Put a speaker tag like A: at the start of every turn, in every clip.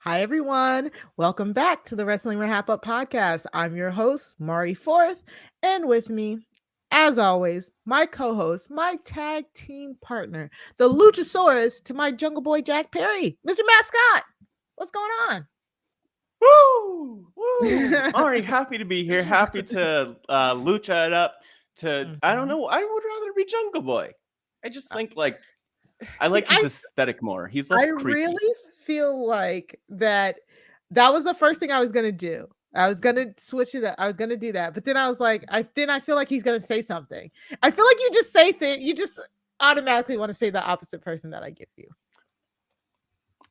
A: Hi, everyone. Welcome back to the Wrestling RHAPup podcast. I'm your host, Mari Forth, and with me, as always, my co-host, my tag team partner, the Luchasaurus to my Jungle Boy Jack Perry, Mr. Mascot. What's going on?
B: Woo! Woo! Mari, happy to be here. Happy to lucha it up to, I don't
A: Mhm.
B: know, I would rather be Jungle Boy. I just
A: Uh,
B: think, like, I
A: See,
B: like his aesthetic more. He's
A: I
B: less creepy.
A: really feel like that was the first thing I was gonna do. I was gonna switch it up. I was gonna do that, but then I was like, I feel like he's gonna say something. I feel like you just say things. You just automatically want to say the opposite person that I give you.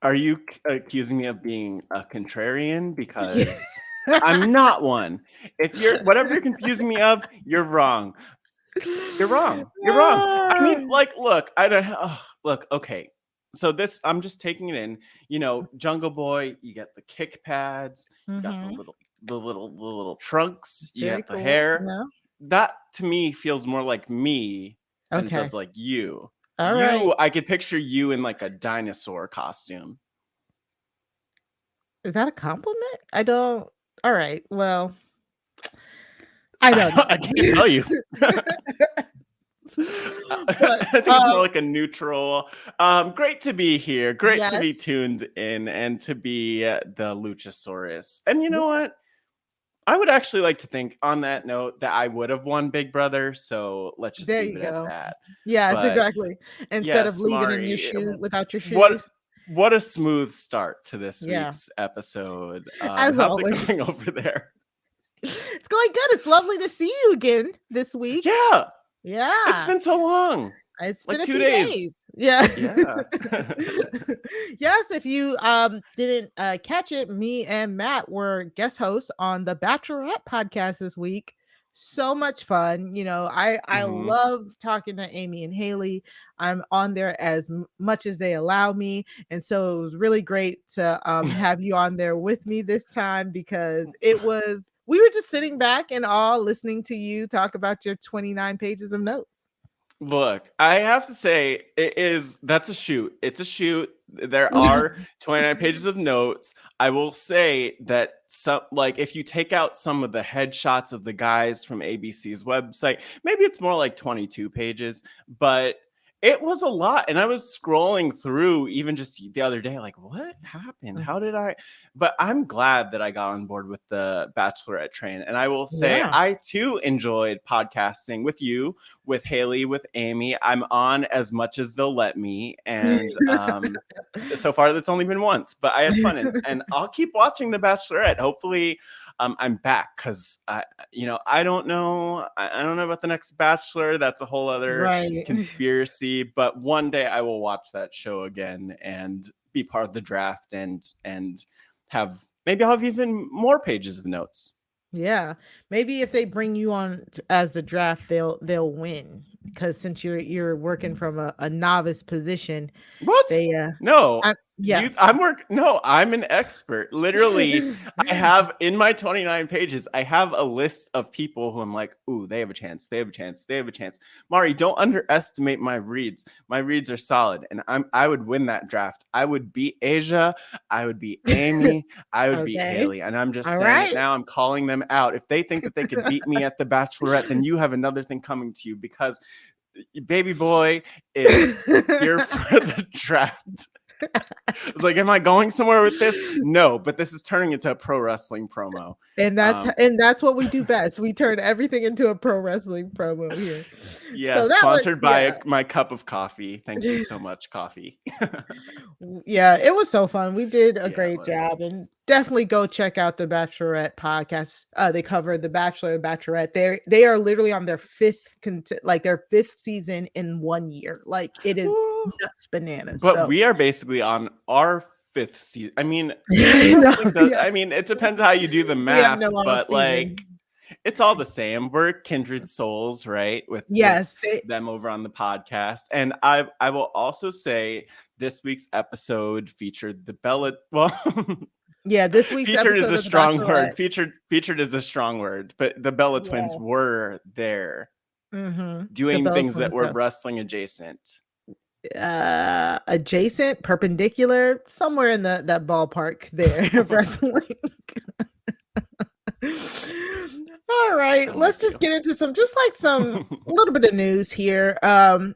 B: Are you accusing me of being a contrarian?
A: Yeah.
B: Because I'm not one. If you're, whatever you're confusing me of, you're wrong. You're wrong. You're wrong. I mean,
A: Ah.
B: like, look, I don't look, okay. So this, I'm just taking it in. Jungle Boy, you get the kick pads, you got the
A: Mhm.
B: little trunks, you
A: Very
B: got the
A: cool.
B: hair.
A: Yeah.
B: That to me feels more like me than it
A: Okay.
B: does like you.
A: All right.
B: I could picture you in like a dinosaur costume.
A: Is that a compliment? I don't. All right. Well, I don't
B: I
A: know.
B: can't tell you.
A: But
B: I think it's more like a neutral. Great to be here. Great to be
A: yes.
B: tuned in and to be the Luchasaurus. And you know
A: Yeah.
B: what? I would actually like to think on that note that I would have won Big Brother. So let's just
A: There
B: leave
A: you
B: it at
A: go.
B: that.
A: Yes,
B: But
A: exactly. Instead of
B: yes,
A: leaving in your
B: Mari,
A: shoe without your
B: what
A: shoes.
B: what a smooth start to this
A: Yeah,
B: week's episode.
A: as
B: How's it
A: always.
B: going over there?
A: It's going good. It's lovely to see you again this week.
B: Yeah, it's
A: Yeah.
B: been so long.
A: It's been
B: Like
A: a
B: 2
A: few
B: days.
A: days. Yeah.
B: Yeah.
A: Yes, if you didn't catch it, me and Matt were guest hosts on the Bachelorette podcast this week. So much fun. I
B: Mhm.
A: love talking to Amy and Haley. I'm on there as much as they allow me. And so it was really great to have you on there with me this time because we were just sitting back and all listening to you talk about your 29 pages of notes.
B: Look, I have to say, that's a shoot. It's a shoot. There are 29 pages of notes. I will say that some, like, if you take out some of the headshots of the guys from ABC's website, maybe it's more like 22 pages, but it was a lot. And I was scrolling through even just the other day, like, what happened? How did I? But I'm glad that I got on board with the Bachelorette train. And I will say,
A: Yeah.
B: I too enjoyed podcasting with you, with Haley, with Amy. I'm on as much as they'll let me. And so far, that's only been once, but I had fun. And I'll keep watching The Bachelorette. Hopefully, I'm back because I don't know. I don't know about the next Bachelor. That's a whole other
A: Right.
B: conspiracy. But one day I will watch that show again and be part of the draft and have maybe I'll have even more pages of notes.
A: Yeah. Maybe if they bring you on as the draft, they'll win because since you're working from a novice position,
B: What?
A: they
B: No.
A: yes.
B: No, I'm an expert. Literally, I have in my 29 pages, I have a list of people who I'm like, ooh, they have a chance. They have a chance. They have a chance. Mari, don't underestimate my reads. My reads are solid, and I would win that draft. I would beat Asia. I would beat Amy. I would beat
A: Okay.
B: Haley. And I'm just
A: All
B: saying it
A: right.
B: now. I'm calling them out. If they think that they could beat me at the Bachelorette, then you have another thing coming to you because baby boy is here for the draft. It's like, am I going somewhere with this? No, but this is turning into a pro wrestling promo.
A: And
B: Um,
A: that's what we do best. We turn everything into a pro wrestling promo here. So
B: yes,
A: that was
B: sponsored by
A: yeah.
B: my cup of coffee. Thank you so much, coffee.
A: Yeah, it was so fun. We did a
B: Yeah, it
A: great
B: was.
A: job, and definitely go check out the Bachelorette podcast. They covered the Bachelor and Bachelorette. They are literally on their their fifth season in 1 year. Like it is
B: Woo.
A: nuts bananas.
B: But
A: So
B: we are basically on our fifth season. I mean, pro
A: I know,
B: wrestling does,
A: yeah,
B: I mean, it depends how you do the
A: we have
B: math,
A: no off
B: but
A: season.
B: like it's all the same. We're kindred souls, right? With
A: Yes,
B: them over on the podcast. And I will also say this week's episode featured the Bella, well,
A: yeah. This week's
B: featured is
A: episode
B: a
A: of the
B: strong
A: Bachelorette.
B: word. Featured is a strong word, but the Bella twins
A: Yeah.
B: were there
A: Mm-hmm. The
B: doing
A: Bella
B: things that
A: twins.
B: were wrestling adjacent.
A: adjacent, perpendicular, somewhere in that ballpark there of wrestling. All right,
B: I'm
A: let's
B: with
A: just
B: you.
A: get into some a little bit of news here. Bray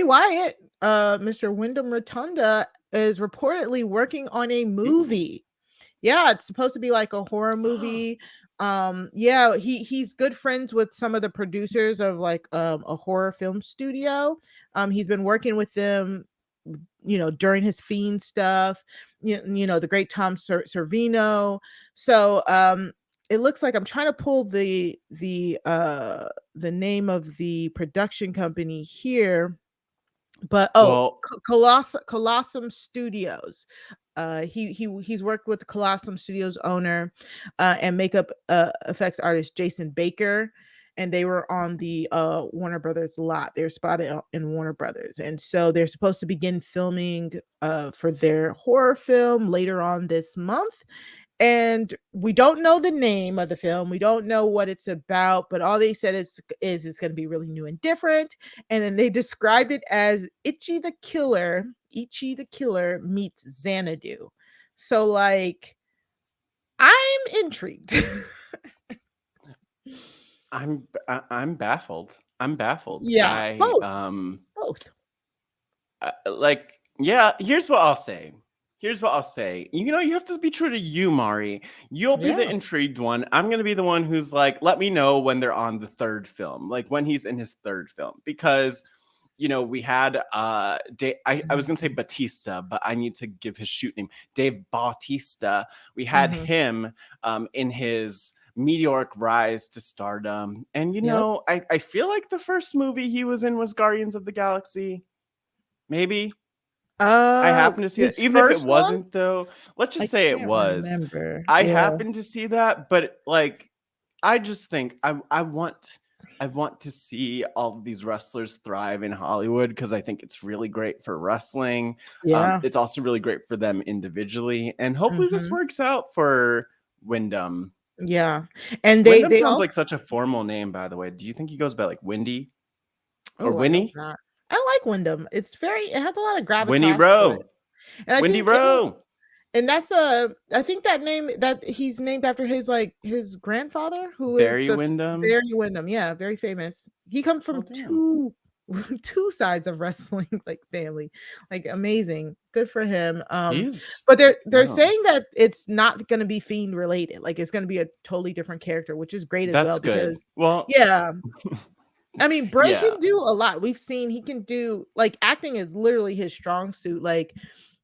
A: Wyatt, Mr. Wyndham Rotunda is reportedly working on a
B: Ooh.
A: movie. Yeah, it's supposed to be like a horror movie. Yeah, he's good friends with some of the producers of like a horror film studio. He's been working with them, during his Fiend stuff. The great Tom Servino. So it looks like I'm trying to pull the name of the production company here, but
B: Well,
A: Colossum Studios. He's worked with the Colossum Studios owner and makeup effects artist Jason Baker, and they were on the Warner Brothers lot. They're spotted in Warner Brothers, and so they're supposed to begin filming for their horror film later on this month. And we don't know the name of the film. We don't know what it's about, but all they said is it's going to be really new and different. And then they described it as Ichi the Killer meets Xanadu. So like I'm intrigued.
B: I'm baffled. I'm baffled.
A: Yeah, both.
B: Like, yeah, here's what I'll say. Here's what I'll say. You have to be true to you, Mari. You'll be the
A: Yeah.
B: intrigued one. I'm going to be the one who's like, let me know when they're on the third film, like when he's in his third film. Because, we had, I was going to say
A: Mhm.
B: Batista, but I need to give his shoot name, Dave Bautista. We had
A: Mhm.
B: him in his meteoric rise to stardom. And,
A: Yep.
B: I feel like the first movie he was in was Guardians of the Galaxy. Maybe. I happened to see it.
A: His
B: Even if it
A: first one?
B: wasn't though, let's
A: I
B: just say it
A: can't
B: was.
A: remember.
B: I
A: Yeah.
B: happened to see that, but like I just think I want to see all of these wrestlers thrive in Hollywood because I think it's really great for wrestling.
A: Yeah.
B: It's also really great for them individually, and hopefully this
A: Mhm.
B: works out for Wyndham.
A: Yeah. And they
B: Wyndham
A: they
B: sounds
A: also
B: like such a formal name, by the way. Do you think he goes by like Windy or
A: Oh, I hope
B: Winnie?
A: not. I like Wyndham. It has a lot of
B: Winnie
A: gravitas to it.
B: Rowe.
A: And I
B: Windy
A: think
B: Rowe.
A: that's I think that name that he's named after his grandfather who is
B: Barry
A: the
B: Windham.
A: Barry Windham. Yeah, very famous. He comes
B: Oh
A: from
B: damn.
A: two sides of wrestling like family. Like amazing. Good for him.
B: He's
A: But they're
B: wow.
A: saying that it's not going to be Fiend related. Like it's going to be a totally different character, which is great as
B: That's
A: well
B: good.
A: because
B: Well,
A: yeah, I mean, Bray
B: yeah.
A: can do a lot. We've seen he can do like acting is literally his strong suit. Like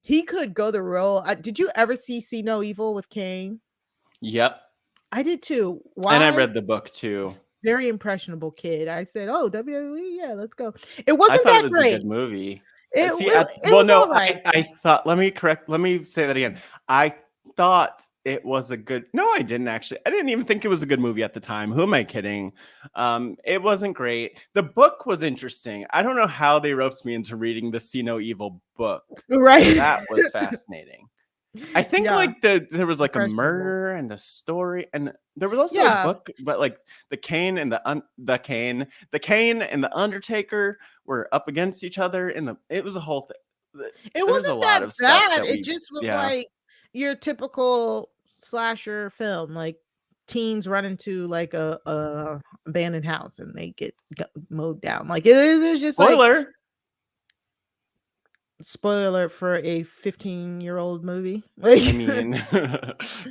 A: he could go the role. Did you ever see No Evil with Kane?
B: Yep.
A: I did too.
B: And I
A: Why?
B: read the book too.
A: Very impressionable kid. I said, "Oh, WWE, yeah, let's go." It
B: I
A: wasn't
B: thought it
A: that
B: was a
A: great.
B: good movie. See,
A: It
B: well,
A: was
B: no,
A: all right.
B: I thought. Let me say that again. I thought it was a good. No, I didn't actually. I didn't even think it was a good movie at the time. Who am I kidding? It wasn't great. The book was interesting. I don't know how they roped me into reading the See No Evil book.
A: Right.
B: That was fascinating. I think
A: Yeah,
B: like there was like a
A: impressionable.
B: murder and a story, and there was also a
A: Yeah.
B: book, but like the Kane and the Undertaker were up against each other in it was a whole thing.
A: It
B: There's a
A: wasn't
B: lot
A: that
B: of stuff
A: bad.
B: that
A: It
B: we
A: just was
B: yeah.
A: like your typical slasher film, like teens run into like a abandoned house and they get mowed down. Like it's just like
B: Spoiler.
A: spoiler alert for a 15-year-old movie. Like
B: I mean,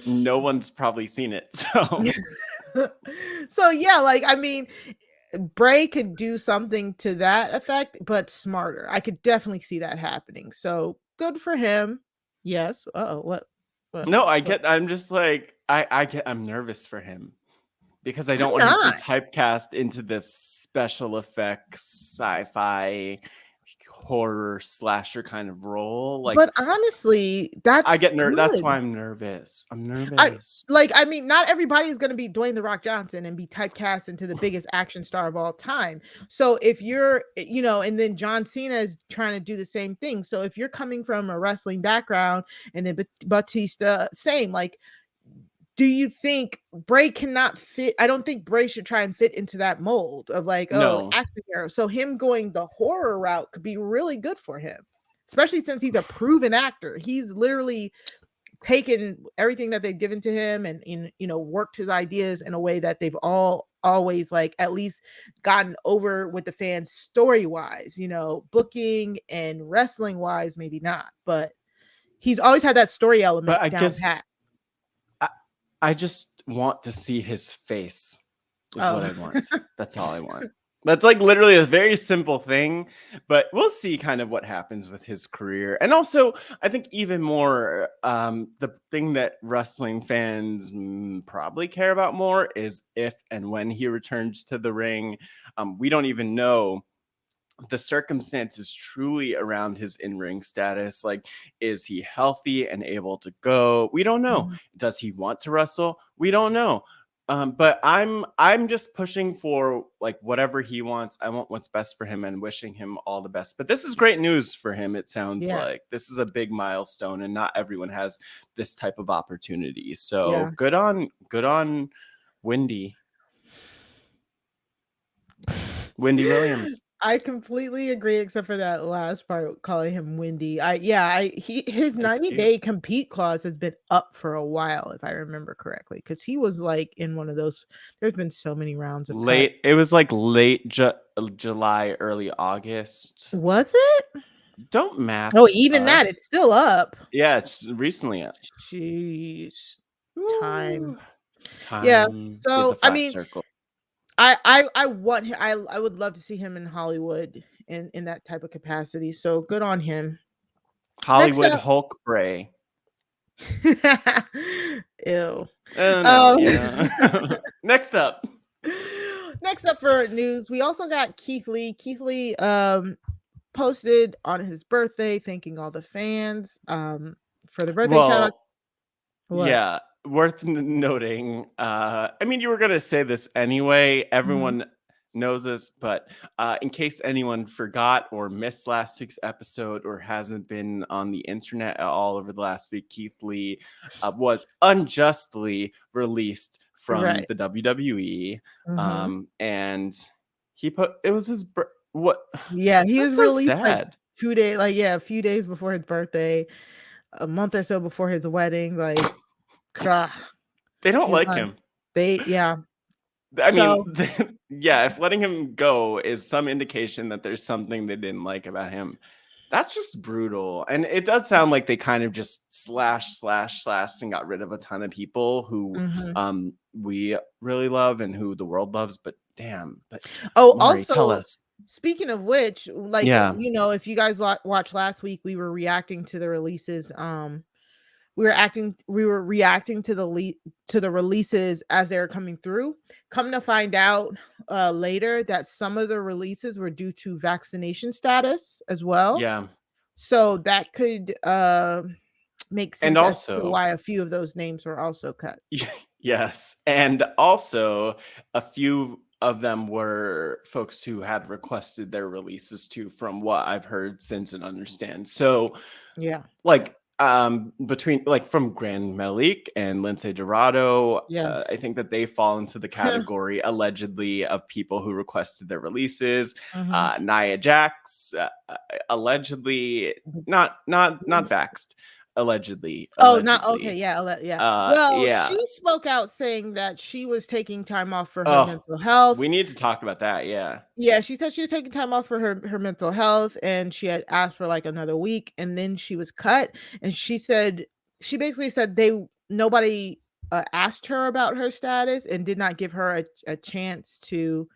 B: no one's probably seen it, so
A: so yeah, like I mean, Bray could do something to that effect, but smarter. I could definitely see that happening. So good for him. Yes. Oh, what?
B: no, I
A: What?
B: get. I'm just like I'm nervous for him. Because I
A: I'm
B: don't want him to be
A: not.
B: typecast into this special effects sci-fi horror slasher kind of role. Like
A: But honestly,
B: I
A: that's
B: get that's
A: good.
B: why I'm nervous. I'm
A: I
B: nervous.
A: I mean, not everybody is gonna be Dwayne The Rock Johnson and be typecast into the biggest action star of all time. So if you're, and then John Cena is trying to do the same thing. So if you're coming from a wrestling background and then Batista, same, like do you think Bray cannot fit? I don't think Bray should try and fit into that mold of like, oh,
B: No.
A: action hero. So him going the horror route could be really good for him, especially since he's a proven actor. He's literally taken everything that they've given to him and worked his ideas in a way that they've always like at least gotten over with the fans story wise, booking and wrestling wise, maybe not, but he's always had that story
B: But
A: element
B: I
A: down
B: guess
A: pat.
B: I just want to see his face is what
A: Oh.
B: I want. That's all I want. That's like literally a very simple thing, but we'll see kind of what happens with his career. And also, I think even more, the thing that wrestling fans probably care about more is if and when he returns to the ring. We don't even know the circumstances truly around his in-ring status. Like, is he healthy and able to go? We don't know.
A: Mhm.
B: Does he want to wrestle? We don't know. But I'm just pushing for like whatever he wants. I want what's best for him and wishing him all the best. But this is great news for him. It sounds
A: Yeah.
B: like this is a big milestone, and not everyone has this type of opportunity.
A: Yeah.
B: So good on Wendy Williams.
A: I completely agree, except for that last part, calling him windy. His
B: It's
A: 90
B: cute.
A: day compete clause has been up for a while, if I remember correctly, because he was like in one of those. There's been so many rounds of cuts.
B: It was like late July, early August.
A: Was it?
B: Don't math
A: Oh, even that, it's
B: us.
A: still up.
B: Yeah, it's recently up.
A: Jeez, time.
B: Woo.
A: Yeah.
B: Time is a
A: So I
B: flat
A: mean,
B: circle.
A: I want him. I would love to see him in Hollywood in that type of capacity. So good on him. Next
B: Hollywood
A: up.
B: Hulk Bray.
A: Ew.
B: Oh no,
A: Um,
B: yeah. Next up.
A: Next up for news, we also got Keith Lee. Keith Lee posted on his birthday thanking all the fans for the birthday shout out.
B: Well,
A: What?
B: yeah, worth noting. I mean, you were gonna say this anyway.
A: Mhm.
B: Everyone knows this, but in case anyone forgot or missed last week's episode or hasn't been on the internet at all over the last week, Keith Lee was unjustly released from
A: Right.
B: the WWE,
A: Mhm.
B: and he put it was his what?
A: Yeah, he was
B: That's so
A: released like
B: sad.
A: 2 days, like a few days before his birthday, a month or so before his wedding. Like, krah,
B: They don't
A: he's
B: like
A: done.
B: him.
A: Yeah.
B: I mean,
A: So
B: yeah, if letting him go is some indication that there's something they didn't like about him, that's just brutal. And it does sound like they kind of just slashed and got rid of a ton of people who
A: mhm.
B: we really love and who the world loves. But damn, but
A: Oh,
B: Mari, tell
A: also,
B: us.
A: speaking of which, like,
B: Yeah,
A: if you guys watched last week, we were reacting to the releases. We were reacting to the releases as they were coming through. Come to find out later that some of the releases were due to vaccination status as well.
B: yeah.
A: So that could make
B: And
A: sense as to
B: also,
A: why a few of those names were also cut.
B: yes. And also, a few of them were folks who had requested their releases too, from what I've heard since and understand. So,
A: Yeah.
B: like, between like from Grand Malik and Lindsay Dorado, I
A: Yes.
B: think that they fall into the category allegedly of people who requested their releases.
A: Mhm.
B: Nia Jax, allegedly not vaxxed,
A: Oh, not okay,
B: allegedly.
A: yeah, yeah. Well,
B: Yeah.
A: she spoke out saying that she was taking time off for her
B: Oh,
A: mental health.
B: we need to talk about that. Yeah.
A: Yeah, she said she was taking time off for her mental health, and she had asked for, like, another week, and then she was cut, and she basically said nobody, asked her about her status and did not give her a chance to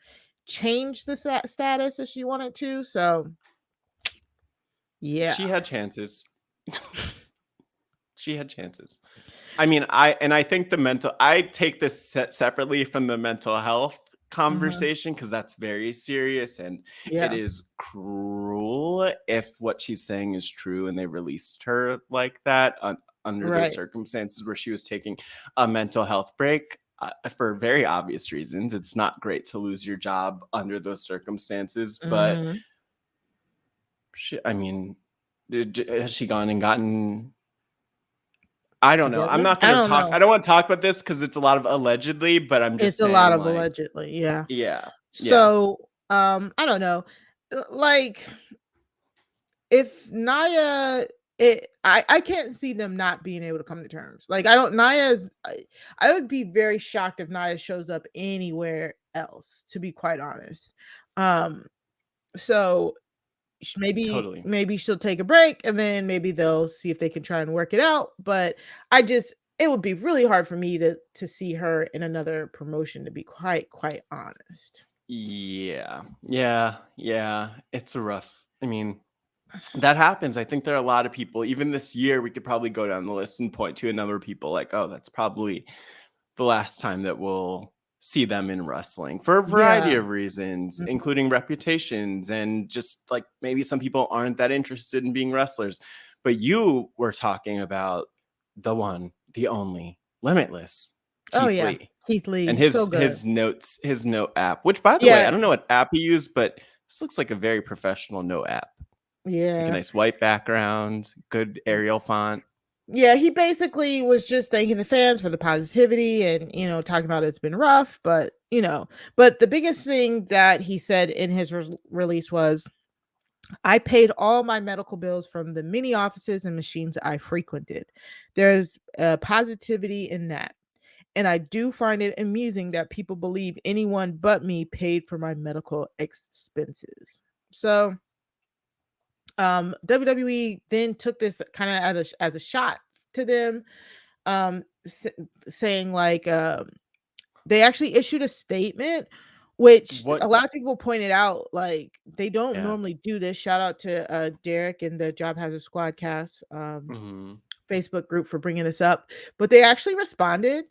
A: change the status if she wanted to, so yeah.
B: She had chances. She had chances. I mean, I think I take this separately from the mental health
A: Mhm.
B: conversation because that's very serious and it
A: Yeah.
B: is cruel if what she's saying is true and they released her like that under those
A: Right.
B: circumstances where she was taking a mental health break. For very obvious reasons, it's not great to lose your job under those circumstances. But
A: Mhm.
B: I mean, has she gone and gotten I don't know. I'm
A: together.
B: not
A: I
B: gonna
A: don't
B: talk.
A: know.
B: I don't want to talk about this because it's a lot of allegedly, but I'm just
A: It's a lot
B: saying,
A: of
B: like,
A: allegedly, yeah.
B: yeah, yeah,
A: So, I don't know. Like if Naya I can't see them not being able to come to terms. Like I don't Naya's I would be very shocked if Naya shows up anywhere else, to be quite honest. Um so
B: totally.
A: maybe she'll take a break and then maybe they'll see if they can try and work it out, but I just it would be really hard for me to see her in another promotion, to be quite honest.
B: Yeah, yeah, yeah. It's a rough. I mean, that happens. I think there are a lot of people. Even this year, we could probably go down the list and point to a number of people like, oh, that's probably the last time that we'll see them in wrestling for a variety
A: Yeah.
B: of reasons,
A: Mhm.
B: including reputations and just like maybe some people aren't that interested in being wrestlers. But you were talking about the one, the only, limitless
A: Oh
B: Keith
A: yeah.
B: Lee
A: Keith Lee,
B: and
A: so good.
B: his note app, which by the way, I
A: Yeah.
B: don't know what app he used, but this looks like a very professional note app. Like a
A: Yeah.
B: nice white background, good Arial font.
A: Yeah, he basically was just thanking the fans for the positivity and, talking about it's been rough, but the biggest thing that he said in his release was, I paid all my medical bills from the many offices and machines I frequented. There's positivity in that. And I do find it amusing that people believe anyone but me paid for my medical expenses. So, WWE then took this kind of as a shot to them, saying like they actually issued a statement, which
B: What?
A: a lot of people pointed out like they don't
B: Yeah.
A: normally do this. Shout out to Derek and the Job Hazard Squadcast
B: Hmm.
A: Facebook group for bringing this up, but they actually responded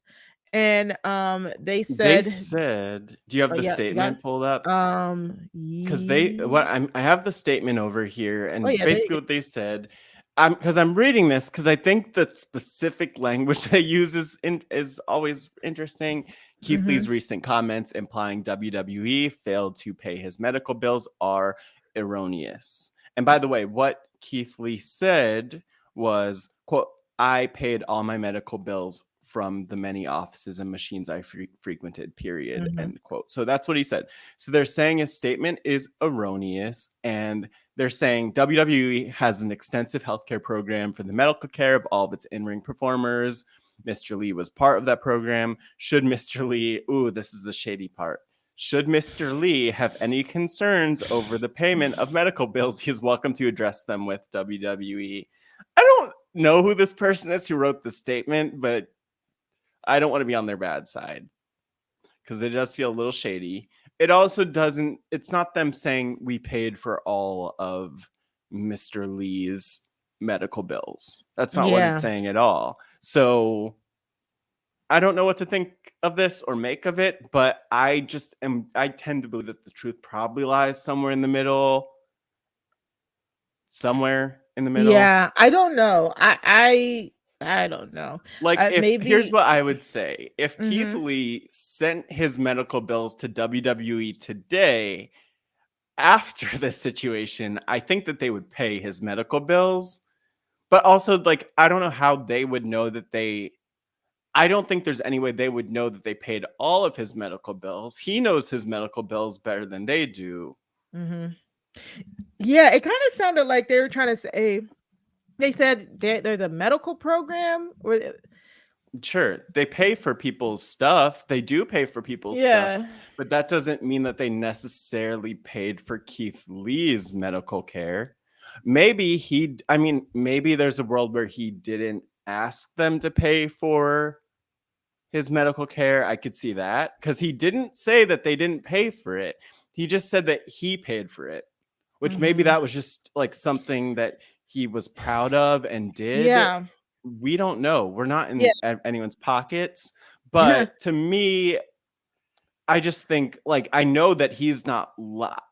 A: and they
B: They
A: said,
B: said, do you have
A: oh
B: the
A: yeah, you got
B: statement pulled up?
A: it?
B: Because they what I have the statement over here,
A: Oh
B: and
A: yeah, they
B: basically what they said, I'm reading this because I think the specific language they use is always interesting. Keith Lee's
A: mhm,
B: recent comments implying WWE failed to pay his medical bills are erroneous. And by the way, what Keith Lee said was, quote, I paid all my medical bills from the many offices and machines I frequented, period,
A: mhm,
B: end quote. So that's what he said. So they're saying his statement is erroneous, and they're saying WWE has an extensive healthcare program for the medical care of all of its in-ring performers. Mr. Lee was part of that program. Should Mr. Lee, ooh, this is the shady part. Should Mr. Lee have any concerns over the payment of medical bills, he is welcome to address them with WWE. I don't know who this person is who wrote the statement, but I don't want to be on their bad side because it does feel a little shady. It also doesn't, it's not them saying we paid for all of Mr. Lee's medical bills. That's not what it's
A: yeah,
B: saying at all. So I don't know what to think of this or make of it, but I tend to believe that the truth probably lies somewhere in the middle. Somewhere in the middle.
A: yeah. I don't know. I don't know.
B: Like, if here's
A: Maybe.
B: what I would say. If Keith
A: Mhm,
B: Lee sent his medical bills to WWE today after this situation, I think that they would pay his medical bills. But also, like, I don't know how they would know that I don't think there's any way they would know that they paid all of his medical bills. He knows his medical bills better than they do.
A: mhm. Yeah, it kind of sounded like they were trying to say. They said there's a medical program.
B: Sure, they pay for people's stuff. They do pay for people's stuff,
A: Yeah.
B: but that doesn't mean that they necessarily paid for Keith Lee's medical care. I mean, maybe there's a world where he didn't ask them to pay for his medical care. I could see that because he didn't say that they didn't pay for it. He just said that he paid for it, which maybe
A: Mhm.
B: that was just like something that he was proud of and did.
A: Yeah.
B: We don't know. We're not
A: Yeah.
B: in anyone's pockets. But to me, I just think like I know that he's not.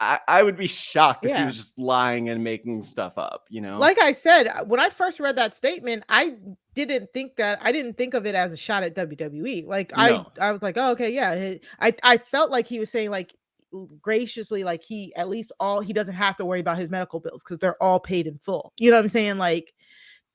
B: I would be shocked if he
A: Yeah.
B: was just lying and making stuff up. You know?
A: Like I said, when I first read that statement, I didn't think of it as a shot at WWE. Like
B: No.
A: I was like, "Oh, okay, yeah." I felt like he was saying like graciously like he at least all he doesn't have to worry about his medical bills because they're all paid in full. You know what I'm saying? Like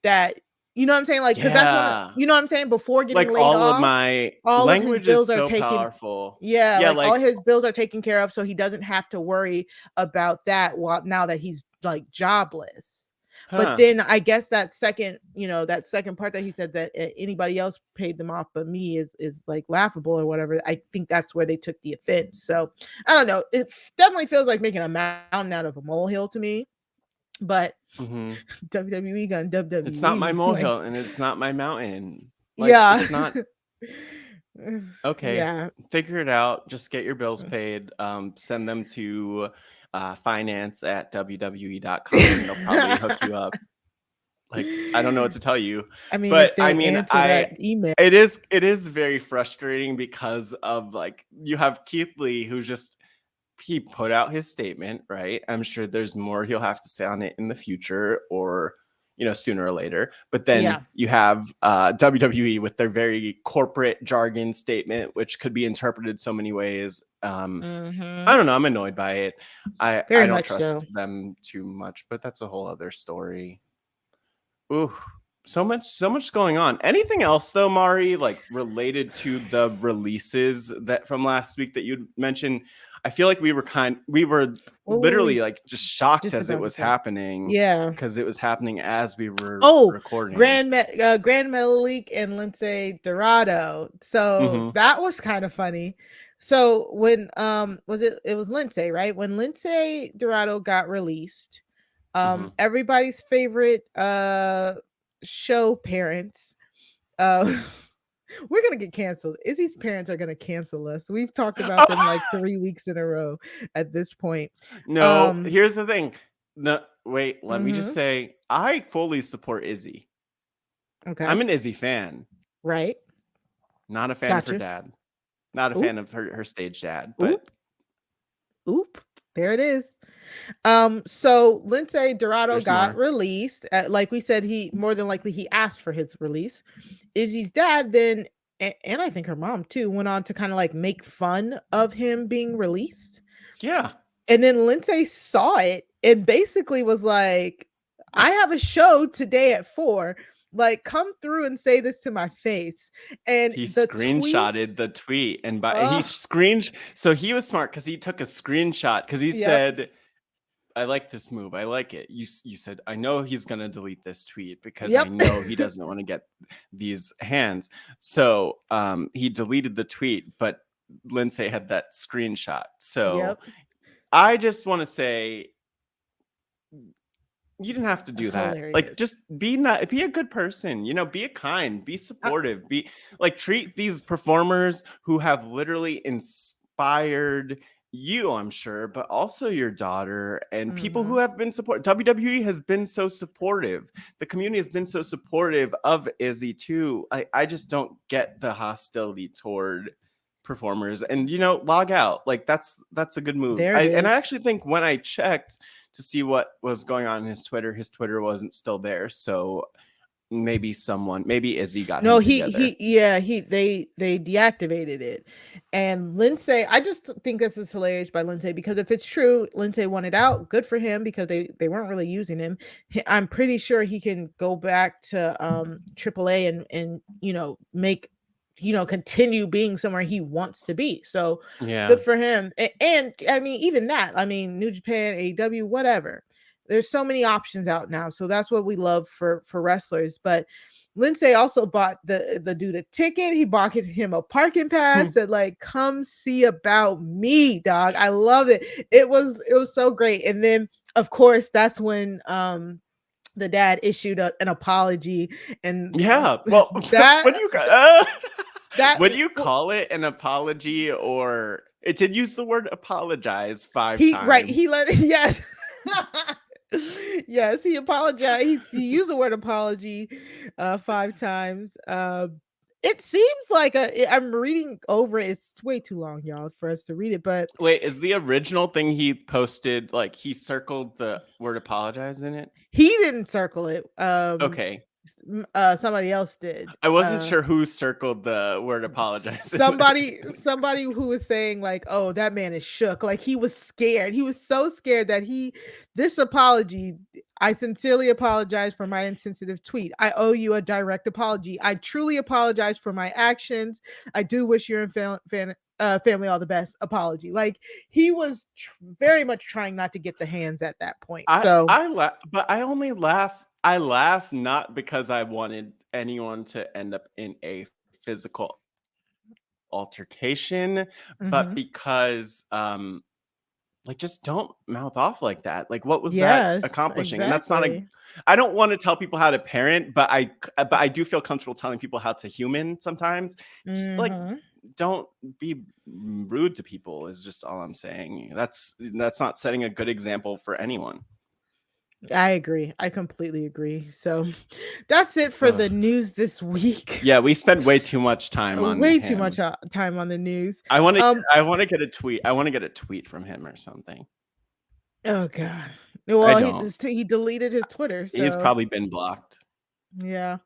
A: that You know what I'm saying? Like, because that's one of,
B: Yeah.
A: you know what I'm saying? Before getting
B: Like,
A: laid
B: all of
A: off,
B: my
A: all of his
B: language is
A: bills are
B: so
A: taken.
B: powerful.
A: Yeah,
B: Yeah,
A: like all
B: like
A: his bills are taken care of, so he doesn't have to worry about that while now that he's like jobless. But
B: huh.
A: then I guess that second, that second part that he said that anybody else paid them off but me is like laughable or whatever. I think that's where they took the offense. So I don't know. It definitely feels like making a mountain out of a molehill to me. But
B: Mhm.
A: WWE gun
B: It's not my
A: WWE like
B: molehill and it's not my mountain. Like,
A: yeah.
B: it's not okay.
A: Yeah.
B: Figure it out. Just get your bills paid. Send them to finance at wwe.com. They'll probably hook you up. Like, I don't know what to tell you.
A: I mean,
B: But
A: if
B: I
A: they
B: mean,
A: answer that email.
B: it is very frustrating because of like you have Keith Lee who's just he put out his statement, right? I'm sure there's more he'll have to say on it in the future or sooner or later. But then
A: Yeah.
B: you have WWE with their very corporate jargon statement, which could be interpreted so many ways. I
A: Mhm.
B: don't know. I'm annoyed by it. I
A: Very
B: don't
A: much so.
B: trust them too much, but that's a whole other story. Ooh, so much going on. Anything else though, Mari, like related to the releases that from last week that you mentioned? I feel like we were
A: What were we
B: literally like just shocked
A: just
B: as it
A: about to
B: was
A: say?
B: happening
A: Yeah.
B: because it was happening as we were
A: Oh,
B: recording.
A: Grand Metalik and Lindsay Dorado. So
B: Mm-hmm.
A: that was kind of funny. So when it was Lindsay, right? When Lindsay Dorado got released,
B: Mm-hmm.
A: everybody's favorite show parents, uh we're gonna get canceled. Izzy's parents are gonna cancel us. We've talked about them like 3 weeks in a row at this point.
B: No,
A: Um,
B: here's the thing. No, wait, let me just
A: mhm,
B: say I fully support Izzy.
A: okay,
B: I'm an Izzy fan,
A: right.
B: not a fan of
A: Got
B: her
A: you.
B: dad. Not a
A: Oop,
B: fan of her stage dad, but
A: oop, oop. There it is. So Lindsay Dorado
B: there's
A: got
B: more.
A: released. Like we said, he more than likely he asked for his release. Izzy's dad then, and I think her mom too, went on to kind of like make fun of him being released.
B: Yeah.
A: And then Lindsay saw it and basically was like, I have a show today at 4. Like, come through and say this to my face. And
B: He
A: the tweets,
B: screenshotted the tweet and he
A: oh,
B: so he was smart because he took a screenshot because he
A: yep,
B: said, I like this move. I like it. You said, I know he's going to delete this tweet because I
A: yep,
B: know he doesn't want to get these hands. So he deleted the tweet, but Lindsay had that screenshot. So
A: yep.
B: I just want to say, you didn't have to do that. Like,
A: Hilarious.
B: just be a good person, be a kind, be
A: Uh,
B: supportive, be like treat these performers who have literally inspired you, I'm sure, but also your daughter and people who
A: mhm.
B: have been support. WWE has been so supportive. The community has been so supportive of Izzy too. I just don't get the hostility toward performers and log out. Like that's a good move.
A: There it
B: I
A: is.
B: actually think when I checked to see what was going on in his Twitter wasn't still there. So maybe Izzy got
A: No,
B: him together.
A: they deactivated it. And Lindsay, I just think this is hilarious by Lindsay because if it's true, Lindsay wanted out. Good for him because they weren't really using him. I'm pretty sure he can go back to AAA and make continue being somewhere he wants to be. So
B: Yeah.
A: good for him. And I mean even that. I mean New Japan, AEW, whatever. There's so many options out now. So that's what we love for wrestlers, but Lindsay also bought the dude a ticket. He bought him a parking pass. Said like, "Come see about me, dog." I love it. It was so great. And then of course that's when the dad issued an apology, and
B: Yeah. Well,
A: that
B: what do you
A: that
B: what do you call it? An apology or it did use the word apologize five
A: he right he
B: times.
A: let yes. Yes, he apologized. He used the word apology 5 times. It seems like I'm reading over it. It's way too long, y'all, for us to read it. But
B: Wait, is the original thing he posted like he circled the word apologize in it?
A: he didn't circle it.
B: Okay.
A: Somebody else did.
B: I wasn't sure who circled the word apologize in it.
A: Somebody who was saying like, "Oh, that man is shook." Like he was scared. He was so scared that this apology. I sincerely apologize for my insensitive tweet. I owe you a direct apology. I truly apologize for my actions. I do wish your family all the best. Apology. Like he was very much trying not to get the hands at that point. So,
B: I laugh, but I only laugh. I laugh not because I wanted anyone to end up in a physical altercation, but
A: mhm.
B: because like just don't mouth off like that. Like what was that
A: Yes,
B: accomplishing? And that's not a
A: exactly.
B: I don't want to tell people how to parent, but I do feel comfortable telling people how to human sometimes. Just like
A: Mhm.
B: don't be rude to people is just all I'm saying. That's not setting a good example for anyone.
A: I agree. I completely agree. So that's it for
B: Ugh.
A: the news this week.
B: Yeah, we spend way too much time on
A: Way too much
B: him.
A: time on the news.
B: I want to
A: Um,
B: I want to get a tweet. I want to get a tweet from him or something.
A: oh god.
B: I
A: Well,
B: don't.
A: he deleted his Twitter,
B: He's
A: so
B: probably been blocked.
A: yeah.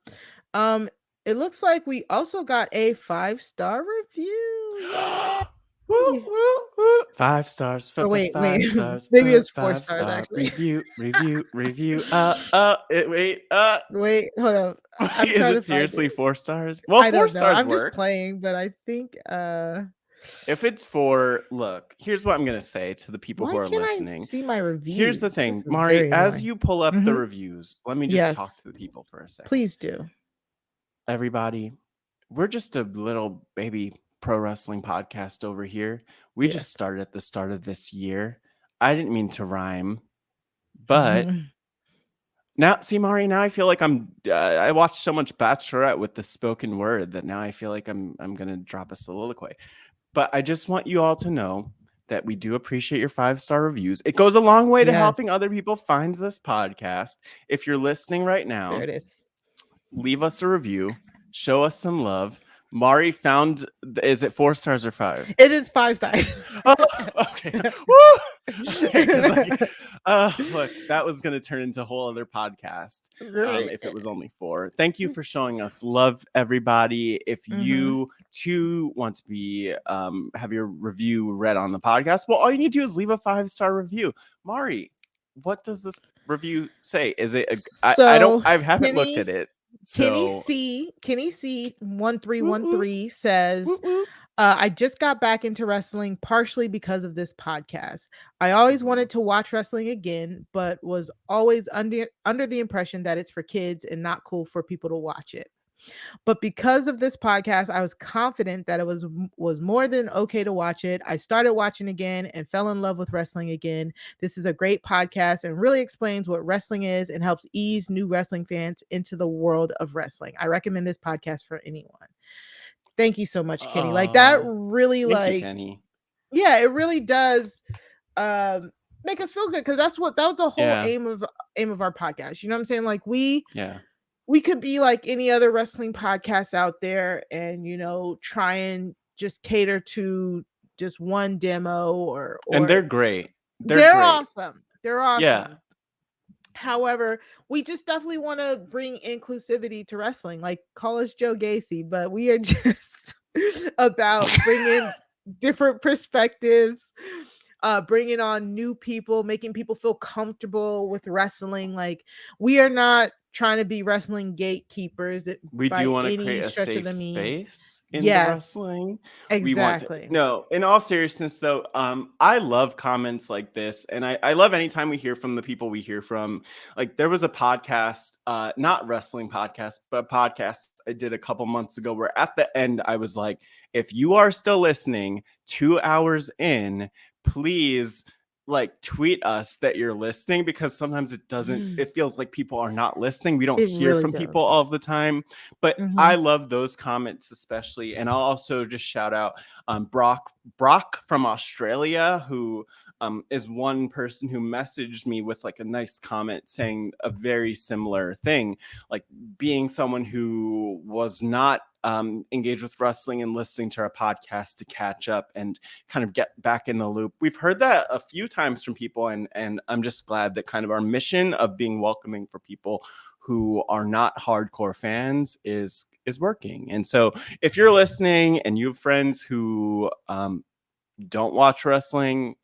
A: Um, it looks like we also got a 5-star review. Yay!
B: Woo, woo, woo. 5 stars,
A: Oh wait.
B: 5 stars,
A: Maybe it's 4 stars
B: 5-star
A: actually.
B: review. Wait,
A: Wait, hold up. I'm
B: is
A: trying to
B: it
A: find
B: seriously
A: it.
B: 4 stars? Well,
A: I
B: 4
A: don't know.
B: stars
A: I'm just
B: works.
A: playing, but I think
B: If it's 4, look, here's what I'm gonna say to the people who
A: why
B: are
A: can't I
B: listening.
A: see my
B: Here's the
A: reviews?
B: thing,
A: This is
B: Mari,
A: very
B: as
A: annoying.
B: you pull up the
A: Mhm.
B: reviews, let me just talk
A: Yes.
B: to the people for a second.
A: Please do.
B: Everybody, we're just a little baby pro wrestling podcast over here. We just
A: Yes.
B: started at the start of this year. I didn't mean to rhyme, but
A: Mhm.
B: now, see, Mari, now I feel like I watched so much Bachelorette with the spoken word that now I feel like I'm gonna drop a soliloquy. But I just want you all to know that we do appreciate your 5-star reviews. It goes a long way to
A: Yes.
B: helping other people find this podcast. If you're listening right
A: There
B: now,
A: it is.
B: leave us a review, show us some love. Mari found, is it 4 stars or 5?
A: It is 5 stars.
B: Oh, okay. Woo! Okay, because like, look, that was going to turn into a whole other podcast
A: Right.
B: if it was only 4. Thank you for showing us love, everybody. If
A: Mhm.
B: you too want to be have your review read on the podcast, well, all you need to do is leave a 5-star review. Mari, what does this review say? Is it?
A: So,
B: I haven't looked at
A: Kenny
B: it. So,
A: Kenny C
B: whoop, whoop,
A: 1313 says,
B: whoop, whoop.
A: I just got back into wrestling partially because of this podcast. I always
B: Mhm.
A: wanted to watch wrestling again, but was always under the impression that it's for kids and not cool for people to watch it. But because of this podcast, I was confident that it was more than okay to watch it. I started watching again and fell in love with wrestling again. This is a great podcast and really explains what wrestling is and helps ease new wrestling fans into the world of wrestling. I recommend this podcast for anyone. Thank you so much, Kenny. Like that
B: Uh,
A: really
B: Thank you,
A: like
B: Kenny.
A: yeah, it really does um make us feel good because that was the whole
B: Yeah,
A: aim of our podcast. You know what I'm saying? Like
B: yeah.
A: we could be like any other wrestling podcast out there and try and just cater to just one demo
B: And
A: or
B: they're great. They're
A: they're
B: great.
A: awesome. They're
B: Yeah.
A: awesome. However, we just definitely want to bring inclusivity to wrestling. Like call us Joe Gacy, but we are just about bringing different perspectives, bringing on new people, making people feel comfortable with wrestling. Like we are not trying to be wrestling gatekeepers
B: We do
A: by
B: want to
A: any
B: create a
A: stretch of
B: safe
A: the means.
B: space in the
A: Yes,
B: wrestling. We want to
A: exactly.
B: no, in all seriousness though, I love comments like this, and I love anytime we hear from the people we hear from. Like there was a podcast, not wrestling podcast, but a podcast I did a couple months ago where at the end I was like, if you are still listening 2 hours in, please like tweet us that you're listening, because sometimes it feels like people are not listening. We don't
A: It
B: hear
A: really
B: from people
A: does.
B: all of the time, but I
A: Mhm.
B: love those comments especially. And I'll also just shout out Brock from Australia, who is one person who messaged me with like a nice comment saying a very similar thing, like being someone who was not engaged with wrestling and listening to our podcast to catch up and kind of get back in the loop. We've heard that a few times from people, and I'm just glad that kind of our mission of being welcoming for people who are not hardcore fans is working. And so if you're listening and you have friends who don't watch wrestling,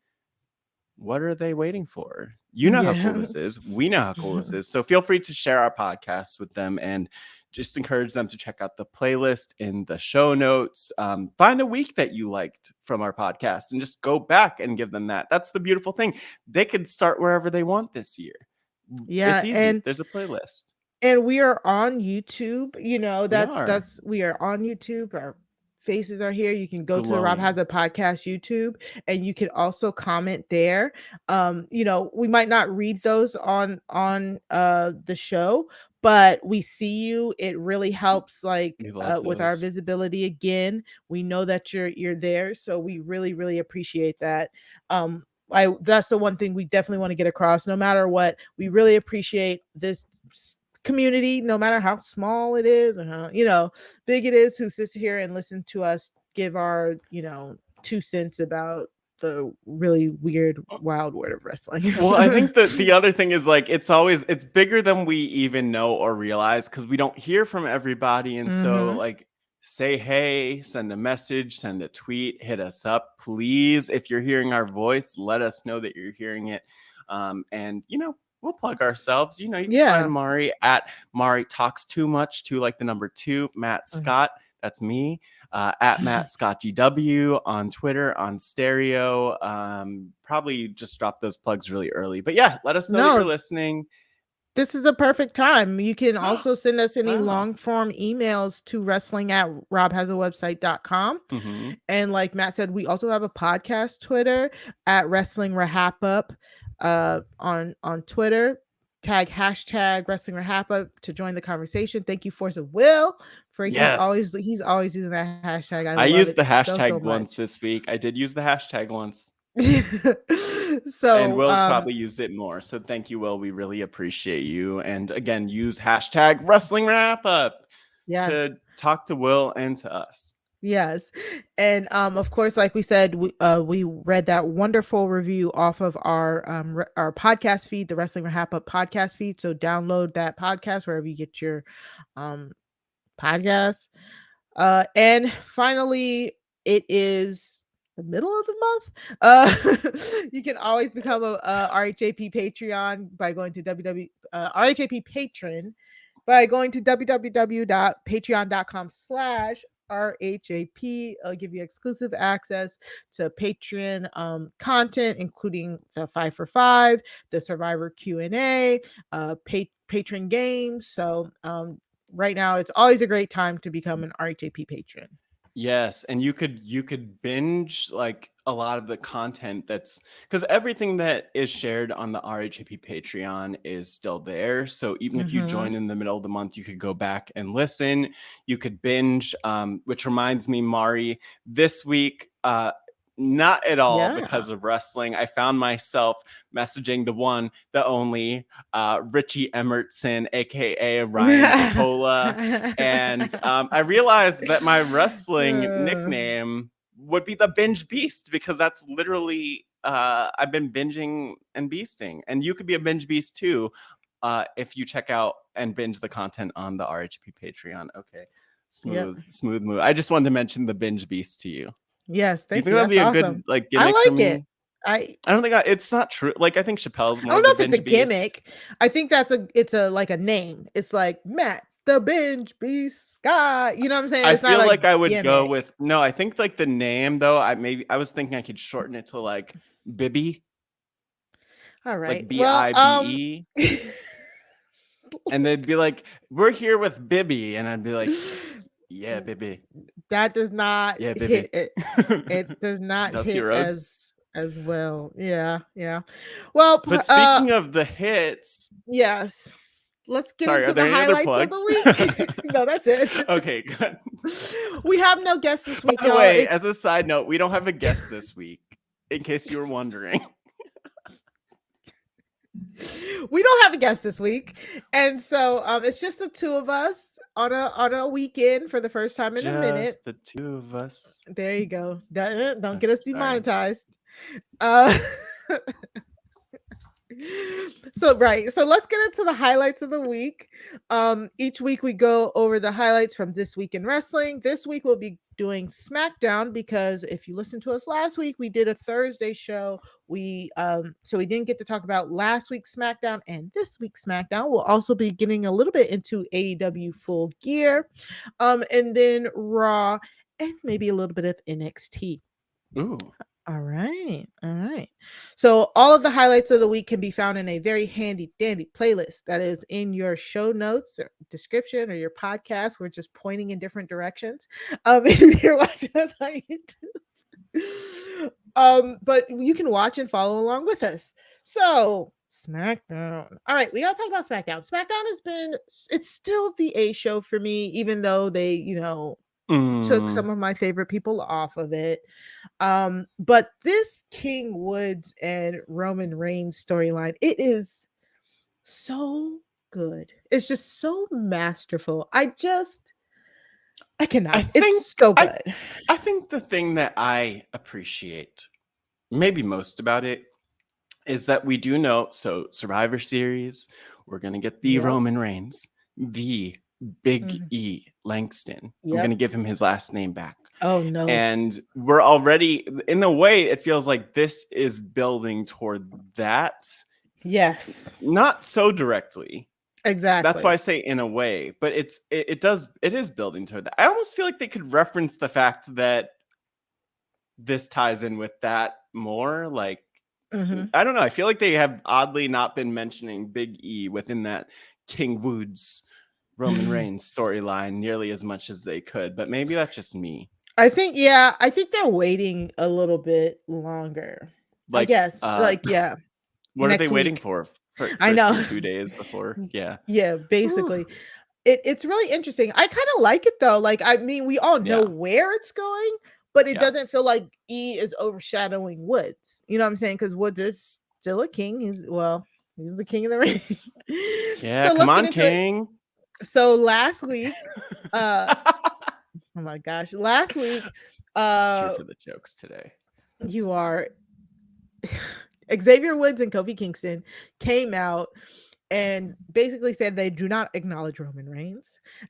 B: what are they waiting for? You know how cool
A: Yeah.
B: this is. We know how cool this is. So feel free to share our podcast with them and just encourage them to check out the playlist in the show notes. Find a week that you liked from our podcast and just go back and give them that. That's the beautiful thing. They could start wherever they want this year. It's
A: Yeah,
B: easy. There's a playlist.
A: and we are on YouTube.
B: We are
A: We are on YouTube. Our faces are here. You can go to the Rob Has
B: glowing.
A: a Podcast YouTube, and you can also comment there. We might not read those on the show, but we see you. It really helps, like,
B: We love
A: with our
B: those.
A: visibility. Again, we know that you're there, so we really really appreciate that. That's the one thing we definitely want to get across. No matter what, we really appreciate this community, no matter how small it is or how big it is, who sits here and listen to us give our 2 cents about the really weird wild word of wrestling.
B: Well, I think that the other thing is, like, it's bigger than we even know or realize because we don't hear from everybody. And so,
A: Hmm.
B: like, say hey, send a message, send a tweet, hit us up, please. If you're hearing our voice, let us know that you're hearing it. And we'll plug ourselves. You can find
A: Yeah.
B: Mari at Mari Talks Too Much, to like the number 2, Matt Scott. That's me. At Matt Scott GW on Twitter, on Stereo. Probably just drop those plugs really early. But yeah, let us know that you're
A: No,
B: listening.
A: this is a perfect time. You can also send us any
B: Wow.
A: long form emails to wrestling at robhasawebsite.com.
B: Mm-hmm.
A: And like Matt said, we also have a podcast Twitter at Wrestling RHAPup on Twitter. Tag hashtag Wrestling RHAPup to join the conversation. Thank you, Force of Will, for
B: Yes.
A: he's always using that hashtag. I
B: I
A: love
B: used
A: it
B: the
A: so
B: hashtag once
A: much.
B: this week. I did use the hashtag once. And
A: So
B: we'll probably use it more. So thank you, Will. We really appreciate you. And again, use hashtag Wrestling Wrap Up
A: yes.
B: to talk to Will and to us.
A: Yes. And of course, like we said, we read that wonderful review off of our podcast feed, the Wrestling Wrap Up podcast feed. So download that podcast wherever you get your um podcasts. And finally, it is the middle of the month. You can always become a RHAP Patreon by going to RHAP Patron by going to www.patreon.com/RHAP. I'll give you exclusive access to Patreon content, including the 5 for 5, the Survivor Q&A, patron games. So right now it's always a great time to become an RHAP patron.
B: Yes, and you could binge like a lot of the content that's because everything that is shared on the RHAP Patreon is still there. So even if you
A: Mm-hmm.
B: join in the middle of the month, you could go back and listen. You could binge. Which reminds me, Mari, this week, not at all
A: Yeah.
B: because of wrestling, I found myself messaging the one, the only Richie Emerson, aka Ryan Capola, and I realized that my wrestling
A: Uh,
B: nickname would be the Binge Beast because that's literally I've been binging and beasting, and you could be a binge beast too if you check out and binge the content on the RHP Patreon. Okay,
A: yep.
B: smooth move. I just wanted to mention the Binge Beast to you.
A: Yes,
B: Do you
A: thank
B: think
A: you.
B: that'd
A: That's
B: be a good
A: awesome.
B: like
A: I
B: gimmick for
A: like it.
B: me?
A: I
B: I don't think it's not true. Like I think Chappelle's
A: I
B: more
A: don't know
B: the
A: if it's a
B: Binge Beast.
A: gimmick. I think it's a like a name. It's like Matt the Binge Beast Sky. You know what I'm saying?
B: I
A: It's not
B: feel
A: a
B: like I would go
A: gimmick.
B: with no. I think like the name though. I was thinking I could shorten it to like Bibby,
A: All right.
B: like
A: Well,
B: Bibe, and they'd be like, "We're here with Bibby," and I'd be like, "Yeah, Bibby,
A: that does not
B: yeah,
A: hit
B: Bibby."
A: it. It does not
B: Dusty
A: hit
B: Rhodes.
A: as well. Yeah, yeah. Well,
B: But speaking of the hits,
A: yes. Let's get
B: sorry,
A: into
B: are there
A: the
B: any other
A: highlights of
B: plugs?
A: the week. No, that's it.
B: Okay, good.
A: We have no guests this week,
B: By the
A: y'all.
B: way,
A: It's
B: as a side note, we don't have a guest this week, in case you were wondering.
A: we don't have a guest this week, and so it's just the two of us on a weekend for the first time in a minute.
B: Just the two of us.
A: There you go. Don't get us
B: Sorry.
A: demonetized. Uh, So right. So let's get into the highlights of the week. Each week we go over the highlights from this week in wrestling. This week we'll be doing SmackDown because if you listened to us last week, we did a Thursday show. We didn't get to talk about last week's SmackDown and this week's SmackDown. We'll also be getting a little bit into AEW Full Gear, and then Raw and maybe a little bit of NXT.
B: Ooh.
A: All right. All right. So all of the highlights of the week can be found in a very handy dandy playlist that is in your show notes or description or your podcast. We're just pointing in different directions. If you're watching us on YouTube. But you can watch and follow along with us. So SmackDown. All right, we gotta talk about SmackDown. SmackDown it's still the A show for me, even though they, took some of my favorite people off of it. But this King Woods and Roman Reigns storyline, it is so good. It's just so masterful. I cannot. It's so good.
B: I think the thing that I appreciate maybe most about it is that we do know, so Survivor Series, we're going to get the Roman Reigns, the Big E Langston. I'm going to give him his last name back.
A: Oh, no.
B: And we're already, in a way, it feels like this is building toward that.
A: Yes.
B: Not so directly.
A: Exactly.
B: That's why I say in a way, but it is building toward that. I almost feel like they could reference the fact that this ties in with that more. Like, I don't know. I feel like they have oddly not been mentioning Big E within that King Woods Roman Reigns storyline nearly as much as they could, but maybe that's just me.
A: I think they're waiting a little bit longer. I guess.
B: What are they waiting for
A: I know.
B: it to be 2 days before? Yeah.
A: Yeah, basically. It's really interesting. I kind of like it though. Like, I mean, we all know where it's going, but it doesn't feel like E is overshadowing Woods. You know what I'm saying? Because Woods is still a king. He's the king of the ring.
B: Yeah, so come on, king.
A: So last week, oh my gosh, last week,
B: just here for the jokes today.
A: You are. Xavier Woods and Kofi Kingston came out and basically said they do not acknowledge Roman Reigns,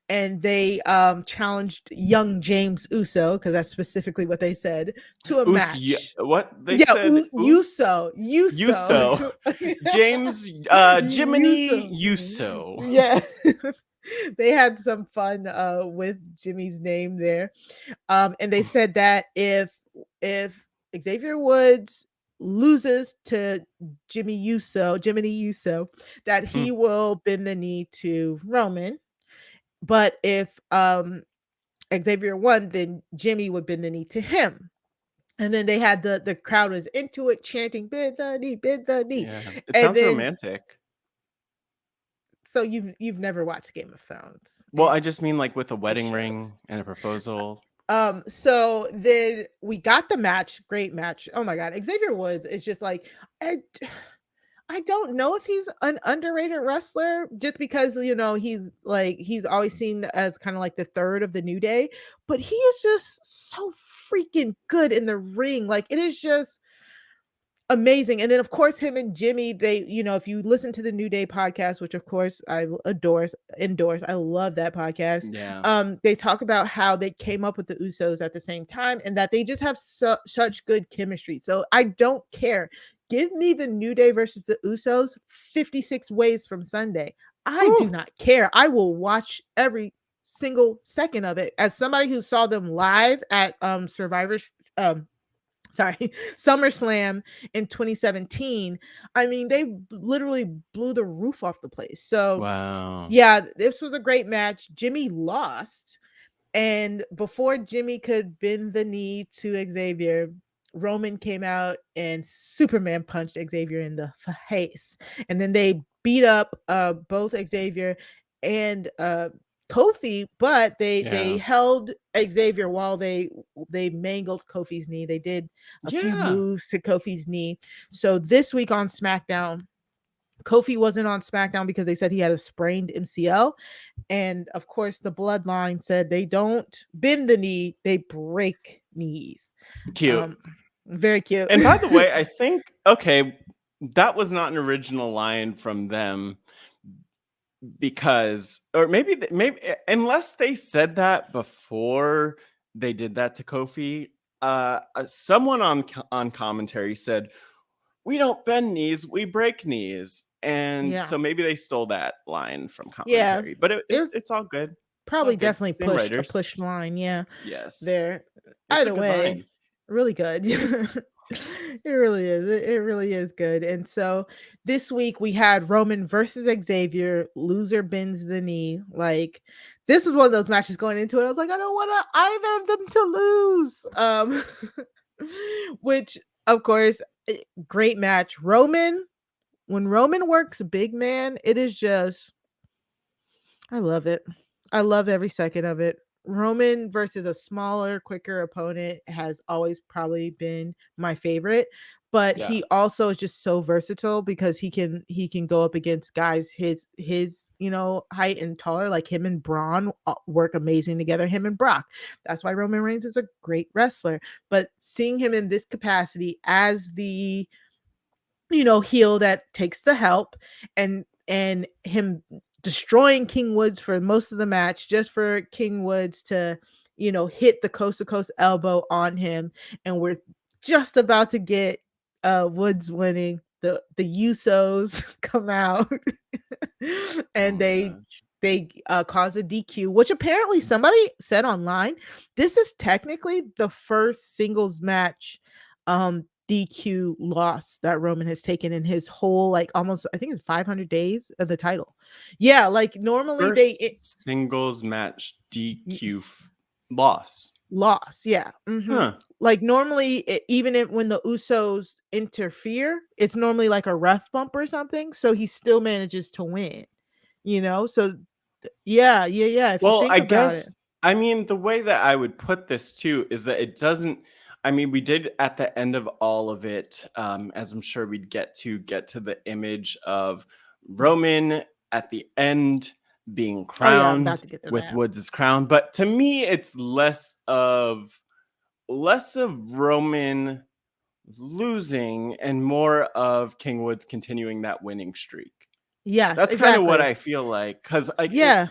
A: and they challenged young James Uso, because that's specifically what they said, to a match.
B: What they said?
A: Uso.
B: James Jiminy Uso.
A: Yeah. They had some fun with Jimmy's name there, and they said that if Xavier Woods loses to Jimmy Uso, that he will bend the knee to Roman. But if Xavier won, then Jimmy would bend the knee to him. And then they had the crowd was into it, chanting, bend the knee, bend the knee.
B: Yeah, it sounds romantic.
A: So you've never watched Game of Thrones?
B: Well, I just mean like with a wedding ring and a proposal.
A: So then we got the match, great match. Oh my god, Xavier Woods is just like, I don't know if he's an underrated wrestler, just because he's always seen as kind of like the third of the New Day, but he is just so freaking good in the ring. Like, it is just amazing. And then of course him and Jimmy, they, if you listen to the New Day podcast, which of course I endorse, I love that podcast.
B: Yeah.
A: They talk about how they came up with the Usos at the same time, and that they just have such good chemistry. So I don't care. Give me the New Day versus the Usos 56 ways from Sunday. I do not care. I will watch every single second of it. As somebody who saw them live at SummerSlam in 2017. I mean, they literally blew the roof off the place. So,
B: wow.
A: Yeah, this was a great match. Jimmy lost. And before Jimmy could bend the knee to Xavier, Roman came out and Superman punched Xavier in the face. And then they beat up both Xavier and Kofi, but they held Xavier while they mangled Kofi's knee. They did a few moves to Kofi's knee. So this week on SmackDown, Kofi wasn't on SmackDown because they said he had a sprained MCL. And of course, the Bloodline said they don't bend the knee, they break knees.
B: Cute.
A: Very cute.
B: And by the way, I think, okay, that was not an original line from them, because, or maybe unless they said that before they did that to Kofi, someone on commentary said, "We don't bend knees, we break knees," and
A: Yeah.
B: so maybe they stole that line from
A: Yeah.
B: commentary. But
A: It was
B: it's all good. It's all
A: probably
B: good.
A: definitely
B: Same
A: a
B: writers.
A: push line, yeah,
B: Yes,
A: there.
B: it's a
A: Either
B: good
A: way,
B: line.
A: really good. It really is. It really is good. And so this week we had Roman versus Xavier. Loser bends the knee. Like, this was one of those matches going into it. I was like, I don't want either of them to lose. Which of course, great match. When Roman works big man, it is just, I love it. I love every second of it. Roman versus a smaller, quicker opponent has always probably been my favorite, but
B: Yeah,
A: he also is just so versatile because he can go up against guys his height and taller, like him and Braun work amazing together. Him and Brock. That's why Roman Reigns is a great wrestler. But seeing him in this capacity as the heel that takes the help, and him destroying King Woods for most of the match just for King Woods to, hit the coast to coast elbow on him. And we're just about to get Woods winning. The Usos come out
B: oh
A: and
B: my
A: they
B: gosh.
A: they cause a DQ, which apparently somebody said online. This is technically the first singles match DQ loss that Roman has taken in his whole, like, almost, I think it's 500 days of the title. Yeah, like normally
B: First singles match DQ loss.
A: loss. Yeah.
B: Huh.
A: Like normally, even if when the Usos interfere, it's normally like a ref bump or something. So he still manages to win. So yeah, yeah, yeah. If you
B: Well,
A: think
B: I
A: about it,
B: guess, I mean, the way that I would put this too is that it doesn't, I mean, we did at the end of all of it, as I'm sure we'd get to the image of Roman at the end being
A: oh yeah, I'm about
B: crowned
A: to get to
B: with
A: that.
B: Woods' crown. But to me, it's less of Roman losing and more of King Woods continuing that winning streak.
A: Yes,
B: That's kind of what
A: exactly.
B: I feel like, because like
A: Yeah,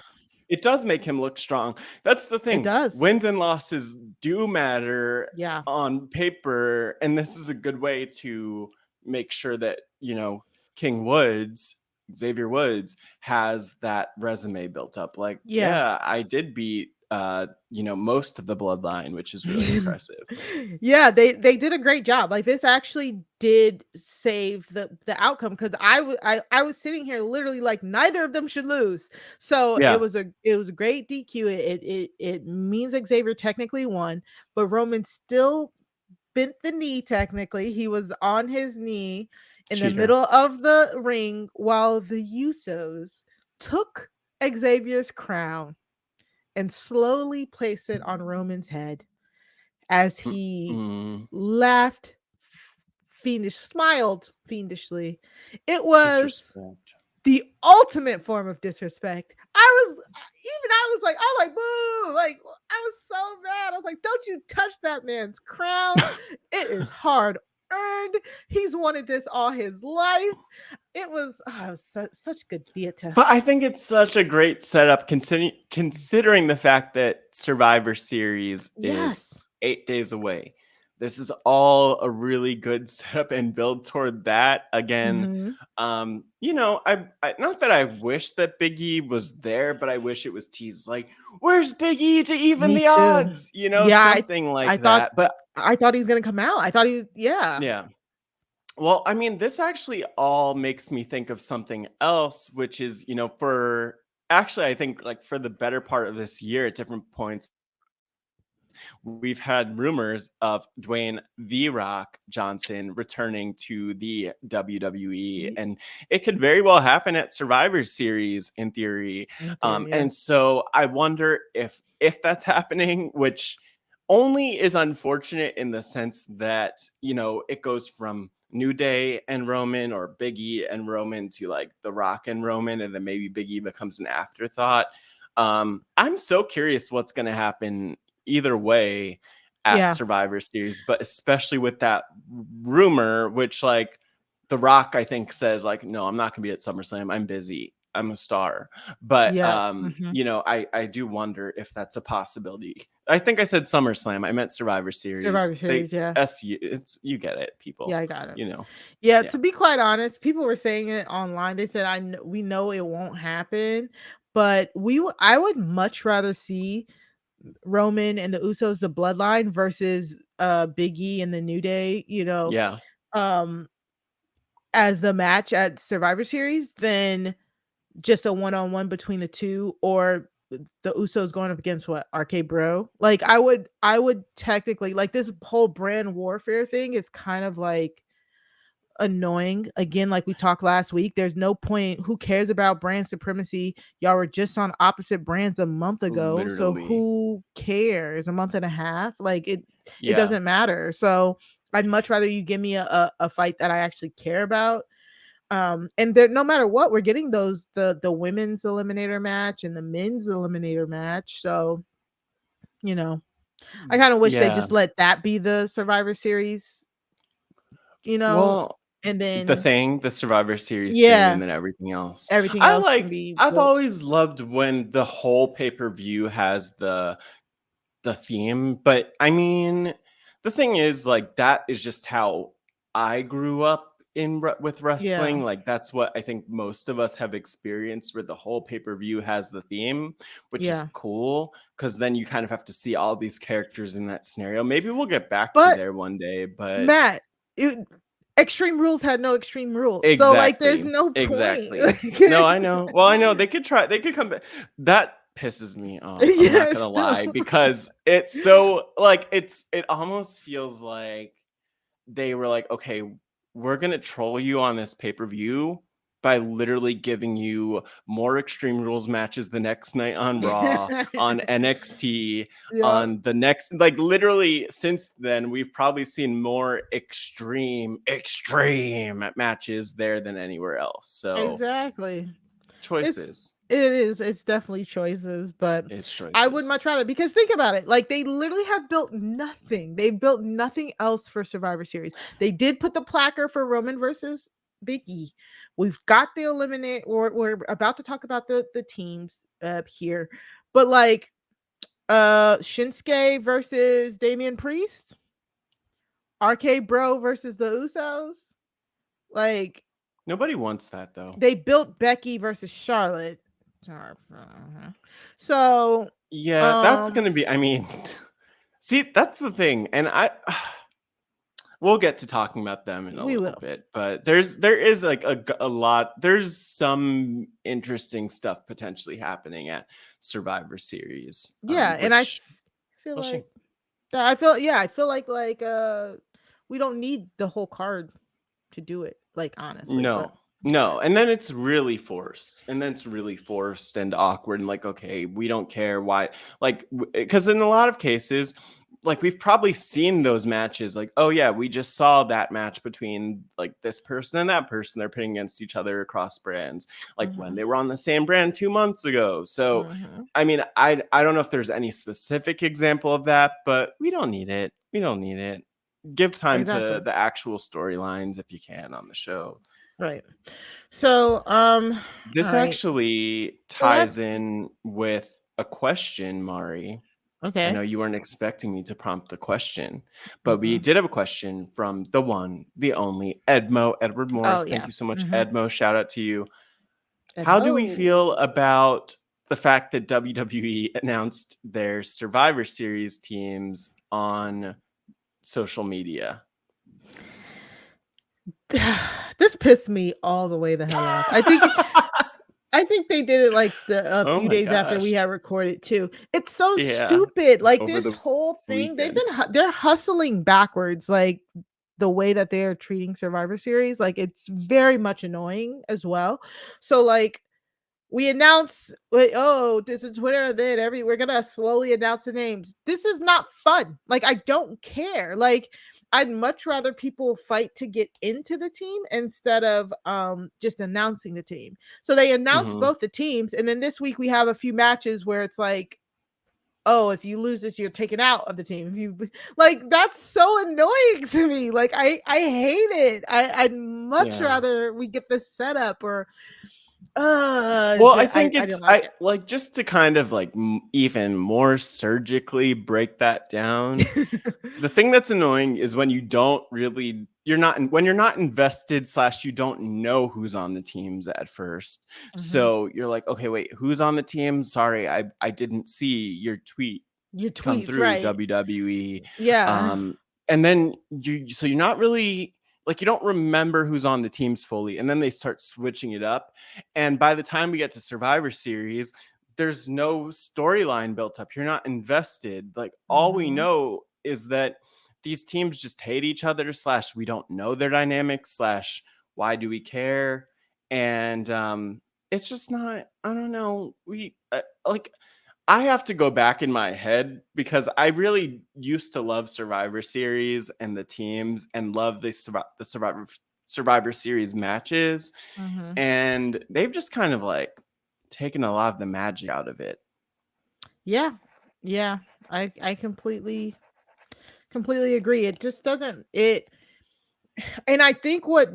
B: it does make him look strong. That's the
A: it
B: thing.
A: does.
B: Wins and losses do matter
A: Yeah.
B: on paper, and this is a good way to make sure that, King Woods, Xavier Woods, has that resume built up. Like,
A: Yeah.
B: yeah, I did beat most of the bloodline, which is really impressive.
A: Yeah, they did a great job. Like, this actually did save the outcome, because I was sitting here literally like neither of them should lose. So
B: Yeah,
A: it was a great DQ. It means Xavier technically won, but Roman still bent the knee. Technically, he was on his knee in the
B: cheater.
A: middle of the ring while the Usos took Xavier's crown and slowly placed it on Roman's head as he
B: Mm-mm.
A: laughed smiled fiendishly. It was
B: Disrespect.
A: the ultimate form of disrespect. I was like, oh, like, boo, like, I was so mad. I was like, don't you touch that man's crown. It is hard earned. He's wanted this all his life. It was, such good theater.
B: But I think it's such a great setup, considering the fact that Survivor Series is
A: Yes.
B: 8 days away. This is all a really good setup and build toward that. Again,
A: Hmm.
B: I not that I wish that Big E was there, but I wish it was teased. Like, where's Big E to even
A: Me
B: the
A: too.
B: odds?
A: Yeah,
B: Something
A: I
B: like
A: thought
B: that. But
A: I thought he was gonna come out. I thought he was, yeah.
B: yeah. Well, I mean, this actually all makes me think of something else, which is, for actually, I think like for the better part of this year at different points, we've had rumors of Dwayne The Rock Johnson returning to the WWE,
A: Ye
B: and it could very well happen at Survivor Series in theory.
A: In theory, yeah.
B: And so I wonder if that's happening, which only is unfortunate in the sense that it goes from New Day and Roman, or Big E and Roman, to like The Rock and Roman, and then maybe Big E becomes an afterthought. I'm so curious what's going to happen either way at
A: Yeah.
B: Survivor Series, but especially with that rumor, which, like, The Rock, I think, says like, no, I'm not gonna be at SummerSlam. I'm busy. I'm a star. But
A: Yeah. Mhm.
B: you know, I do wonder if that's a possibility. I think I said SummerSlam. I meant Survivor Series.
A: Survivor Series, yeah.
B: It's you get it,
A: Yeah,
B: people.
A: I got it.
B: You know.
A: Yeah,
B: Yeah.
A: to be quite honest, people were saying it online. They said, we know it won't happen, but I would much rather see Roman and the Usos, the Bloodline versus Big E and the New Day,
B: Yeah.
A: um as the match at Survivor Series than just a one-on-one between the two, or the Usos going up against what, RK Bro. Like I would technically, like, this whole brand warfare thing is kind of like annoying. Again, like we talked last week, there's no point. Who cares about brand supremacy? Y'all were just on opposite brands a month ago. So
B: Literally.
A: who cares? A month and a half? Like it
B: Yeah.
A: doesn't matter. So I'd much rather you give me a fight that I actually care about. And there, no matter what, we're getting those, the women's eliminator match and the men's eliminator match. So, you know, I kind of wish they
B: Yeah.
A: just let that be the Survivor Series, you know,
B: Well,
A: and then
B: the Survivor Series thing, and
A: yeah,
B: then everything else.
A: everything else can be
B: I've
A: built.
B: always loved when the whole pay-per-view has the theme, but I mean, the thing is, like, that is just how I grew up with
A: Yeah,
B: wrestling. Like, that's what I think most of us have experienced, where the whole pay-per-view has the theme, which is
A: yeah.
B: cool because then you kind of have to see all these characters in that scenario. Maybe we'll get back to
A: But
B: there one day, but
A: Matt, it, Extreme Rules had no Extreme Rules, so like, there's
B: exactly.
A: no point.
B: Exactly. No, I know. Well, I know they could come back. That pisses me off. I'm not
A: Yeah,
B: gonna
A: still.
B: lie, because it's so like it almost feels like they were like, okay, we're gonna troll you on this pay-per-view by literally giving you more Extreme Rules matches the next night on Raw, on NXT,
A: Yeah,
B: on the next, like, literally since then we've probably seen more extreme matches there than anywhere else. So
A: exactly. It's
B: choices.
A: it's definitely choices, but
B: It's
A: I would
B: choices.
A: much rather, because think about it, like, they literally have built nothing. They built nothing else for Survivor Series. They did put the placard for Roman versus Big E. We've got the eliminate, or we're about to talk about the teams here. But like Shinsuke versus Damian Priest, RK Bro versus the Usos. Like,
B: Nobody wants that though.
A: they built Becky versus Charlotte. So,
B: Yeah, that's
A: um,
B: gonna be, I mean, see, that's the thing. And we'll get to talking about them in a
A: we
B: little
A: will.
B: bit, but there is like a lot. There's some interesting stuff potentially happening at Survivor Series,
A: Yeah, and
B: which
A: feel
B: we'll see.
A: like I feel, yeah, I feel like we don't need the whole card to do it, like, honestly, but
B: No, no, and then it's really forced, and then it's really forced and awkward, and like, okay, we don't care why, like, because in a lot of cases, like, we've probably seen those matches, like, oh yeah, we just saw that match between like this person and that person, they're pitting against each other across brands, like when
A: mhm,
B: they were on the same brand 2 months ago. So,
A: mhm,
B: I mean, I don't know if there's any specific example of that, but we don't need it. We don't need it. Give time to
A: exactly,
B: the actual storylines if you can on the show.
A: right. So,
B: This
A: alright,
B: actually
A: go ahead.
B: ties in with a question, Mari. I know
A: Okay.
B: you weren't expecting me to prompt the question, but we
A: Mhm.
B: did have a question from the one, the only Edmo, Edward
A: Oh,
B: Morris. Thank
A: yeah.
B: you so much,
A: Mhm.
B: Edmo. Shout out to you. How do we
A: Edmo.
B: feel about the fact that WWE announced their Survivor Series teams on social media?
A: This pissed me all the way the hell off. I think they did it like a
B: Oh
A: few
B: my
A: days after we
B: gosh.
A: had recorded too. It's so
B: Yeah.
A: stupid. Like,
B: Over
A: this
B: the
A: whole thing,
B: weekend.
A: they're hustling backwards, like the way that they are treating Survivor Series. Like, it's very much annoying as well. So like, we announce, like, oh, this is Twitter, then we're gonna slowly announce the names. This is not fun. Like, I don't care. Like, I'd much rather people fight to get into the team instead of just announcing the team. So they announce
B: Mhm.
A: both the teams, and then this week we have a few matches where it's like, oh, if you lose this, you're taken out of the team. If you like, that's so annoying to me. Like, I hate it. I'd much
B: Yeah.
A: rather we get this set up, or
B: Well, I think
A: I
B: it's
A: didn't like
B: I like just to kind of like even more surgically break that down.
A: it.
B: The thing that's annoying is when you don't really when you're not invested slash you don't know who's on the teams at first.
A: Hmm.
B: So you're like, okay, wait, who's on the team? Sorry, I didn't see your tweet
A: Your
B: come
A: tweets,
B: through,
A: right?
B: WWE.
A: Yeah.
B: Um, and then so you're not really like, you don't remember who's on the teams fully, and then they start switching it up. And by the time we get to Survivor Series, there's no storyline built up. You're not invested. Like, all we
A: Hmm.
B: know is that these teams just hate each other, slash we don't know their dynamics, slash why do we care? And it's just not, I don't know, we like, I have to go back in my head because I really used to love Survivor Series and the teams, and love the Survivor Series matches,
A: Hmm.
B: and they've just kind of like taken a lot of the magic out of it.
A: Yeah. Yeah. I completely agree. It just doesn't it and I think what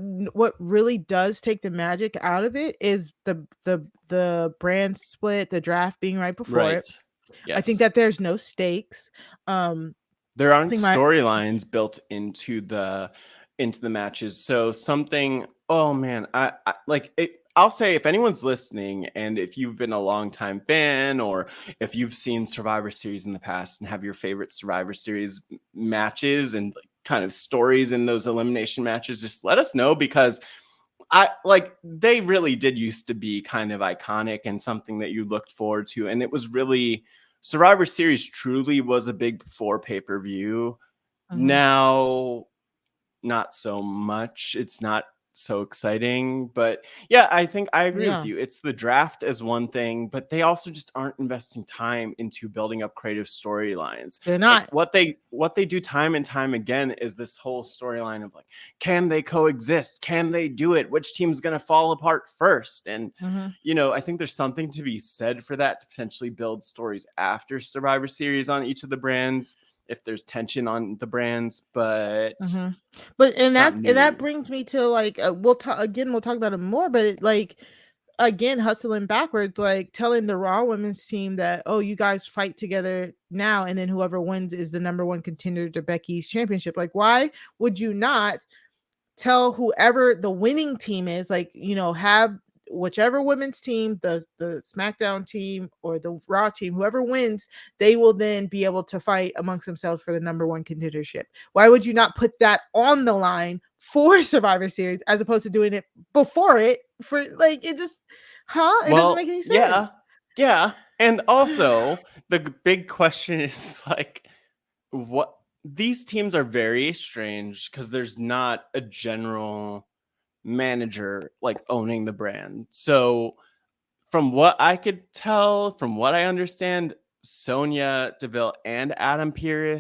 A: really does take the magic out of it is the brand split, the draft being right before
B: Right.
A: it. I think
B: Yes.
A: that there's no stakes.
B: There
A: I
B: aren't
A: think my
B: storylines built into the matches. So something, oh man, I like it. I'll say, if anyone's listening, and if you've been a longtime fan, or if you've seen Survivor Series in the past and have your favorite Survivor Series matches and like kind of stories in those elimination matches, just let us know, because I like, they really did used to be kind of iconic and something that you looked forward to. And it was really, Survivor Series truly was a big before pay-per-view.
A: Mhm.
B: Now, not so much. It's not so exciting. But yeah, I think I agree with
A: Yeah.
B: you. It's the draft as one thing, but they also just aren't investing time into building up creative storylines.
A: They're
B: Like,
A: not.
B: what they do time and time again is this whole storyline of like, can they coexist? Can they do it? Which team's gonna fall apart first? And
A: Mhm.
B: I think there's something to be said for that, to potentially build stories after Survivor Series on each of the brands, if there's tension on the brands, but
A: Mhm. But
B: it's not
A: and that
B: new.
A: brings me to, like, we'll talk about it more, but like, again, hustling backwards, like telling the Raw women's team that, oh, you guys fight together now, and then whoever wins is the number one contender to Becky's championship. Like, why would you not tell whoever the winning team is, like, have whichever women's team, the SmackDown team or the Raw team, whoever wins, they will then be able to fight amongst themselves for the number one contendership. Why would you not put that on the line for Survivor Series as opposed to doing it before it, for like, it just, huh? It doesn't
B: Well,
A: make any
B: yeah,
A: sense.
B: yeah. And also, the big question is like, what, these teams are very strange because there's not a general manager like owning the brand. So, from what I could tell, from what I understand, Sonia Deville and Adam
A: Yeah.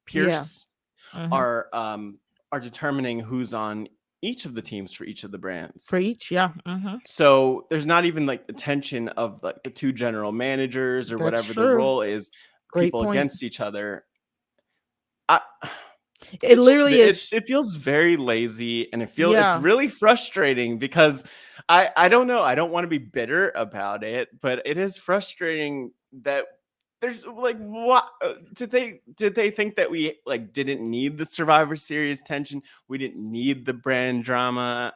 B: Pierce
A: Hmm.
B: are determining who's on each of the teams for each of the brands.
A: Preach. Yeah. Hmm.
B: So there's not even like the tension of like the two general managers or
A: That's
B: whatever the
A: true.
B: role is,
A: Great
B: people
A: point.
B: against each other. I,
A: It
B: it's just,
A: literally is.
B: it feels very lazy, and it's
A: Yeah.
B: really frustrating because I don't know, I don't want to be bitter about it, but it is frustrating that there's like, what did they think that we like didn't need the Survivor Series tension, we didn't need the brand drama?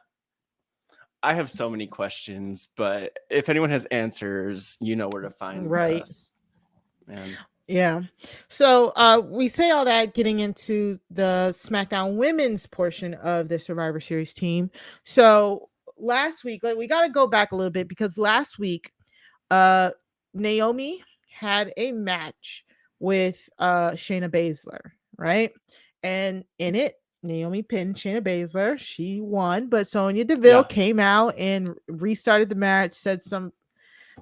B: I have so many questions, but if anyone has answers, you know where to find
A: Right.
B: us, man.
A: Yeah. So we say all that getting into the SmackDown women's portion of the Survivor Series team. So last week, like, we gotta go back a little bit because last week, uh Naomi had a match with Shayna Baszler, right? And in it, Naomi pinned Shayna Baszler. She won, but Sonya Deville
B: Yeah.
A: came out and restarted the match, said some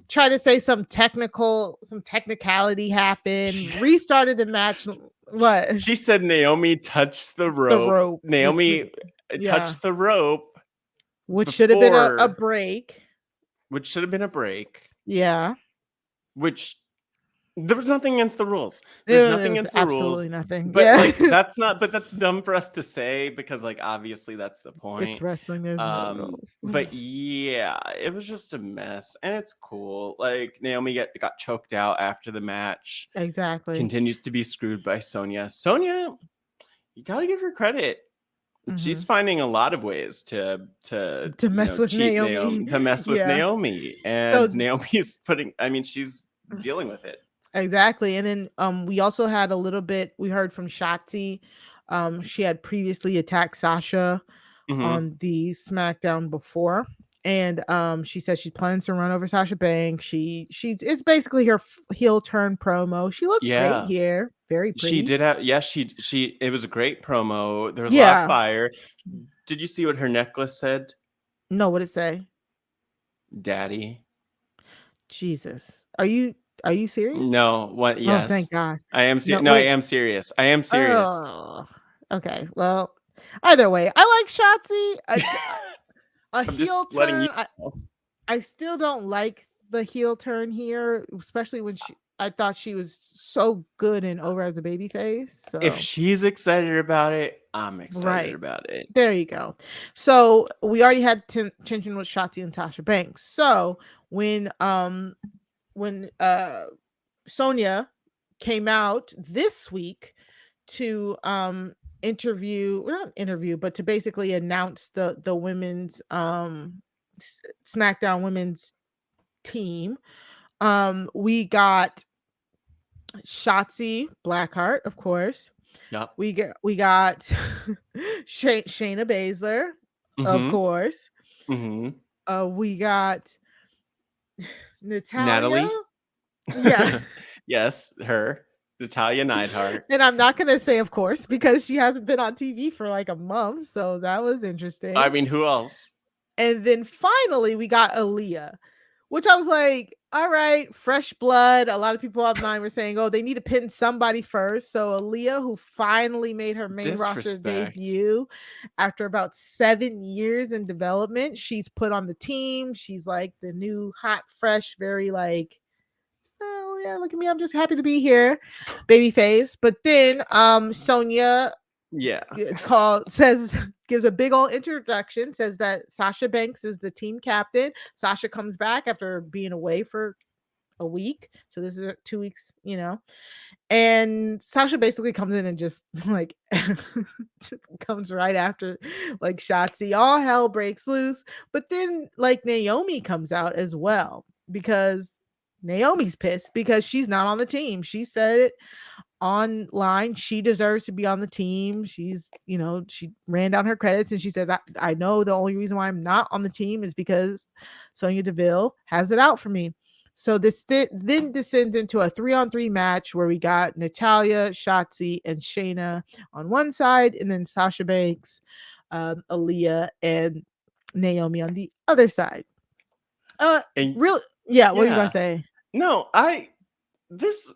A: try to say some technicality happened,
B: She,
A: restarted the match. What?
B: she said Naomi touched the
A: The
B: rope.
A: rope,
B: Naomi
A: yeah,
B: touched the rope
A: which should have been a
B: before,
A: break.
B: which should have been a break,
A: Yeah.
B: which There was nothing against the rules. There's
A: It
B: nothing
A: was
B: against the rules.
A: absolutely nothing.
B: But
A: Yeah.
B: like that's not but that's dumb for us to say because like obviously that's the
A: It's
B: point.
A: wrestling. There's no rules.
B: But yeah, it was just a mess and it's cool. Like Naomi got choked out after the match.
A: Exactly.
B: Continues to be screwed by Sonya. Sonya, you got to give her credit. She's
A: Mhm.
B: finding a lot of ways to
A: To mess with
B: cheat
A: Naomi.
B: Naomi, to mess with
A: Yeah.
B: Naomi, and
A: So
B: Naomi's she's dealing with it.
A: exactly. And then we also had a little bit we heard from Shotzi. She had previously attacked Sasha
B: Hmm.
A: on the SmackDown before. And she said she plans to run over Sasha Banks. She it's basically her heel turn promo. She looked great
B: Yeah,
A: here. Very
B: she
A: pretty.
B: did have. Yes, she. It was a great promo. There was a lot of
A: Yeah.
B: fire. Did you see what her necklace said?
A: No, what it say?
B: Daddy.
A: Jesus. Are you serious?
B: No. What?
A: Oh, thank
B: Yes,
A: God.
B: I am.
A: No,
B: No, I
A: wait.
B: am serious. I am serious.
A: Oh. Okay. Well, either way, I like Shotzi. A
B: I'm just
A: heel
B: letting you
A: turn. I
B: know.
A: I still don't like the heel turn here, especially when I thought she was so good and over as a baby face.
B: If
A: So,
B: she's excited about it, I'm excited
A: right.
B: about it.
A: There you go. So, we already had tension with Shotzi and Tasha Banks. So, when Sonya came out this week to interview, well, not interview, but to basically announce the women's SmackDown women's team. We got Shotzi Blackheart, of course.
B: Yep.
A: We got Shayna Baszler, of
B: Mm-hmm.
A: course.
B: Mm-hmm.
A: We got Natalia.
B: Natalie.
A: Yeah.
B: Yes, her. Natalia Neidhart.
A: And I'm not gonna say of course because she hasn't been on TV for like a month, so that was
B: I
A: interesting.
B: mean, who else?
A: And then finally we got Aaliyah, which I was like, all right, fresh blood. A lot of people online were saying, oh, they need to pin somebody first. So Aaliyah, who finally made her main roster
B: Disrespect.
A: debut after about 7 years in development, she's put on the team. She's like the new hot, fresh, very like, oh yeah, look at me. I'm just happy to be here. Baby face. But then Sonia
B: Yeah.
A: call says gives a big old introduction, says that Sasha Banks is the team captain. Sasha comes back after being away for a week, so this is 2 weeks, and Sasha basically comes in and just like just comes right after like Shotzi. All hell breaks loose, but then like Naomi comes out as well because Naomi's pissed because she's not on the team. She said it online. She deserves to be on the team. She ran down her credits and she said, I know the only reason why I'm not on the team is because Sonya Deville has it out for me. So this then descends into a 3-on-3 match where we got Natalia, Shotzi, and Shayna on one side, and then Sasha Banks, Aaliyah, and Naomi on the other side. Uh,
B: And
A: real, yeah. What are you gonna
B: yeah.
A: say?
B: No, this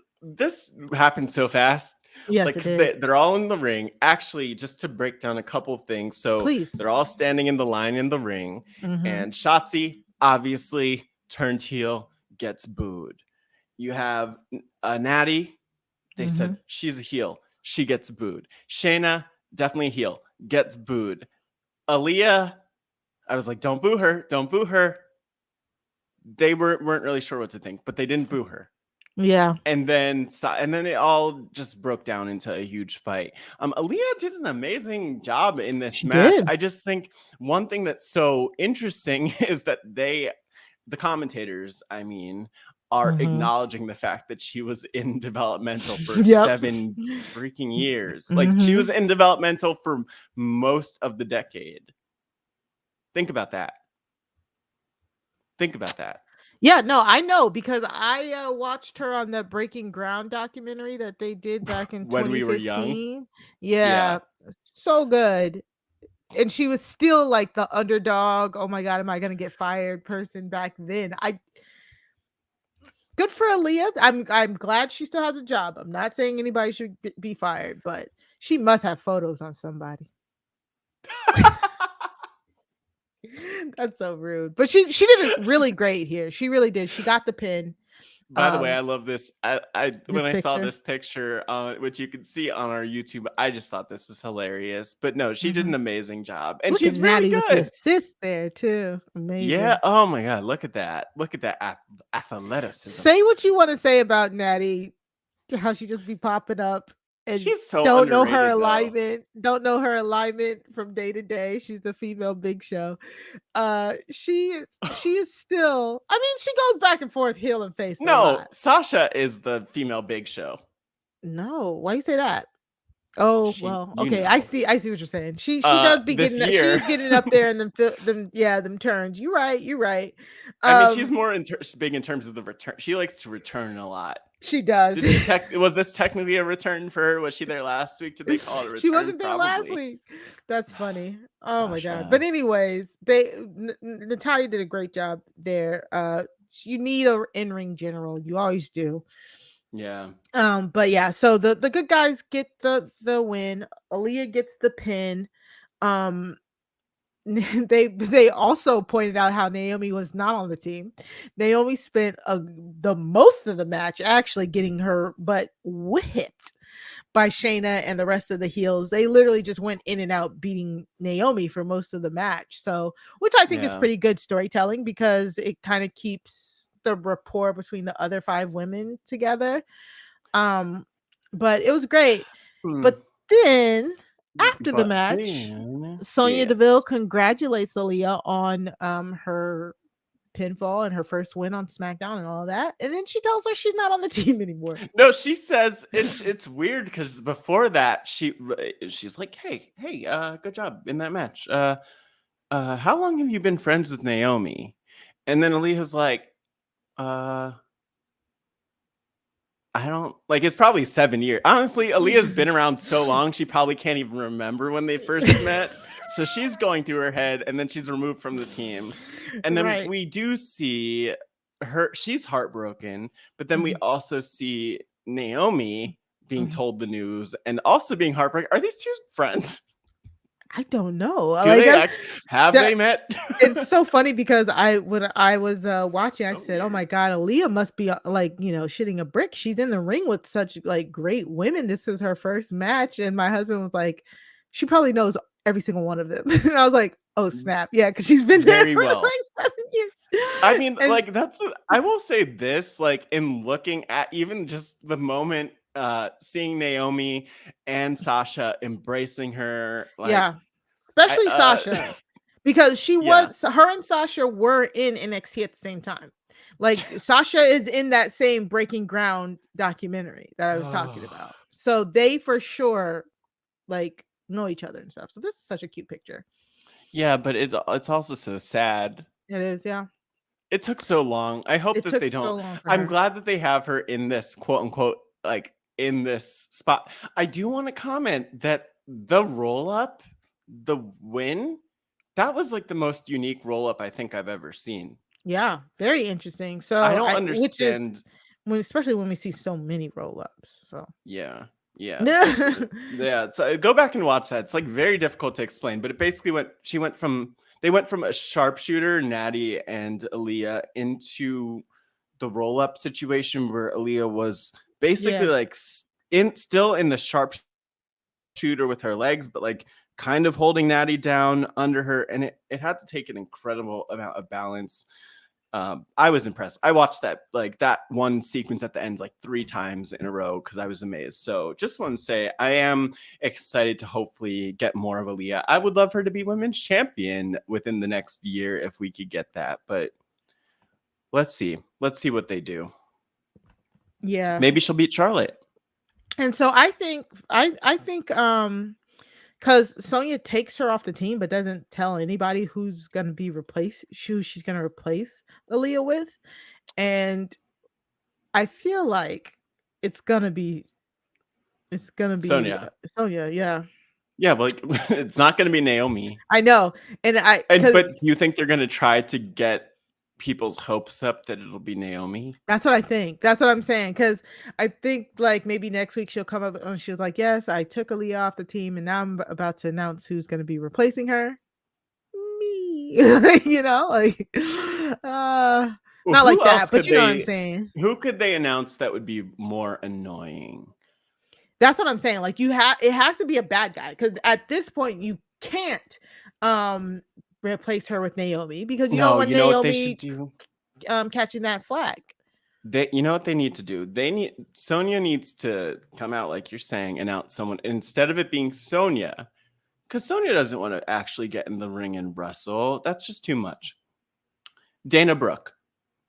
B: happened so fast.
A: Yes,
B: Like,
A: it
B: because
A: did.
B: they're all in the ring. Actually, just to break down a couple of things. So
A: Please.
B: they're all standing in the line in the ring,
A: Mm-hmm.
B: and Shotzi obviously turned heel, gets booed. You have Natty. They
A: Mm-hmm.
B: said she's a heel. She gets booed. Shayna, definitely a heel, gets booed. Aaliyah, I was like, don't boo her. Don't boo her. They weren't really sure what to think, but they didn't boo her.
A: Yeah.
B: And then it all just broke down into a huge fight. Aaliyah did an amazing job in this
A: She
B: match.
A: did.
B: I just think one thing that's so interesting is that the commentators, I mean, are
A: Mhm.
B: acknowledging the fact that she was in developmental for
A: Yep.
B: 7 freaking years. Like she was
A: Mhm.
B: in developmental for most of the decade. Think about that. Think about that.
A: Yeah, no, I know because I watched her on the Breaking Ground documentary that they did back in
B: When we were young.
A: 2015.
B: Yeah.
A: Yeah, so good. And she was still like the underdog. Oh my god, am I gonna get fired person back then? I Good for Aaliyah. I'm glad she still has a job. I'm not saying anybody should be fired, but she must have photos on somebody. That's so rude. But she did it really great here. She really did. She got the pin.
B: By the way, I love this. I
A: This
B: when I saw
A: picture.
B: this picture, which you can see on our YouTube, I just thought this is hilarious. But no, she did
A: Mhm.
B: an amazing job, and
A: Look at
B: she's really
A: Natty with the
B: good.
A: assist there too.
B: Yeah.
A: Amazing.
B: Oh my God, look at that! Look at that athleticism.
A: Say what you want to say about Natty, how she just be popping up and
B: She's so
A: don't know her
B: underrated, though.
A: alignment, don't know her alignment from day to day. She's the female Big Show. She is still. I mean, she goes back and forth heel and face a
B: No,
A: lot.
B: Sasha is the female Big Show.
A: No, why you say that? Oh,
B: She,
A: well,
B: you
A: okay. I
B: know,
A: see. I see what you're saying. She does be
B: this
A: getting that. She
B: year.
A: is getting up there and them yeah, them turns. You're right. You're right.
B: I mean, she's
A: Um,
B: more big in terms of the return. She likes to return a lot.
A: she does.
B: Did she was this technically a return for her? Was she there last week? Did they call it a
A: She
B: return?
A: wasn't there last
B: Probably.
A: week. That's funny. Oh my god.
B: Sasha.
A: But anyways, Natalia did a great job there. You need a in-ring general. You always do.
B: Yeah.
A: But yeah, so the good guys get the win. Aaliyah gets the pin. Um they also pointed out how Naomi was not on the team. Naomi spent the most of the match actually getting her butt whipped by Shayna and the rest of the heels. They literally just went in and out beating Naomi for most of the match. So, which I think is
B: Yeah.
A: pretty good storytelling because it kind of keeps the rapport between the other 5 women together. Um, but it was great.
B: Hmm.
A: But then after the
B: But
A: match,
B: then,
A: Sonya Deville
B: yes.
A: congratulates Aaliyah on her pinfall and her first win on SmackDown and all that. And then she tells her she's not on the team anymore.
B: No, she says it's weird because before that she's like, hey, good job in that match. How long have you been friends with Naomi? And then Aaliyah's like, I don't like it's probably 7 years. Honestly, Aaliyah's been around so long, she probably can't even remember when they first met. So she's going through her head, and then she's removed from the team. And then
A: Right.
B: we do see her, she's heartbroken, but then we
A: Mhm.
B: also see Naomi being
A: Mhm.
B: told the news and also being heartbroken. Are these two friends?
A: I don't know.
B: Do
A: Like
B: they actually have
A: that
B: they met?
A: it's so funny because when I was watching, I
B: So
A: said, "Oh my
B: weird.
A: god, Aaliyah must be like, shitting a brick. She's in the ring with such like great women. This is her first match." And my husband was like, "She probably knows every single one of them." And I was like, "Oh snap, yeah, because she's been there
B: Very
A: for
B: well.
A: like 7 years."
B: I mean,
A: And
B: like I will say this, like in looking at even just the moment seeing Naomi and Sasha embracing her, like
A: yeah, especially Sasha, because
B: yeah.
A: her and Sasha were in NXT at the same time. Like Sasha is in that same Breaking Ground documentary that I was talking
B: Oh.
A: about. So they for sure like know each other and stuff. So this is such a cute picture.
B: Yeah, but it's also so sad.
A: It is, yeah.
B: It took so long. I hope
A: It
B: that
A: took
B: they
A: so
B: don't.
A: long for
B: I'm
A: her.
B: glad that they have her in this quote unquote like in this spot. I do want to comment that the roll up, the win, that was like the most unique roll up I think I've ever seen.
A: Yeah, very interesting.
B: I
A: So
B: don't
A: which is
B: understand.
A: especially when we see so many roll-ups. So
B: Yeah, yeah, yeah. So go back and watch that. It's like very difficult to explain, but it basically they went from a sharpshooter, Natty and Aaliyah, into the roll up situation where Aaliyah was basically
A: yeah.
B: like still in the sharpshooter with her legs, but like kind of holding Natty down under her, and it had to take an incredible amount of balance. I was impressed. I watched that one sequence at the end like 3 times in a row because I was amazed. So just want to say I am excited to hopefully get more of Aaliyah. I would love her to be women's champion within the next year if we could get that. But let's see. Let's see what they do.
A: Yeah.
B: Maybe she'll beat Charlotte.
A: And so I think because Sonya takes her off the team, but doesn't tell anybody who's gonna be replaced, who she's gonna replace Aaliyah with. And I feel like it's gonna be
B: Sonia.
A: Sonya, yeah.
B: Yeah, but like it's not going to be Naomi.
A: I know. And
B: But
A: because
B: do you think they're going to try to get people's hopes up that it'll be Naomi?
A: that's what I think. That's what I'm saying. Because I think like maybe next week she'll come up and she was like, "Yes, I took Aaliyah off the team, and now I'm about to announce who's gonna be replacing her." Me. Like, uh
B: Well,
A: Not
B: who
A: like
B: else
A: that, but
B: could
A: you know what I'm
B: they?
A: saying.
B: Who could they announce that would be more annoying?
A: That's what I'm saying. Like it has to be a bad guy because at this point you can't um replace her with Naomi because you don't
B: No,
A: want
B: you know what they should
A: Naomi
B: do?
A: catching that flag.
B: You know what they need to do? Sonya needs to come out like you're saying, announce someone instead of it being Sonya, because Sonya doesn't want to actually get in the ring and wrestle. That's just too much. Dana Brooke.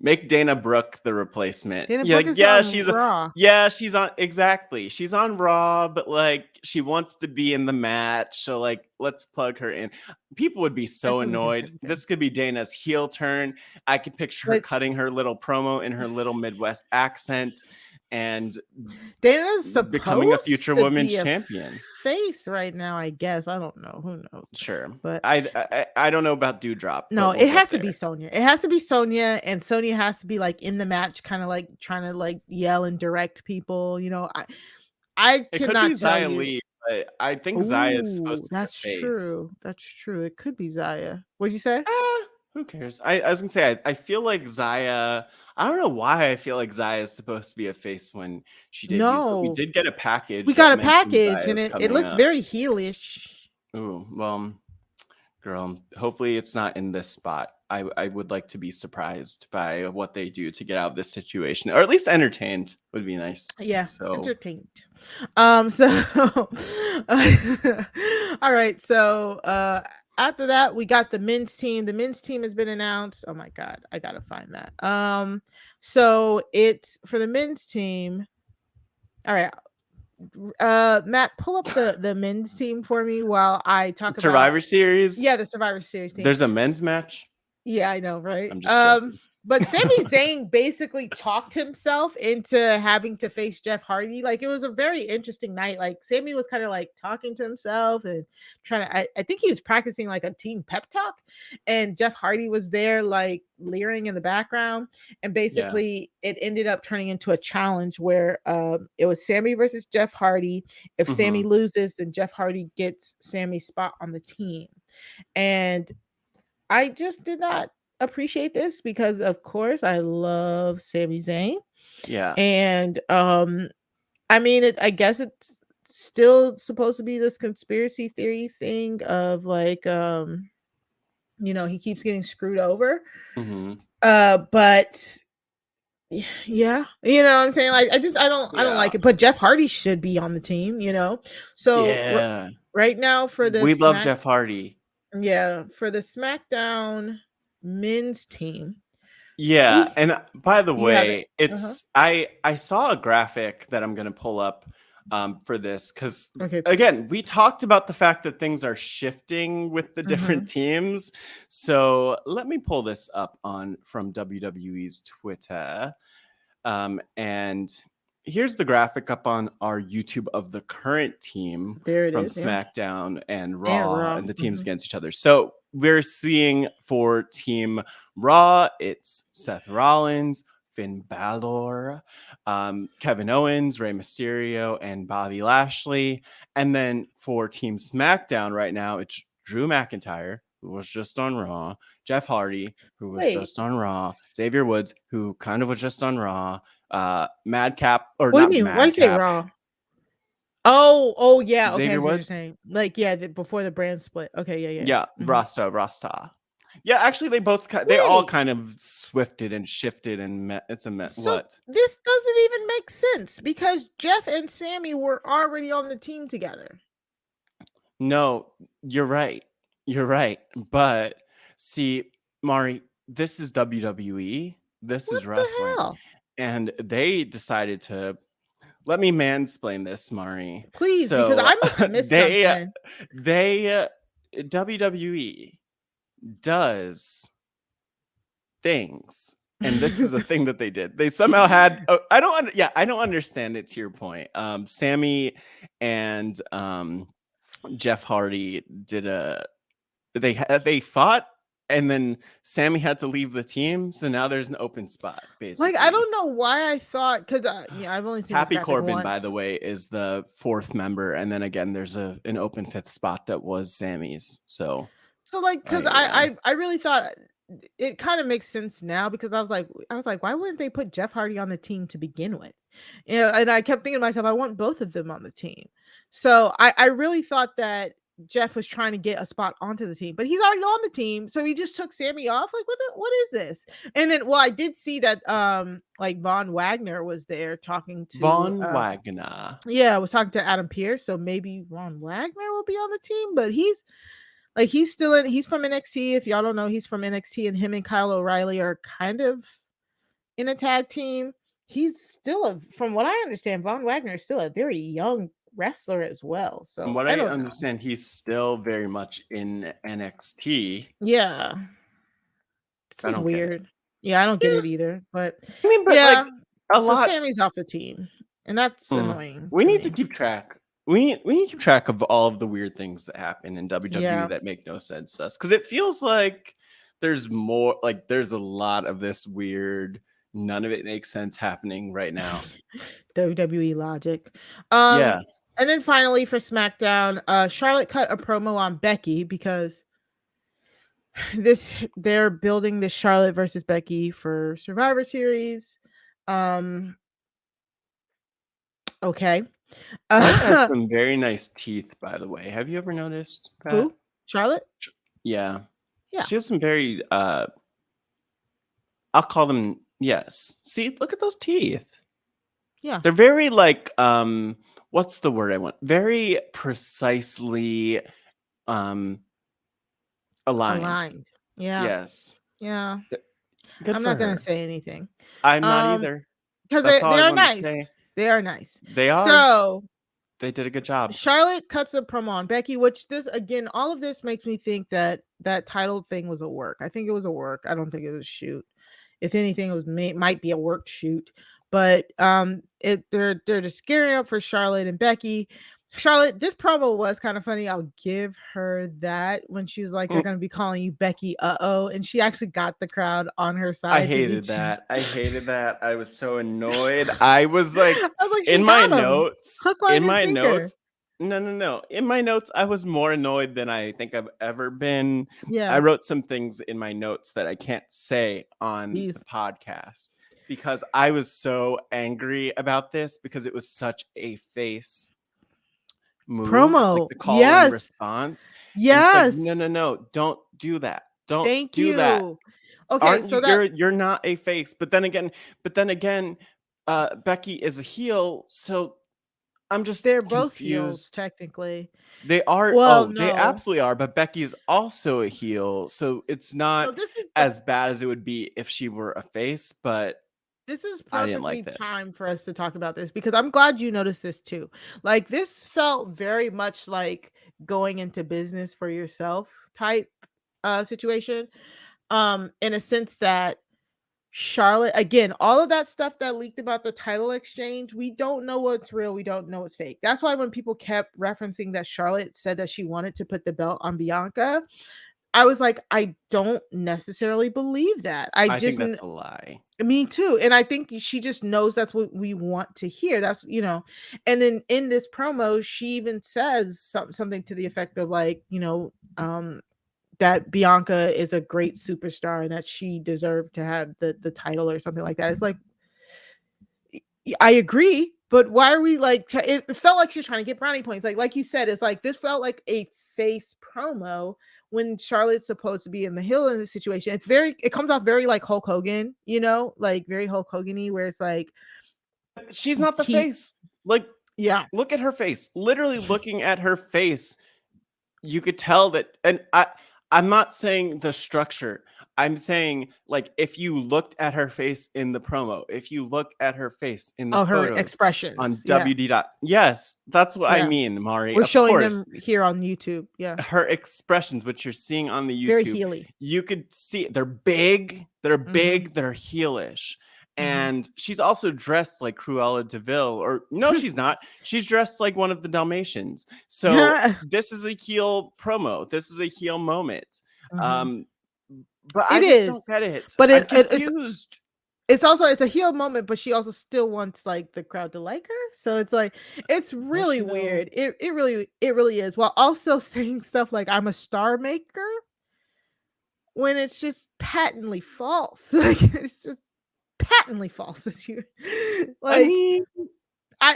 B: Make Dana Brooke the replacement.
A: Dana
B: Yeah,
A: Brooke is on Raw.
B: she's on exactly. She's on Raw, but like she wants to be in the match. So like let's plug her in. People would be
A: I
B: so
A: feel like that's
B: annoyed.
A: everything.
B: This could be Dana's heel turn. I could picture her
A: But
B: cutting her little promo in her little Midwest accent and
A: Dana's
B: becoming a
A: supposed
B: future
A: to
B: women's
A: be a
B: champion.
A: face right now, I guess. I don't know. Who knows?
B: Sure.
A: But
B: I don't know about Dewdrop,
A: no,
B: but we'll
A: it
B: get
A: has to be
B: there.
A: Sonya. It has to be Sonya, and Sonya has to be like in the match, kind of like trying to like yell and direct people. I
B: It could be
A: cannot tell
B: Xia
A: you.
B: Li, but I think Xia is supposed
A: Ooh,
B: to be
A: that's
B: a face.
A: true. That's true. It could be Zaya. What'd you say?
B: Who cares? I was gonna say I feel like Xia. I don't know why I feel like Xia is supposed to be a face when she debuts, but we
A: No,
B: did get a
A: we
B: package
A: got
B: that
A: a
B: mentioned
A: package,
B: Xia
A: and
B: is
A: it
B: coming
A: looks
B: up.
A: very heelish.
B: Ooh, well, girl, hopefully it's not in this spot. I would like to be surprised by what they do to get out of this situation, or at least entertained would be nice.
A: Yeah,
B: So
A: entertained. So all right. So after that, we got the men's team. The men's team has been announced. Oh my god, I gotta find that. So it's for the men's team. All right. Matt, pull up the men's team for me while I talk about
B: Survivor Series,
A: the Survivor Series team.
B: there's a men's match.
A: Yeah, I know, right?
B: I'm just joking.
A: But Sami Zayn basically talked himself into having to face Jeff Hardy. Like it was a very interesting night. Like Sami was kind of like talking to himself and trying to I think he was practicing like a team pep talk. And Jeff Hardy was there like leering in the background. And
B: Yeah.
A: basically it ended up turning into a challenge where it was Sami versus Jeff Hardy. If Sami
B: Hmm.
A: loses, then Jeff Hardy gets Sami's spot on the team. And I just did not appreciate this because of course I love Sami Zayn.
B: Yeah.
A: And I mean I guess it's still supposed to be this conspiracy theory thing of like he keeps getting screwed over.
B: Hmm.
A: But yeah, you know what I'm saying? Like I don't
B: Yeah.
A: like it. But Jeff Hardy should be on the team. So
B: Yeah.
A: right now for the
B: We love
A: Smack
B: Jeff Hardy.
A: yeah, for the SmackDown men's team.
B: Yeah,
A: We
B: and by the
A: You have it.
B: way,
A: Uh-huh.
B: it's I saw a graphic that I'm gonna pull up for this because
A: Okay.
B: again, we talked about the fact that things are shifting with the different
A: Mhm.
B: teams. So let me pull this up on from WWE's Twitter. And here's the graphic up on our YouTube of the current team
A: There it
B: from
A: is. Yeah.
B: SmackDown and
A: And
B: Raw
A: Raw.
B: and the teams
A: Mhm.
B: against each other. So we're seeing for Team Raw, it's Seth Rollins, Finn Balor, Kevin Owens, Rey Mysterio, and Bobby Lashley. And then for Team SmackDown right now, it's Drew McIntyre, who was just on Raw, Jeff Hardy, who was
A: Wait.
B: just on Raw, Xavier Woods, who kind of was just on Raw, Madcap, or
A: What do
B: not
A: you mean? Why you say
B: Madcap,
A: Raw? Oh, yeah. Okay, I
B: Xavier
A: see what you're
B: Woods.
A: saying. Like, yeah, before the brand split. Okay, yeah, yeah.
B: Yeah,
A: Mhm.
B: Rasta. Yeah, actually, they all
A: Wait.
B: kind of swifted and shifted and
A: So
B: what?
A: this doesn't even make sense because Jeff and Sammy were already on the team together.
B: No, you're right. You're right. But see, Mari, this is WWE. This
A: What
B: is
A: the
B: wrestling.
A: hell?
B: And they decided to let me mansplain this, Mari.
A: Please, because
B: So
A: I must have missed
B: they
A: something.
B: they WWE does things, and this is a thing that they did. They somehow had I don't understand it, to your point. Sammy and Jeff Hardy did they fought, and then Sammy had to leave the team, so now there's an open spot
A: Like, I
B: basically.
A: don't know why I thought because yeah, I've only seen this
B: Happy
A: graphic
B: Corbin, by the
A: once.
B: way, is the fourth member, and then again there's an open fifth spot that was Sammy's. So
A: So like, because
B: I
A: I really thought it kind of makes sense now because I was like, why wouldn't they put Jeff Hardy on the team to begin with? And I kept thinking to myself, I want both of them on the team. So I really thought that Jeff was trying to get a spot onto the team, but he's already on the team. So he just took Sammy off. Like, what is this? And then, well, I did see that like Von Wagner was there talking to
B: Von Wagner.
A: yeah, I was talking to Adam Pierce, so maybe Von Wagner will be on the team, but he's still he's from NXT. If y'all don't know, he's from NXT, and him and Kyle O'Reilly are kind of in a tag team. He's still from what I understand, Von Wagner is still a very young wrestler as well.
B: From
A: So
B: what
A: I
B: I
A: don't know.
B: understand, he's still very much in NXT.
A: Yeah. This
B: I
A: is
B: don't get it.
A: weird. Yeah, I don't get
B: Yeah,
A: it either. But
B: I mean, but like
A: yeah.
B: a
A: So
B: lot.
A: Sammy's off the team. And that's
B: Mm.
A: annoying
B: We
A: to
B: need to
A: me.
B: keep track. We need to keep track of all of the weird things that happen in WWE
A: Yeah.
B: that make no sense to us because it feels like there's more. Like there's a lot of this weird. None of it makes sense happening right now.
A: WWE logic. Um,
B: Yeah,
A: and then finally for SmackDown, Charlotte cut a promo on Becky because they're building the Charlotte versus Becky for Survivor Series. Um, okay.
B: Charlotte has
A: Uh,
B: some very nice teeth, by the way. Have you ever noticed that?
A: who? Charlotte?
B: Yeah,
A: Yeah.
B: she has some very. I'll call them. Yes. See, look at those teeth.
A: Yeah.
B: They're very like what's the word I want? Very precisely um aligned.
A: Aligned. Yeah.
B: Yes.
A: Yeah.
B: Th- Good
A: I'm
B: for
A: not gonna
B: her.
A: say anything.
B: I'm not
A: Um,
B: either.
A: because
B: That's all
A: they
B: I
A: are
B: wanted to
A: nice.
B: say.
A: They are nice.
B: They are.
A: So
B: They did a good job.
A: Charlotte cuts a promo on Becky, which this again, all of this makes me think that that title thing was a work. I think it was a work. I don't think it was a shoot. If anything, it was might be a work shoot. But they're just gearing up for Charlotte and Becky. Charlotte, this promo was kind of funny. I'll give her that when she's like, they're
B: Mm,
A: gonna be calling you Becky, and she actually got the crowd on her
B: I
A: side to be
B: hated
A: cheap.
B: that. I hated that. I was so annoyed. I was like
A: I was like, she
B: in my
A: got him.
B: notes,
A: Hook,
B: in
A: line, and
B: my
A: sinker.
B: notes. No, no, no. In my notes, I was more annoyed than I think I've ever been. I
A: Yeah,
B: wrote some things in my notes that I can't say on the
A: these
B: podcast because I was so angry about this because it was such a face move, like
A: promo.
B: the call and
A: Yes.
B: response. And it's like, no, no,
A: Yes.
B: no, don't do that. Don't
A: Thank
B: do that.
A: you. Okay,
B: Aren't
A: so
B: you?
A: that
B: You're not a face. But then again, Becky is a heel, so I'm just
A: they're both heels
B: confused.
A: technically.
B: They are.
A: Well,
B: Oh, they
A: no.
B: absolutely are. But Becky is also a heel, so it's
A: So
B: not
A: this is the
B: as bad as it would be if she were a face. But
A: this is
B: I didn't like
A: perfectly
B: this.
A: time for us to talk about this because I'm glad you noticed this too. Like this felt very much like going into business for yourself type situation. In a sense that Charlotte, again, all of that stuff that leaked about the title exchange, we don't know what's real. We don't know what's fake. That's why when people kept referencing that Charlotte said that she wanted to put the belt on Bianca, I was like, I don't necessarily believe that.
B: I think that's a lie.
A: Me too. And I think she just knows that's what we want to hear. And then in this promo, she even says something to the effect of like, that Bianca is a great superstar and that she deserved to have the title or something like that. It's like I agree, but why are we like? It felt like she's trying to get brownie points. Like you said, it's like this felt like a face promo when Charlotte's supposed to be in the heel in this situation. It comes off very like Hulk Hogan, like very Hulk Hogan-y, where it's like
B: She's not the
A: he,
B: face. Like,
A: yeah,
B: look at her face. Literally looking at her face, you could tell that. And I'm not saying the structure. I'm saying like if you looked at her face in the promo, if you look at her face in the
A: oh, her
B: photos on
A: expressions, yeah,
B: WD. Yes, that's what I
A: yeah.
B: mean, Mari.
A: We're
B: Of
A: showing
B: course,
A: them here on YouTube, yeah,
B: her expressions, which you're seeing on the
A: very
B: YouTube,
A: heely.
B: you could see they're big, they're
A: Mm-hmm.
B: big, they're heelish.
A: Mm-hmm.
B: And she's also dressed like Cruella Deville, or no, she's not. She's dressed like one of the Dalmatians. So this is a heel promo. This is a heel moment.
A: Mhm.
B: Um, but I
A: It
B: just
A: is,
B: don't get it.
A: but
B: I'm
A: it's
B: confused.
A: it's a heel moment, but she also still wants like the crowd to like her. So it's like it's
B: Does
A: really
B: she though?
A: weird. It really is. While also saying stuff like I'm a star maker, when it's just patently false. Like it's just patently false.
B: I
A: Like
B: mean,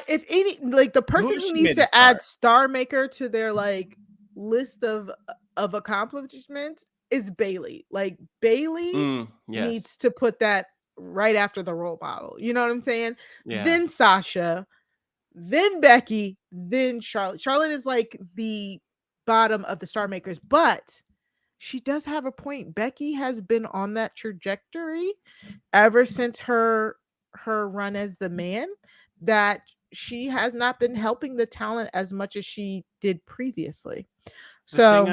A: if any, like the
B: who
A: person
B: has
A: who
B: she
A: needs
B: made to
A: to add
B: start?
A: Star Maker to their like list of accomplishments is Bailey. Like Bailey
B: Yes.
A: needs to put that right after the role model. You know what I'm saying?
B: Yeah.
A: Then Sasha, then Becky, then Charlotte. Charlotte is like the bottom of the Star Makers, but she does have a point. Becky has been on that trajectory ever since her run as the man, that she has not been helping the talent as much as she did previously. So,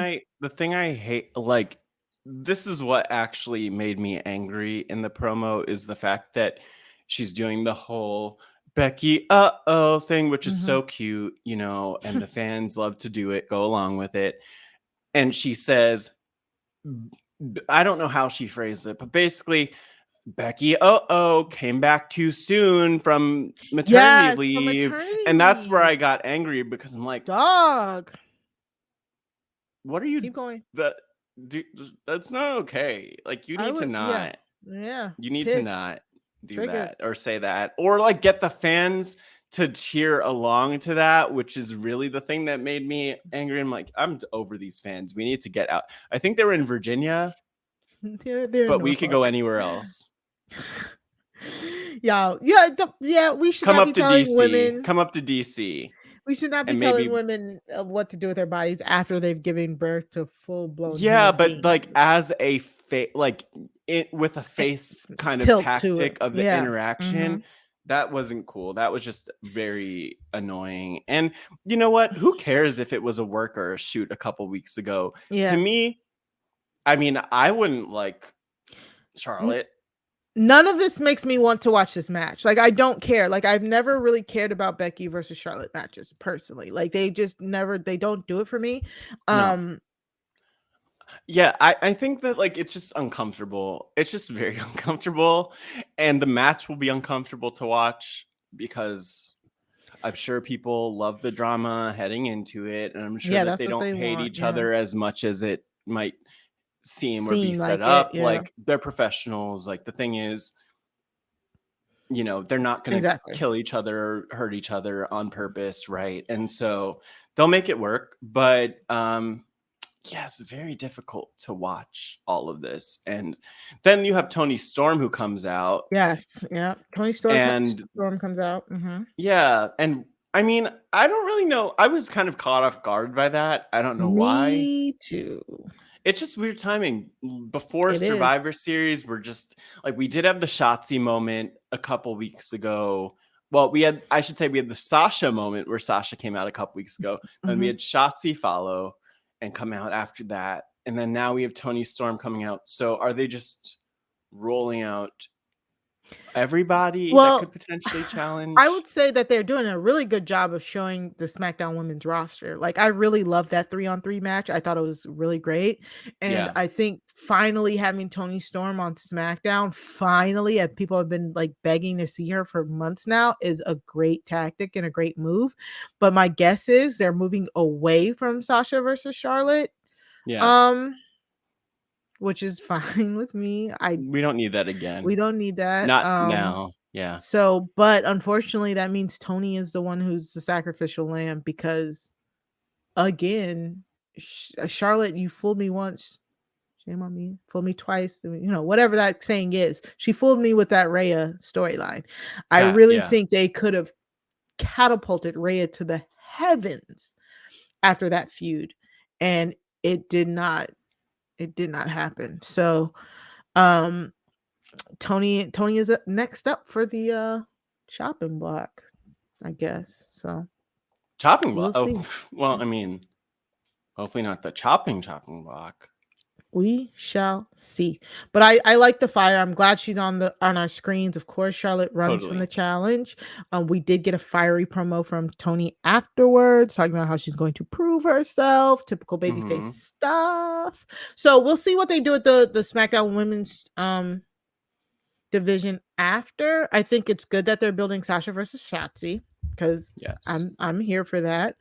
B: The thing I hate, like, this is what actually made me angry in the promo, is the fact that she's doing the whole Becky uh-oh thing, which is
A: mhm.
B: so cute, you know, and the fans love to do it, go along with it. And she says, I don't know how she phrased it, but basically, Becky uh-oh came back too soon from maternity
A: Yes, from
B: leave.
A: maternity
B: And that's where
A: leave.
B: I got angry, because I'm like,
A: Dog.
B: what are you,
A: Keep going.
B: that do, that's not okay. Like,
A: I would, yeah. Yeah.
B: you need to
A: Pissed.
B: not do
A: Triggered.
B: that or say that, or like get the fans to cheer along to that, which is really the thing that made me angry. I'm like, I'm over these fans. We need to get out. I think they were in Virginia,
A: They're in
B: but we could go
A: Norfolk.
B: anywhere else.
A: Yeah, we should
B: Come
A: not
B: up
A: be
B: to
A: telling
B: DC.
A: women
B: Come up to DC
A: we should not be
B: and
A: telling
B: maybe.
A: women what to do with their bodies after they've given birth to full-blown
B: Yeah,
A: human
B: but like
A: beings.
B: as a like it with a
A: Eh,
B: face kind of
A: tilt to it.
B: tactic of the
A: Yeah.
B: interaction,
A: Mhm.
B: that wasn't cool. That was just very annoying. And you know what? Who cares if it was a work or a shoot a couple weeks ago? To
A: Yeah.
B: me, I mean, I wouldn't like
A: N
B: Charlotte.
A: None of this makes me want to watch this match. Like, I don't care. Like, I've never really cared about Becky versus Charlotte matches personally. Like, they just never they don't do it for me.
B: No.
A: Um,
B: Yeah, I think that like it's just uncomfortable. It's just very uncomfortable. And the match will be uncomfortable to watch because I'm sure people love the drama heading into it, and I'm sure
A: yeah,
B: that
A: that's
B: they
A: what
B: don't
A: they
B: hate
A: want.
B: each
A: Yeah.
B: other as much as it might seem or be
A: Seem
B: set
A: like it.
B: up.
A: Yeah.
B: Like, they're professionals. Like, the thing is, you know, they're not going to
A: Exactly.
B: kill each other or hurt each other on purpose, right? And so they'll make it work. But yeah, it's very difficult to watch all of this. And then you have Tony Storm who comes out,
A: Yes. Yeah. Tony
B: and
A: Storm comes out. Mhm.
B: yeah, and I mean, I don't really know. I was kind of caught off guard by that. I don't know why.
A: Me too.
B: It's just weird timing. Before
A: It is.
B: Survivor Series, we're just like, we did have the Shotzi moment a couple weeks ago. Well, I should say, we had the Sasha moment where Sasha came out a couple weeks ago. Then we
A: Mhm.
B: had Shotzi follow and come out after that. And then now we have Tony Storm coming out. So are they just rolling out everybody that
A: Well,
B: could potentially
A: I
B: challenge?
A: would say that they're doing a really good job of showing the SmackDown Women's roster. Like, I really love that 3-on-3 match. I thought it was really great. And
B: Yeah.
A: I think finally having Tony Storm on SmackDown, finally, and people have been like begging to see her for months now, is a great tactic and a great move. But my guess is they're moving away from Sasha versus Charlotte.
B: Yeah.
A: Um, which is fine with me.
B: We don't need that again.
A: We don't need that.
B: Not now. Yeah.
A: So, but unfortunately, that means Tony is the one who's the sacrificial lamb because, again, Charlotte, you fooled me once. Shame on me. Fooled me twice. Whatever that saying is. She fooled me with that Rhea storyline. I
B: That,
A: really
B: yeah.
A: think they could have catapulted Rhea to the heavens after that feud, and it did not. It did not happen. So, um, Tony is next up for the shopping block, I guess. So
B: Chopping block.
A: we'll
B: Oh,
A: see.
B: well, I mean, hopefully not the chopping block.
A: We shall see. But I like the fire. I'm glad she's on our screens. Of course, Charlotte runs from
B: Totally.
A: the challenge. We did get a fiery promo from Tony afterwards, talking about how she's going to prove herself. Typical babyface
B: Hmm.
A: stuff. So we'll see what they do with the SmackDown Women's division after. I think it's good that they're building Sasha versus Shotzi because
B: Yes.
A: I'm here for that.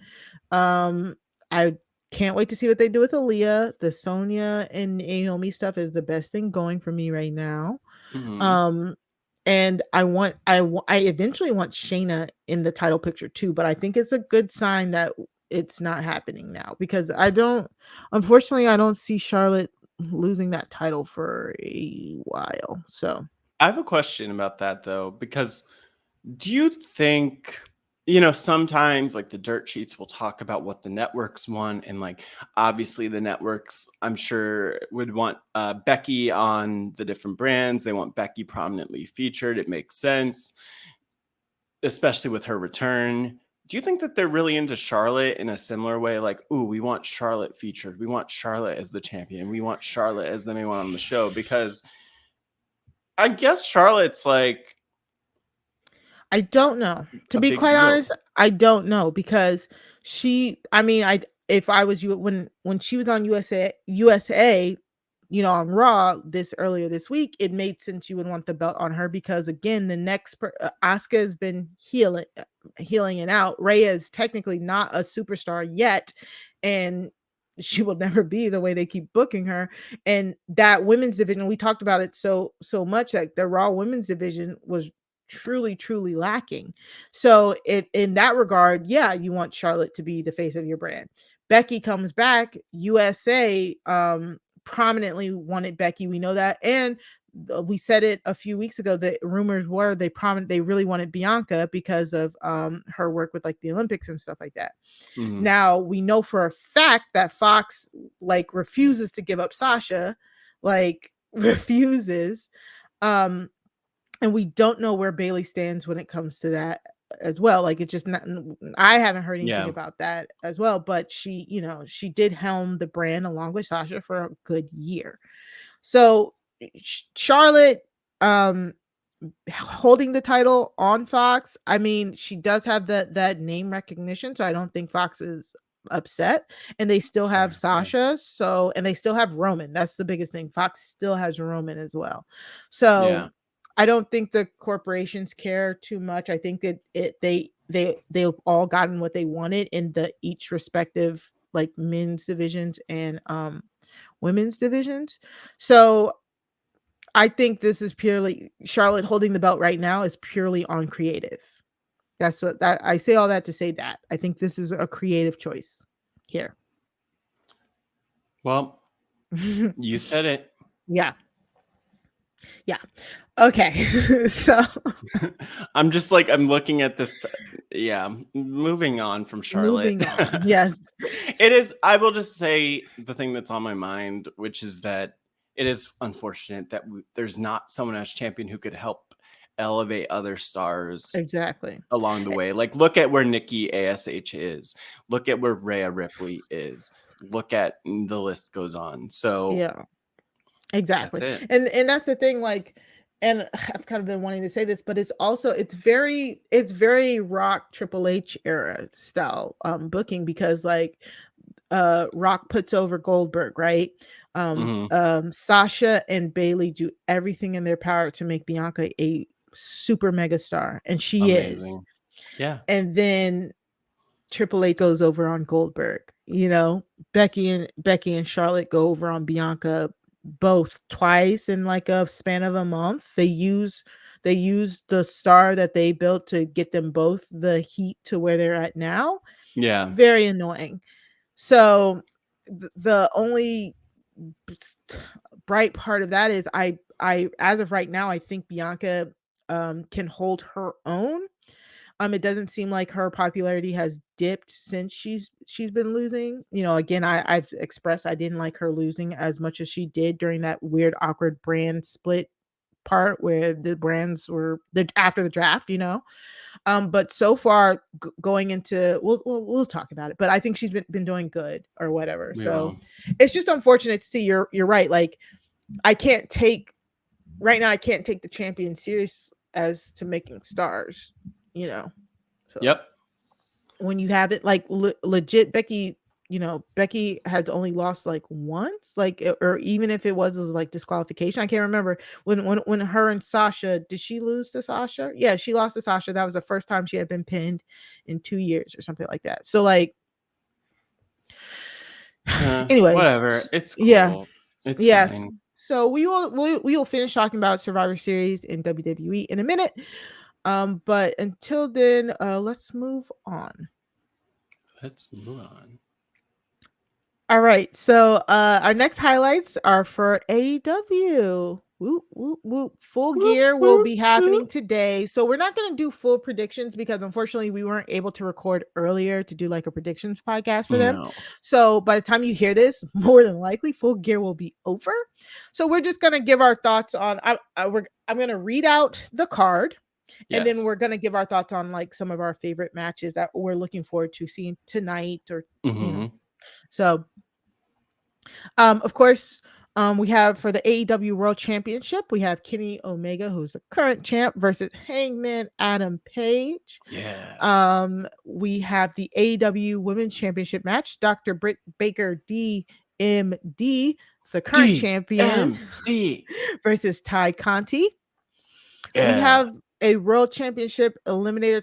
A: Um, I Can't wait to see what they do with Aaliyah. The Sonya and Naomi stuff is the best thing going for me right now.
B: Mhm.
A: Um, and I eventually want Shayna in the title picture too, but I think it's a good sign that it's not happening now because unfortunately, I don't see Charlotte losing that title for a while. So
B: I have a question about that though, because do you think, sometimes like the dirt sheets will talk about what the networks want, and like obviously the networks, I'm sure, would want Becky on the different brands. They want Becky prominently featured. It makes sense, especially with her return. Do you think that they're really into Charlotte in a similar way? Like, ooh, we want Charlotte featured. We want Charlotte as the champion. We want Charlotte as the main one on the show, because I guess Charlotte's like
A: I don't know. To
B: a
A: be
B: big
A: quite
B: deal.
A: honest, I don't know because I mean, if I was you when she was on USA, on Raw this earlier this week, it made sense you would want the belt on her because again, the next Asuka has been healing and out. Rhea is technically not a superstar yet, and she will never be the way they keep booking her. And that women's division, we talked about it so much, like the Raw women's division was truly lacking. So in that regard, yeah, you want Charlotte to be the face of your brand. Becky comes back, USA prominently wanted Becky, we know that. And we said it a few weeks ago that rumors were they really wanted Bianca because of her work with like the Olympics and stuff like that.
B: Mhm.
A: Now we know for a fact that Fox like refuses to give up Sasha, like refuses. Um and we don't know where Bailey stands when it comes to that as well. Like it's just not. I haven't heard anything
B: Yeah.
A: about that as well. But she did helm the brand along with Sasha for a good year. So Charlotte, um, holding the title on Fox. I mean, she does have that name recognition, so I don't think Fox is upset. And they still have
B: Fair. Yeah.
A: Sasha, and they still have Roman. That's the biggest thing. Fox still has Roman as well. So
B: Yeah.
A: I don't think the corporations care too much. I think that they've all gotten what they wanted in the each respective like men's divisions and women's divisions. So I think this is purely Charlotte holding the belt right now is purely on creative. That's what that I say all that to say that. I think this is a creative choice here.
B: Well, you said it.
A: Yeah. Yeah. Okay. So
B: I'm looking at this. Yeah. Moving on from Charlotte.
A: moving on. Yes.
B: It is, I will just say the thing that's on my mind, which is that it is unfortunate that there's not someone as champion who could help elevate other stars
A: Exactly.
B: along the way. Like, look at where Nikki ASH is. Look at where Rhea Ripley is. Look at, the list goes on. So
A: Yeah.
B: that's
A: Exactly.
B: it.
A: And that's the thing, like, and I've kind of been wanting to say this, but it's very Rock Triple H era style booking because like Rock puts over Goldberg, right?
B: Mhm.
A: Sasha and Bailey do everything in their power to make Bianca a super mega star, and she is.
B: Amazing. Yeah.
A: And then Triple H goes over on Goldberg. Becky and Charlotte go over on Bianca both twice in like a span of a month. They use the star that they built to get them both the heat to where they're at now.
B: Yeah.
A: Very annoying. So the only bright part of that is I as of right now I think Bianca can hold her own. It doesn't seem like her popularity has dipped since she's been losing. Again, I've expressed I didn't like her losing as much as she did during that weird awkward brand split part where the brands were after the draft. But so far going into we'll talk about it, but I think she's been doing good or whatever.
B: We
A: So
B: will.
A: it's just unfortunate to see. You're right. Like I can't take right now. I can't take the champion serious as to making stars. You know. So
B: Yep.
A: when you have it like legit, Becky had only lost like once, like or even if it was as like disqualification. I can't remember when her and Sasha, did she lose to Sasha? Yeah, she lost to Sasha. That was the first time she had been pinned in 2 years or something like that. So like Anyways,
B: Whatever. It's
A: yeah,
B: cool. It's
A: yes.
B: fine.
A: So we will finish talking about Survivor Series in WWE in a minute. But until then, let's move on.
B: Let's move on.
A: All right. So our next highlights are for AEW. Whoop, whoop, whoop. Full
B: Whoop,
A: Gear will
B: whoop,
A: be
B: whoop.
A: happening today. So we're not going to do full predictions because unfortunately we weren't able to record earlier to do like a predictions podcast for them.
B: No.
A: So by the time you hear this, more than likely Full Gear will be over. So we're just going to give our thoughts on I'm going to read out the card, and then
B: Yes.
A: we're going to give our thoughts on like some of our favorite matches that we're looking forward to seeing tonight or you know.
B: Mm-hmm.
A: So of course, we have for the AEW World Championship, we have Kenny Omega, who's the current champ, versus Hangman Adam Page.
B: Yeah.
A: We have the AEW Women's Championship match, Dr. Britt Baker DMD, the current champion,
B: DMD.
A: versus Ty Conti. We
B: Yeah.
A: have a World Championship Eliminator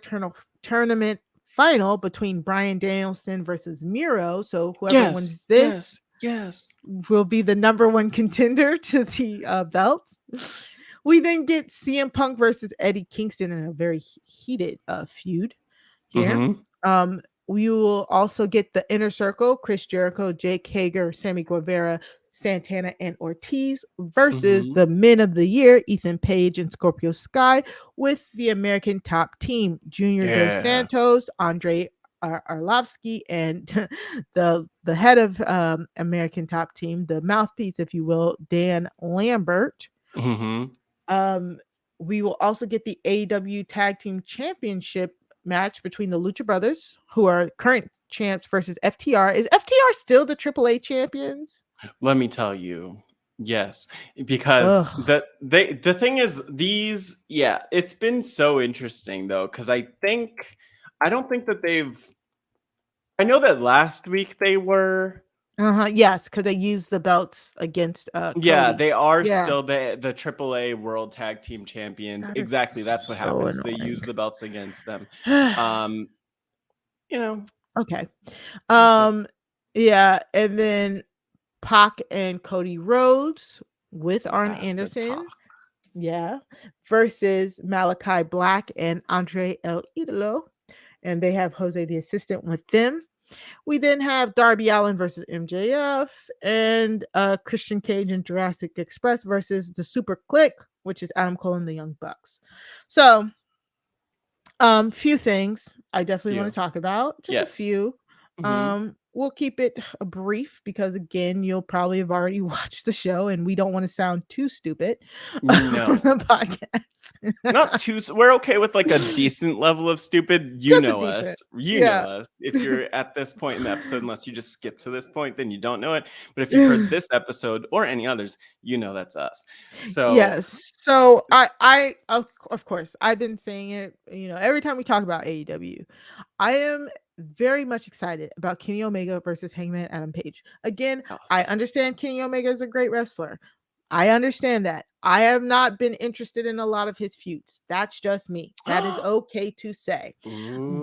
A: Tournament final between Brian Danielson versus Miro. So whoever
B: Yes.
A: wins this
B: Yes. Yes.
A: will be the number one contender to the belt. We then get CM Punk versus Eddie Kingston in a very heated feud here.
B: Mm-hmm.
A: We will also get the Inner Circle, Chris Jericho, Jake Hager, Sammy Guevara, Santana, and Ortiz versus
B: Mm-hmm.
A: the Men of the Year, Ethan Page and Scorpio Sky, with the American Top Team, Junior Dos
B: Yeah.
A: Santos, Andre Arlovsky, and the head of American Top Team, the mouthpiece, if you will, Dan Lambert.
B: Mm-hmm.
A: Um, we will also get the AEW Tag Team Championship match between the Lucha Brothers, who are current champs, versus FTR. Is FTR still the AAA champions?
B: Let me tell you. Yes, because
A: Ugh.
B: the thing is it's been so interesting though, because I don't think that I know that last week they were.
A: Yes, because they used the belts against
B: Yeah,
A: Cody.
B: they are
A: Yeah.
B: still the AAA World Tag Team Champions.
A: That is
B: Exactly, that's what
A: so
B: happens. They use the belts against them.
A: annoying.
B: Um, you know,
A: Okay.
B: that's it.
A: Um, yeah, and then Pac and Cody Rhodes with Arn
B: Bastard
A: Anderson.
B: Pac.
A: Yeah. Versus Malachi Black and Andre El Idolo. And they have Jose the assistant with them. We then have Darby Allin versus MJF and Christian Cage and Jurassic Express versus the Super Click, which is Adam Cole and the Young Bucks. So, few things I definitely want
B: Few.
A: to talk about, just a
B: Yes.
A: few.
B: Mm-hmm.
A: We'll keep it brief because again, you'll probably have already watched the show and we don't want to sound too stupid on
B: No.
A: the podcast.
B: Not too. We're okay with like a decent level of stupid. You
A: Just a
B: know us.
A: decent.
B: You know
A: Yeah.
B: us. If you're at this point in the episode, unless you just skip to this point, then you don't know it. But if you've heard this episode or any others, you know that's us. So
A: Yes. So I of course I've been saying it, every time we talk about AEW, I am very much excited about Kenny Omega versus Hangman Adam Page. Again, I
B: yes.
A: understand Kenny Omega is a great wrestler. I understand that. I have not been interested in a lot of his feuds. That's just me. That is okay to say.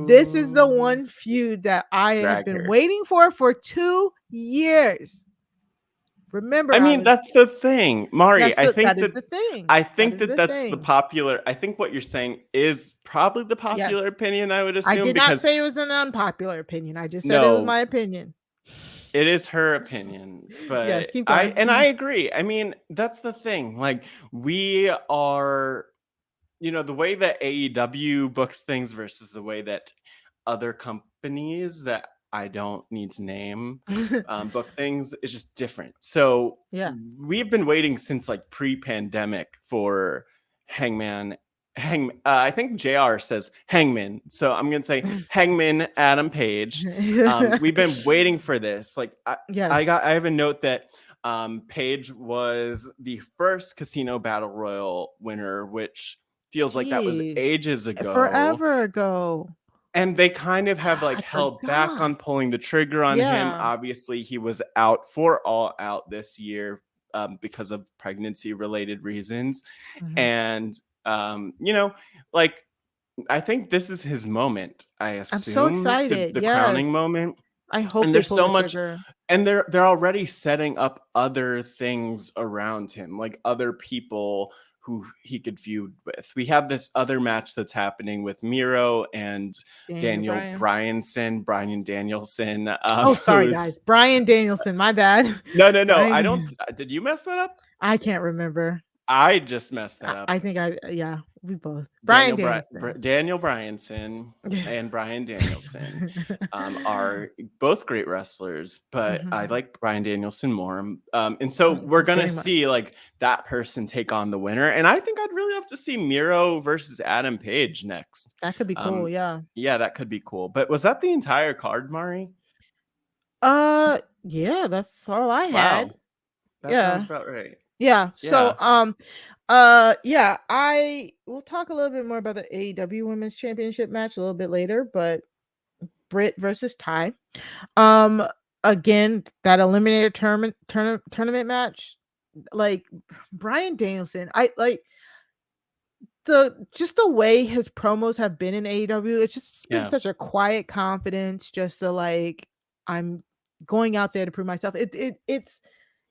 A: This is the
B: Ooh,
A: one feud that I have
B: drag
A: been
B: her.
A: waiting for 2 years.
B: I
A: Remember,
B: mean, that's the thing, Mari.
A: that is the thing. That is the
B: That's the
A: thing.
B: popular. I think what you're saying is probably the
A: Yes.
B: popular opinion. I would
A: I
B: assume
A: did not
B: because
A: say it was an unpopular opinion. I just said it was
B: no,
A: my opinion.
B: it is her opinion,
A: Yes,
B: but
A: keep
B: I
A: going.
B: and I agree. I mean, that's the thing. Like we are, the way that AEW books things versus the way that other companies that I don't need to name book things is just different. So
A: Yeah.
B: we've been waiting since like pre-pandemic for Hangman. I think JR says Hangman, so I'm gonna say Hangman Adam Page. We've been waiting for this. Like
A: Yes.
B: I have a note that Page was the first Casino Battle Royal winner, which feels like that was
A: Jeez.
B: ages ago.
A: Forever ago.
B: And they kind of have like
A: I
B: held back
A: forgot.
B: on pulling the trigger on him.
A: Yeah.
B: Obviously, he was out for All Out this year because of pregnancy related reasons.
A: Mhm.
B: And, like, I think this is his moment, I
A: I'm so
B: assume,
A: excited.
B: the crowning
A: Yes.
B: moment.
A: I hope
B: And
A: they
B: there's
A: pull
B: so
A: the
B: much
A: trigger.
B: and they're already setting up other things around him, like other people who he could feud with. We have this other match that's happening with Miro and
A: Daniel
B: Daniel
A: Bryan.
B: Brian Danielson,
A: Oh, sorry
B: who's
A: guys. Brian Danielson, my bad.
B: no, I
A: Brian
B: don't.
A: Danielson.
B: Did you mess that up?
A: I can't remember.
B: I just messed that up.
A: I think yeah, we both. Brian Danielson.
B: Daniel Bryanson and Brian Danielson are both great wrestlers, but I
A: Mhm.
B: like Brian Danielson more. And so we're gonna
A: Very much.
B: see like that person take on the winner, and I think I'd really love to see Miro versus Adam Page next.
A: That could be cool,
B: Um,
A: yeah.
B: yeah, that could be cool. But was that the entire card, Mari?
A: Yeah, that's all I had.
B: Wow, that sounds
A: Yeah.
B: about right.
A: Yeah.
B: Yeah.
A: So, yeah, I will talk a little bit more about the AEW Women's Championship match a little bit later, but Britt versus Ty. Um, again, that eliminator tournament match, like Brian Danielson, I like the way his promos have been in AEW. It's just been
B: Yeah.
A: such a quiet confidence, just the like I'm going out there to prove myself.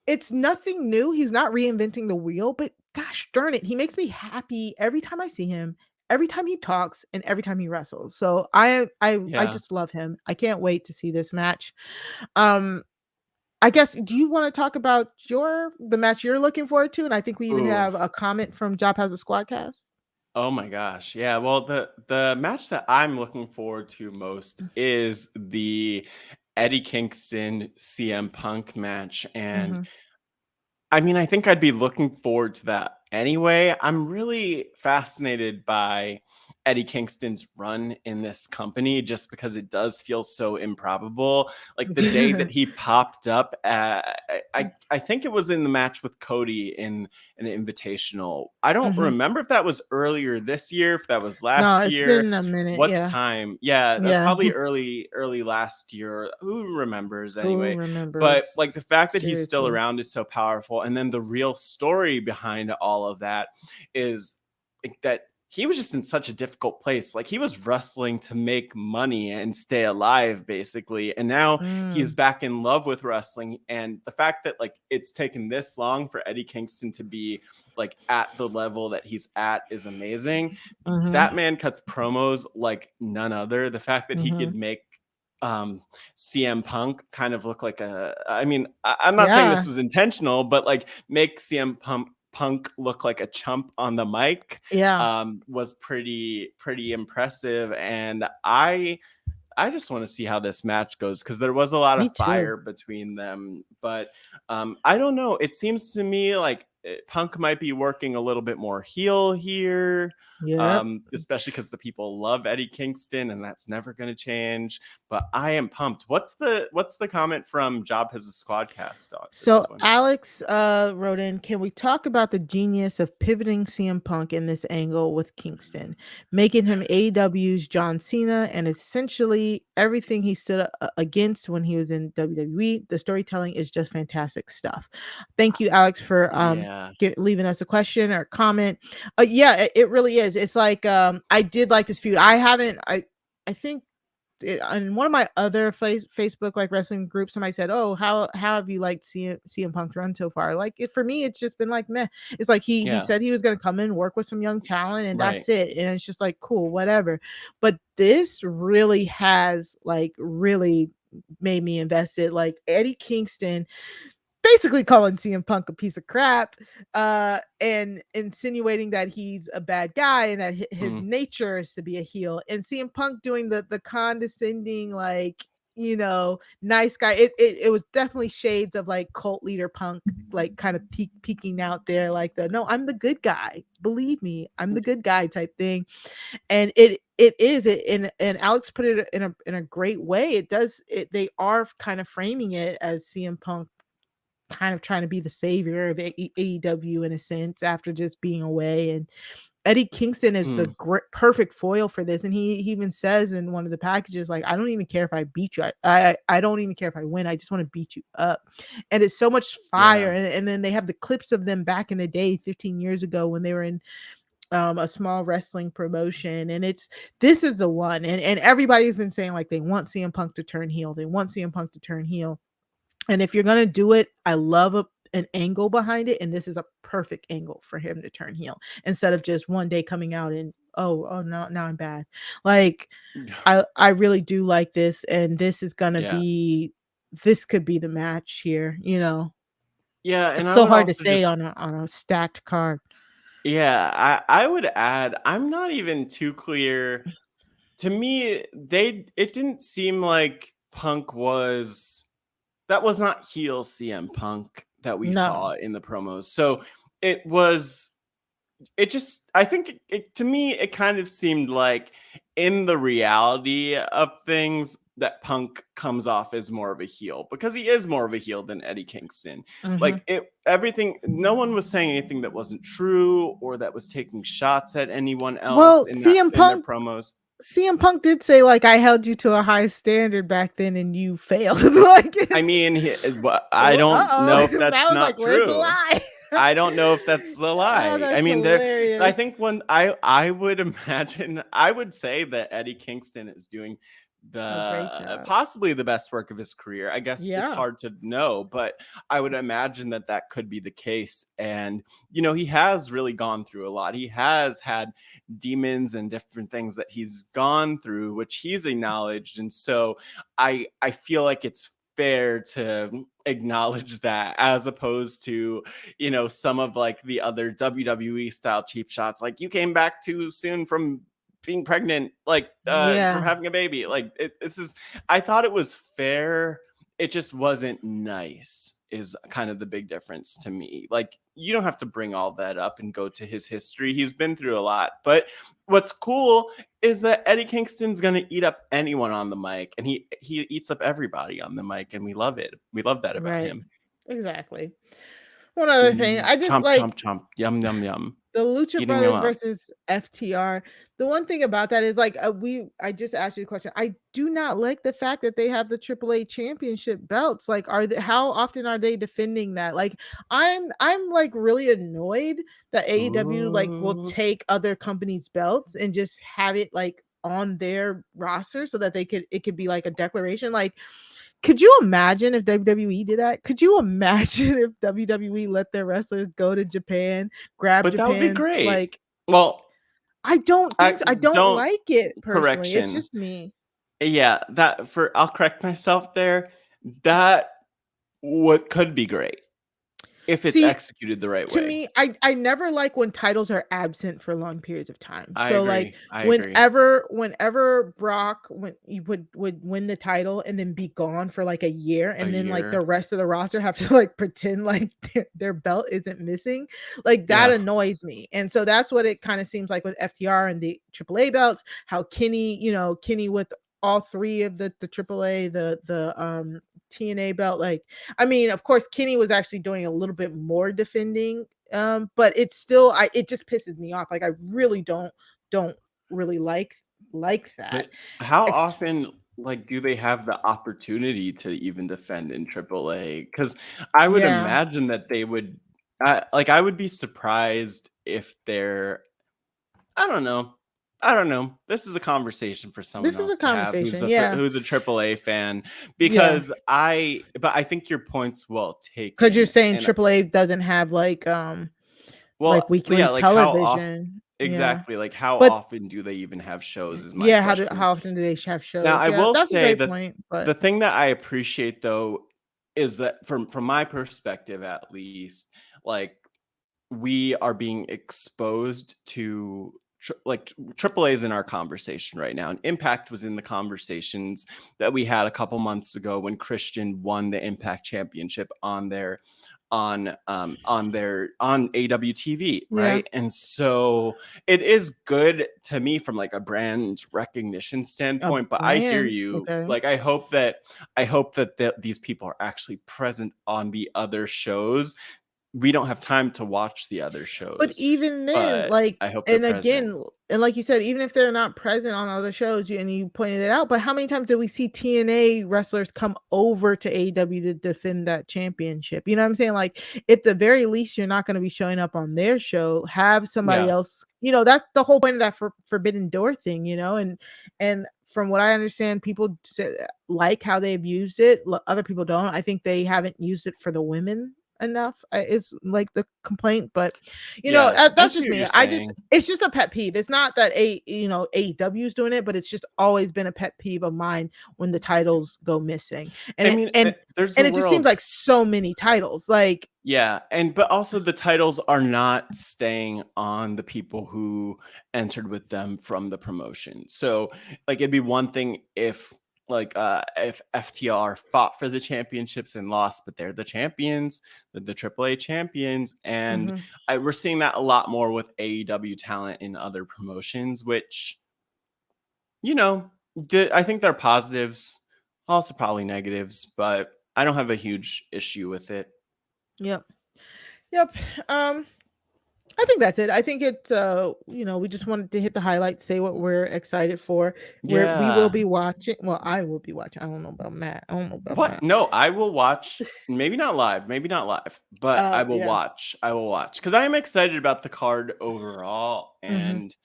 A: It's nothing new. He's not reinventing the wheel, but gosh darn it, he makes me happy every time I see him, every time he talks, and every time he wrestles. So I
B: Yeah.
A: just love him. I can't wait to see this match. Um, I guess do you want to talk about the match you're looking forward to? And I think we even
B: Ooh.
A: have a comment from Job Has a Squadcast.
B: Oh my gosh. Yeah. Well, the match that I'm looking forward to most is the Eddie Kingston CM Punk match. And
A: Mhm.
B: I mean, I think I'd be looking forward to that anyway. I'm really fascinated by Eddie Kingston's run in this company just because it does feel so improbable. Like the day that he popped up, I think it was in the match with Cody in an invitational. I don't
A: Mhm.
B: remember if that was earlier this year, if that was
A: No,
B: last
A: it's
B: year.
A: been a minute.
B: What's
A: Yeah.
B: time? Yeah, that's
A: Yeah.
B: probably early last year. Who remembers
A: Who
B: anyway? But
A: remembers?
B: like the fact that he's still
A: Seriously.
B: around is so powerful. And then the real story behind all of that is like, that he was just in such a difficult place. Like he was wrestling to make money and stay alive, basically. And now he's
A: Mm.
B: back in love with wrestling. And the fact that like it's taken this long for Eddie Kingston to be like at the level that he's at is amazing.
A: Mhm.
B: That man cuts promos like none other. The fact that he
A: Mhm.
B: could make um CM Punk kind of look like I mean, I'm not saying
A: Yeah.
B: this was intentional, but like make Punk look like a chump on the mic
A: Yeah.
B: was pretty impressive. And I just want to see how this match goes because there was a lot
A: Me
B: of
A: too.
B: fire between them. But I don't know. It seems to me like Punk might be working a little bit more heel here,
A: Yep.
B: especially because the people love Eddie Kingston, and that's never going to change. But I am pumped. What's the comment from Job Has a Squadcast for
A: So
B: this one?
A: Alex wrote in, can we talk about the genius of pivoting CM Punk in this angle with Kingston, making him AEW's John Cena and essentially everything he stood against when he was in WWE. The storytelling is just fantastic stuff. Thank you, Alex, for
B: Yeah,
A: leaving us a question or comment. Yeah, it really is. It's like I did like this feud. I think in one of my other Facebook like wrestling groups, somebody said, "Oh, how have you liked CM Punk's run so far?" Like for me, it's just been like meh. It's like he
B: yeah,
A: said he was gonna come in work with some young talent, and
B: right.
A: that's it. And it's just like cool, whatever. But this really has like really made me invested. Like Eddie Kingston basically calling CM Punk a piece of crap, and insinuating that he's a bad guy and that his
B: Mm,
A: nature is to be a heel, and CM Punk doing the condescending like nice guy. It was definitely shades of like cult leader Punk, like kind of peeking out there, like the no, I'm the good guy. Believe me, I'm the good guy type thing. And it is it and Alex put it in a great way. It does it they are kind of framing it as CM Punk kind of trying to be the savior of AEW in a sense after just being away. And Eddie Kingston is the
B: mm,
A: perfect foil for this. And he even says in one of the packages, like, I don't even care if I beat you. I don't even care if I win. I just want to beat you up. And it's so much
B: yeah.
A: fire. And then they have the clips of them back in the day, 15 years ago when they were in a small wrestling promotion. And this is the one. And everybody's been saying like they want CM Punk to turn heel. They want CM Punk to turn heel. And if you're gonna do it, I love an angle behind it, and this is a perfect angle for him to turn heel instead of just one day coming out and oh no, now I'm bad. Like I really do like this, and this is gonna
B: Yeah.
A: be this could be the match here. You know,
B: Yeah,
A: it's
B: and I
A: so
B: would
A: hard to
B: also
A: say
B: just,
A: on a stacked card.
B: yeah, I would add, I'm not even too clear. To me, it didn't seem like Punk was, that was not heel CM Punk that we
A: No.
B: saw in the promos. So it was, it just, I think to me it kind of seemed like, in the reality of things, that Punk comes off as more of a heel because he is more of a heel than Eddie Kingston.
A: Mhm.
B: Like, it, everything, no one was saying anything that wasn't true or that was taking shots at anyone else
A: Well,
B: in that,
A: CM
B: in their
A: Punk
B: promos.
A: CM Punk did say, like, "I held you to a high standard back then and you failed." Like,
B: I
A: it's
B: mean, I
A: well,
B: don't know if
A: uh-oh.
B: that's
A: Matt was
B: not
A: like, "Where's the
B: true.
A: lie?"
B: I don't know if that's a
A: Oh,
B: lie. I
A: that's
B: mean, there, I
A: hilarious.
B: think when I would imagine, I would say that Eddie Kingston is doing
A: A great
B: the
A: job.
B: possibly the best work of his career. I guess it's
A: Yeah.
B: hard to know, but I would imagine that that could be the case. And he has really gone through a lot. He has had demons and different things that he's gone through, which he's acknowledged. And so I feel like it's fair to acknowledge that, as opposed to some of like the other WWE style cheap shots, like, you came back too soon from being pregnant, like, from
A: Yeah.
B: having a baby, like, this is, I thought it was fair, it just wasn't nice, is kind of the big difference to me. Like, you don't have to bring all that up and go to his history, he's been through a lot. But what's cool is that Eddie Kingston's gonna eat up anyone on the mic, and he eats up everybody on the mic, and we love it. We love that about
A: Right.
B: him.
A: Exactly. One other thing, I just
B: Chomp, chomp,
A: like
B: chomp, yum, yum, yum.
A: the Lucha
B: Eating him
A: Brothers
B: up.
A: versus FTR. The one thing about that is like I just asked you a question. I do not like the fact that they have the AAA championship belts. Like, are they, how often are they defending that? Like, I'm like really annoyed that AEW like will
B: Ooh.
A: take other companies' belts and just have it like on their roster so that it could be like a declaration. Like, could you imagine if WWE did that? Could you imagine if WWE let their wrestlers go to Japan, grab
B: But that would be
A: Japan's
B: great.
A: like
B: Well,
A: I don't
B: I
A: think so. I don't
B: don't
A: like it personally. It's
B: correction.
A: just me.
B: Yeah, that, for, I'll correct myself there. That what could be great if it's
A: See,
B: executed the right
A: to
B: way.
A: me, I never like when titles are absent for long periods of time.
B: I
A: So like
B: agree. I agree.
A: whenever Brock when you would win the title and then be gone for like a year
B: A
A: and then like the
B: year.
A: rest of the roster have to like pretend like their belt isn't missing, like that
B: Yeah.
A: annoys me. And so that's what it kind of seems like with FTR and the AAA belts, how Kenny with all three of the AAA, the TNA belt, like I mean, of course, Kenny was actually doing a little bit more defending, but it's still, it just pisses me off. Like I really don't really like that.
B: But how
A: Ex-
B: often, like, do they have the opportunity to even defend in AAA? Because I would
A: yeah,
B: imagine that they would. Like, I would be surprised if they're. I don't know. I don't know. This is a conversation for someone
A: this is a
B: else to have,
A: conversation. Yeah,
B: who's a AAA fan,
A: yeah,
B: because but I think your point's well
A: because you're
B: taken.
A: saying
B: And
A: AAA doesn't have like
B: well,
A: weekly
B: yeah, like, how off
A: television. Yeah,
B: exactly, like, how
A: but
B: often do they even have shows is my
A: yeah,
B: question.
A: how often do they have
B: Now,
A: shows?
B: I
A: Yeah,
B: will
A: that's a
B: say
A: great
B: that
A: point. But
B: the thing that I appreciate, though, is that, from my perspective at least, like, we are being exposed to AAA is in our conversation right now, and Impact was in the conversations that we had a couple months ago when Christian won the Impact Championship on on AWTV,
A: yeah,
B: right? And so it is good to me from like a brand recognition
A: a
B: standpoint. But I hear
A: brand.
B: you.
A: Okay.
B: Like, I hope that these people are actually present on the other shows. We don't have time to watch the other
A: But
B: shows,
A: even then,
B: but
A: like,
B: I hope they're
A: and
B: present.
A: again, and like you said, even if they're not present on other shows, and you pointed it out, but how many times do we see TNA wrestlers come over to AEW to defend that championship? You know what I'm saying? Like, at the very least, you're not going to be showing up on their show. Have somebody
B: Yeah.
A: else. That's the whole point of that Forbidden Door thing. And from what I understand, people like how they've used it. Other people don't. I think they haven't used it for the women enough. It's like the complaint, but
B: Yeah, I
A: that's
B: see
A: just
B: what
A: me.
B: you're saying.
A: It's just a pet peeve. It's not that AEW is doing it, but it's just always been a pet peeve of mine when the titles go missing, and
B: I
A: it
B: mean,
A: and
B: there's a
A: and it just seems
B: world.
A: like so many titles. Like,
B: Yeah, but also the titles are not staying on the people who entered with them from the promotion. So, like, it'd be one thing if if FTR fought for the championships and lost, but they're the champions, the AAA champions, and
A: mhm.
B: we're seeing that a lot more with AEW talent in other promotions, which you know, I think they're positives, also probably negatives, but I don't have a huge issue with it.
A: Yep. Yep. I think that's it. I think we just wanted to hit the highlights, say what we're excited for. We will
B: Yeah.
A: be watching. Well, I will be watching. I don't know about Matt. I don't know about
B: What?
A: Matt.
B: No, I will watch. Maybe not live, but I will
A: Yeah.
B: watch. I will watch because I am excited about the card overall.
A: Mhm.
B: And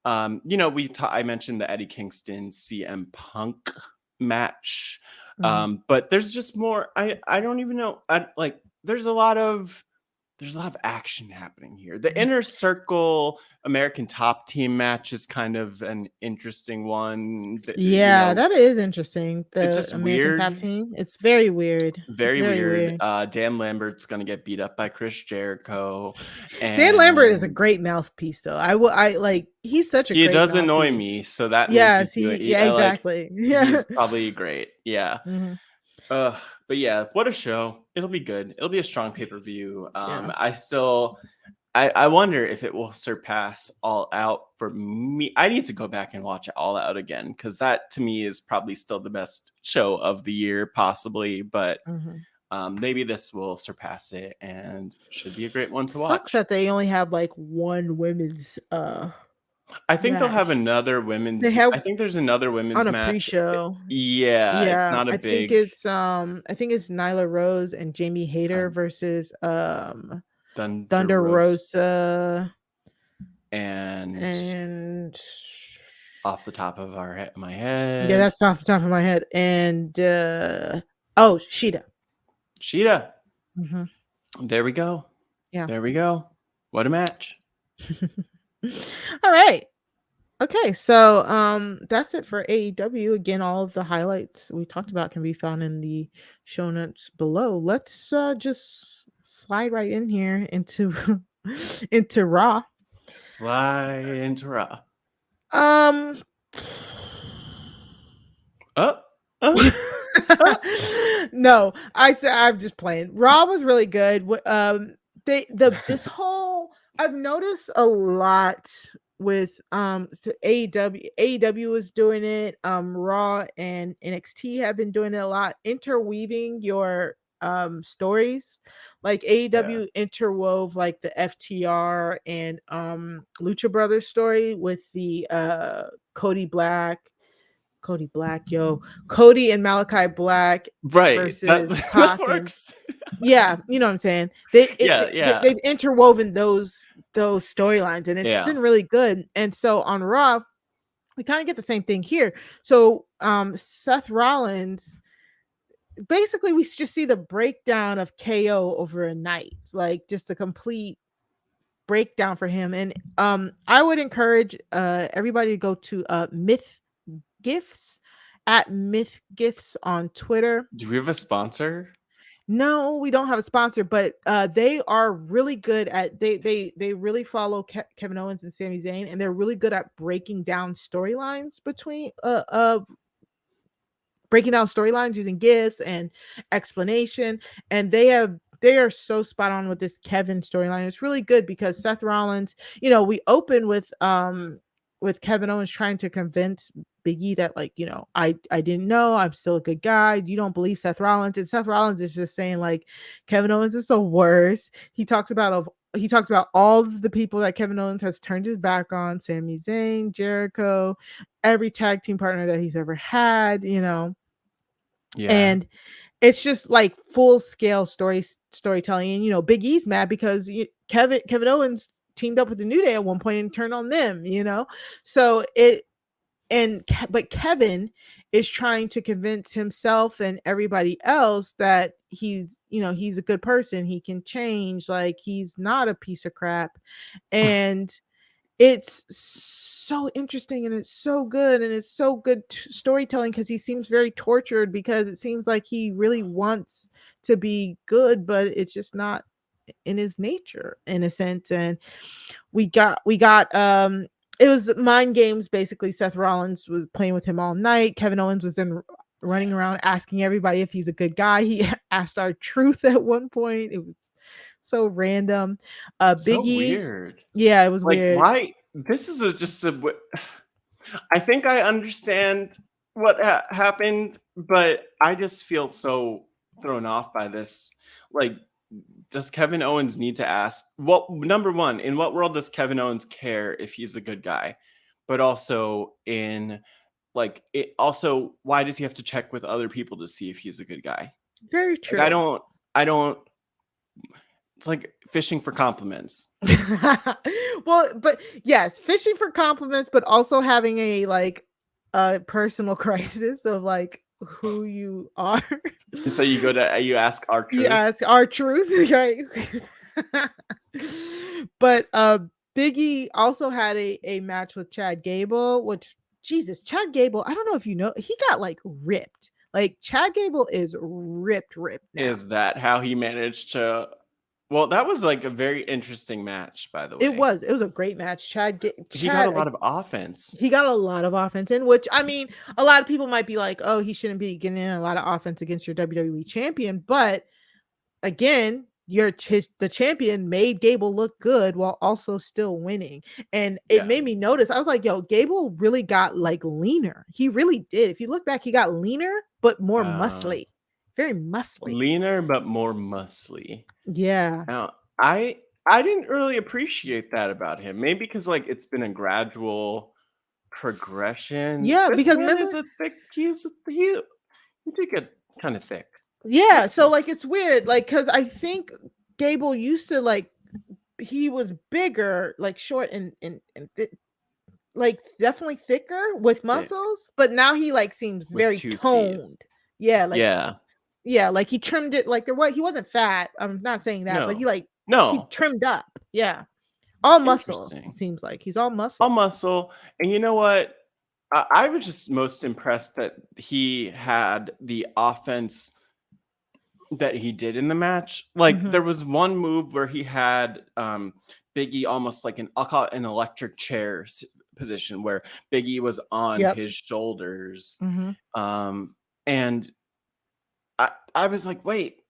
B: I mentioned the Eddie Kingston CM Punk match,
A: Mhm.
B: but there's just more. I don't even know. There's a lot of action happening here. The
A: Mhm.
B: Inner Circle American Top Team match is kind of an interesting one.
A: Yeah, that is interesting.
B: It's
A: The
B: just
A: American Top
B: weird.
A: Team. It's very weird. It's
B: Very
A: very
B: weird.
A: weird.
B: Dan Lambert's gonna get beat up by Chris Jericho,
A: Dan Lambert is a
B: and
A: great mouthpiece, though. I like. He's such a
B: he
A: great
B: does annoy
A: mouthpiece.
B: me, so that means he's
A: Yes,
B: doing.
A: yeah, exactly. Yeah.
B: He's probably great. Yeah.
A: Mhm.
B: But yeah, what a show! It'll be good. It'll be a strong pay per view.
A: Yes.
B: I wonder if it will surpass All Out for me. I need to go back and watch All Out again because that to me is probably still the best show of the year, possibly. But
A: Mhm.
B: maybe this will surpass it and should be a great one to
A: Sucks
B: watch.
A: that they only have like one women's
B: I think they'll have
A: match.
B: another
A: They
B: women's. I
A: have
B: think there's another
A: on
B: women's
A: a
B: match.
A: pre-show.
B: Yeah, it's
A: Yeah,
B: not a
A: I think
B: big
A: it's Nyla Rose and Jamie Hayter
B: um,
A: versus
B: Thunder
A: Thunder
B: Rose
A: Rosa
B: and
A: and
B: off the top of my
A: yeah,
B: head,
A: that's off the top of my head. And oh, Sheeta.
B: Sheeta.
A: Mhm.
B: There we go.
A: Yeah.
B: There we go. What a match.
A: All right. Okay, so that's it for AEW. Again, all of the highlights we talked about can be found in the show notes below. Let's just slide right in here into into Raw.
B: Slide into Raw.
A: Um
B: Up, up, up.
A: no, I said I'm just playing. Raw was really good. This whole I've noticed a lot with AEW. AEW is doing it. Raw and NXT have been doing it a lot, interweaving your stories. Like
B: Yeah.
A: AEW interwove like the FTR and Lucha Brothers story with the Cody and Malachi Black
B: Right. That
A: versus
B: that
A: Pac and
B: works.
A: yeah, you know what I'm saying?
B: Yeah, yeah.
A: They've interwoven those storylines, and it's
B: Yeah.
A: been really good. And so on Raw, we kind of get the same thing here. So Seth Rollins, basically we just see the breakdown of KO over a night, like just a complete breakdown for him. And I would encourage everybody to go to Myth Gifts at Myth Gifts on Twitter.
B: Do we have a sponsor?
A: No, we don't have a sponsor, but they are really good at they really follow Kevin Owens and Sami Zayn, and they're really good at breaking down storylines using gifs and explanation. And they are so spot on with this Kevin storyline. It's really good because Seth Rollins, we open with Kevin Owens trying to convince Biggie that, like, I didn't know, I'm still a good guy. You don't believe Seth Rollins. And Seth Rollins is just saying like Kevin Owens is the worst. He talks about all of the people that Kevin Owens has turned his back on, Sami Zayn, Jericho, every tag team partner that he's ever had.
B: Yeah.
A: And it's just like full scale storytelling. And Big E's mad because Kevin Owens teamed up with the New Day at one point and turned on them. So but Kevin is trying to convince himself and everybody else that he's a good person, he can change, like he's not a piece of crap. And it's so interesting and it's so good and it's so good storytelling, because he seems very tortured, because it seems like he really wants to be good, but it's just not in his nature, in a sense. And we got it was mind games, basically. Seth Rollins was playing with him all night. Kevin Owens was then running around asking everybody if he's a good guy. He asked R-Truth at one point. It was so random.
B: So
A: Biggie,
B: weird.
A: yeah, it was
B: Like,
A: weird.
B: why? This is I think I understand what happened, but I just feel so thrown off by this. Like, does Kevin Owens need to ask? Well, number one, in what world does Kevin Owens care if he's a good guy? But also, why does he have to check with other people to see if he's a good guy?
A: Very
B: Like,
A: true.
B: I don't. It's like fishing for compliments.
A: Well, but yes, fishing for compliments, but also having a personal crisis of like who you are.
B: And so you ask our
A: You
B: truth.
A: ask R-Truth, right? But Biggie also had a match with Chad Gable, which, Jesus, Chad Gable, I don't know if you know, he got like ripped. Like Chad Gable is ripped now.
B: Is that how he managed to? Well, that was like a very interesting match, by the
A: It
B: way.
A: was. It was a great match.
B: He got a
A: Chad,
B: lot of offense.
A: he got a lot of offense in, which, I mean, a lot of people might be like, oh, he shouldn't be getting in a lot of offense against your WWE champion. But again, the champion made Gable look good while also still winning. And it
B: Yeah.
A: made me notice, I was like, yo, Gable really got like leaner. He really did. If you look back, he got leaner, but more
B: Uh,
A: muscly. Very muscly.
B: Leaner but more muscly.
A: Yeah.
B: Now, I didn't really appreciate that about him. Maybe because like it's been a gradual progression.
A: Yeah.
B: This
A: Because
B: man
A: remember,
B: is a thick. He did get kind of thick.
A: yeah.
B: Makes
A: So like
B: sense.
A: it's weird. Like, cause I think Gable used to like, he was bigger, like short and like definitely thicker with
B: Thick
A: muscles, but now he like seems
B: with
A: very
B: two T's.
A: toned. Yeah, like,
B: Yeah.
A: yeah, like he trimmed it, like he wasn't fat. I'm not saying that, but
B: No.
A: he
B: No.
A: trimmed up. Yeah. All muscle, it
B: Interesting.
A: seems like. He's all
B: All
A: muscle.
B: muscle. And you know what? I was just most impressed that he had the offense that he did in the match. Like
A: Mhm.
B: there was one move where he had Biggie almost like I'll call it an electric chair position where Biggie was on
A: Yep.
B: his shoulders.
A: Mhm.
B: And I was like, wait,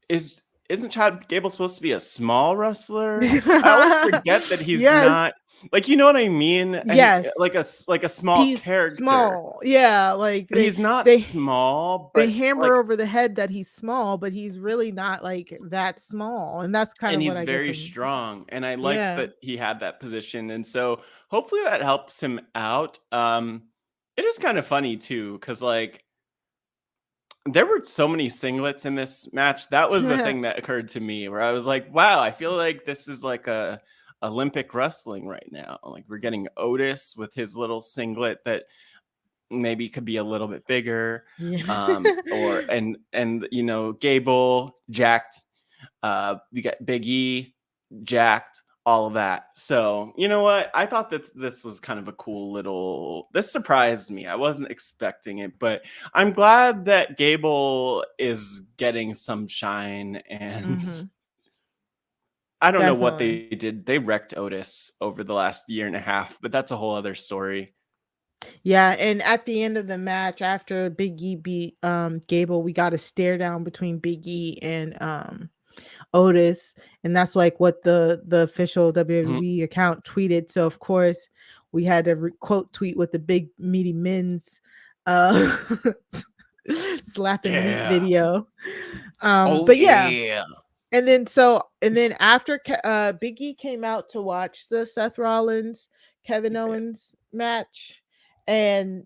B: isn't Chad Gable supposed to be a small wrestler? I always forget that he's
A: Yes.
B: not, like, you know what I mean?
A: Yes.
B: Like a small
A: He's
B: character.
A: small. Yeah, like
B: He's not
A: they
B: small,
A: they
B: but
A: hammer
B: like,
A: over the head that he's small, but he's really not like that small. And that's kind
B: and
A: of what
B: he's
A: I get
B: very
A: from.
B: strong. And I liked
A: Yeah.
B: that he had that position. And so hopefully that helps him out. It is kind of funny too, because like there were so many singlets in this match. That was the thing that occurred to me where I was like, wow, I feel like this is like a Olympic wrestling right now. Like we're getting Otis with his little singlet that maybe could be a little bit bigger.
A: Yeah.
B: Or and you know, Gable jacked, we got Big E jacked, all of that. So you know what, I thought that this was kind of a cool little, this surprised me. I wasn't expecting it, but I'm glad that Gable is getting some shine. And
A: Mhm.
B: I don't know what
A: Definitely.
B: they did. They wrecked Otis over the last year and a half, but that's a whole other story.
A: Yeah, and at the end of the match, after Big E beat Gable, we got a stare down between Big E and Otis, and that's like what the official
B: Mhm.
A: WWE account tweeted. So of course, we had to quote tweet with the big meaty men's uh slapping meat
B: Yeah.
A: video.
B: Oh
A: But yeah,
B: yeah.
A: and then after Big E came out to watch the Seth Rollins Kevin Owens match, and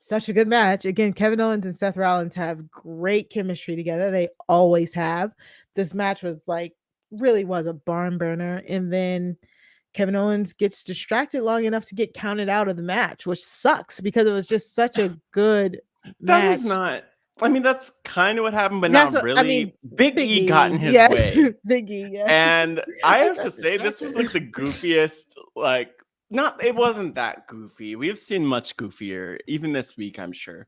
A: such a good match. Again, Kevin Owens and Seth Rollins have great chemistry together. They always have. This match was like, really was a barn burner. And then Kevin Owens gets distracted long enough to get counted out of the match, which sucks because it was just such a good
B: That was
A: match.
B: not. I mean, that's kind of what happened, but
A: That's
B: not
A: what I
B: really.
A: mean.
B: Big
A: Big
B: E got in
A: E,
B: his
A: yeah,
B: way.
A: Big E, yeah.
B: And I
A: He
B: have to
A: got
B: say, this was
A: distracted.
B: like the goofiest, like, not, it wasn't that goofy. We've seen much goofier, even this week, I'm sure.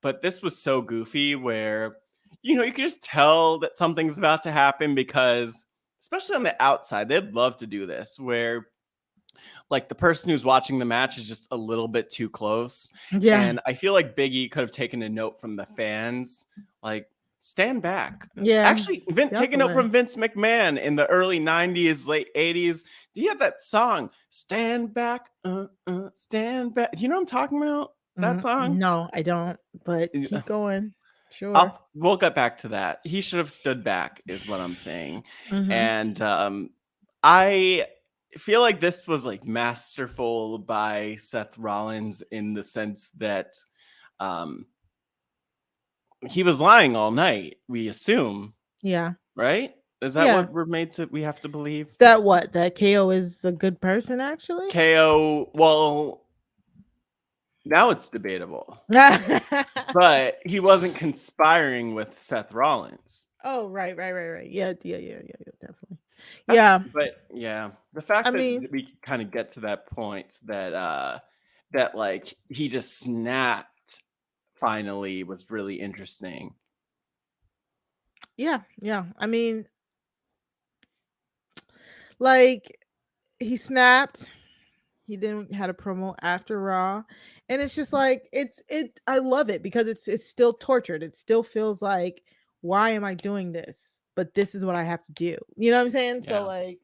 B: But this was so goofy where, you can just tell that something's about to happen because, especially on the outside, they'd love to do this where like the person who's watching the match is just a little bit too close.
A: Yeah,
B: And I feel like Biggie could have taken a note from the fans, like stand back.
A: yeah.
B: Actually,
A: Get out
B: take a
A: the
B: note
A: way.
B: from Vince McMahon in the early 90s, late 80s. Do you have that song, Stand Back, Stand Back? Do you know what I'm talking about? That song?
A: No, I don't. But keep going. Sure.
B: We'll get back to that. He should have stood back, is what I'm saying.
A: Mm-hmm.
B: And I feel like this was like masterful by Seth Rollins in the sense that um, he was lying all night. We assume,
A: Yeah.
B: right? Is that
A: Yeah.
B: what we have to believe?
A: That what? That KO is a good person, actually.
B: KO. Well, now it's debatable, but he wasn't conspiring with Seth Rollins.
A: Oh, right, right, right, right. Yeah, yeah, yeah, yeah, yeah, definitely. Yeah.
B: But yeah, the
A: I
B: fact that
A: mean,
B: we kind of get to that point that like he just snapped finally was really interesting.
A: yeah, yeah. I mean, like he snapped. He then had a promo after Raw, and it's just like it. I love it because it's still tortured. It still feels like, why am I doing this? But this is what I have to do. You know what I'm saying? So
B: Yeah.
A: like,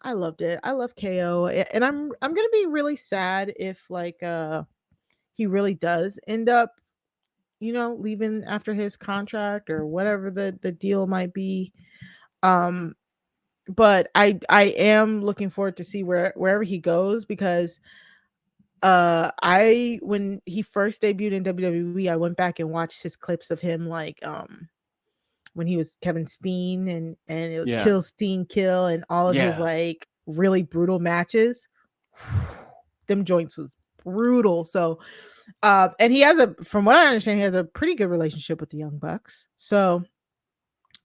A: I loved it. I love KO, and I'm gonna be really sad if like he really does end up, leaving after his contract or whatever the deal might be. Um, but I am looking forward to see wherever he goes because I when he first debuted in WWE, I went back and watched his clips of him like when he was Kevin Steen and it was
B: Yeah.
A: Kill Steen Kill and all of his
B: Yeah.
A: like really brutal matches. Them joints was brutal. So and he has from what I understand, he has a pretty good relationship with the Young Bucks. So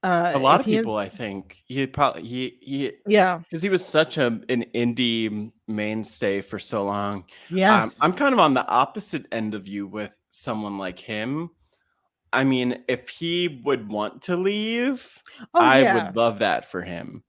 B: A lot
A: if
B: of
A: he ends
B: people, I think he probably he
A: yeah.
B: because he was such an indie mainstay for so long.
A: Yes.
B: I'm kind of on the opposite end of you with someone like him. I mean, if he would want to leave,
A: Oh
B: I
A: yeah.
B: would love that for him.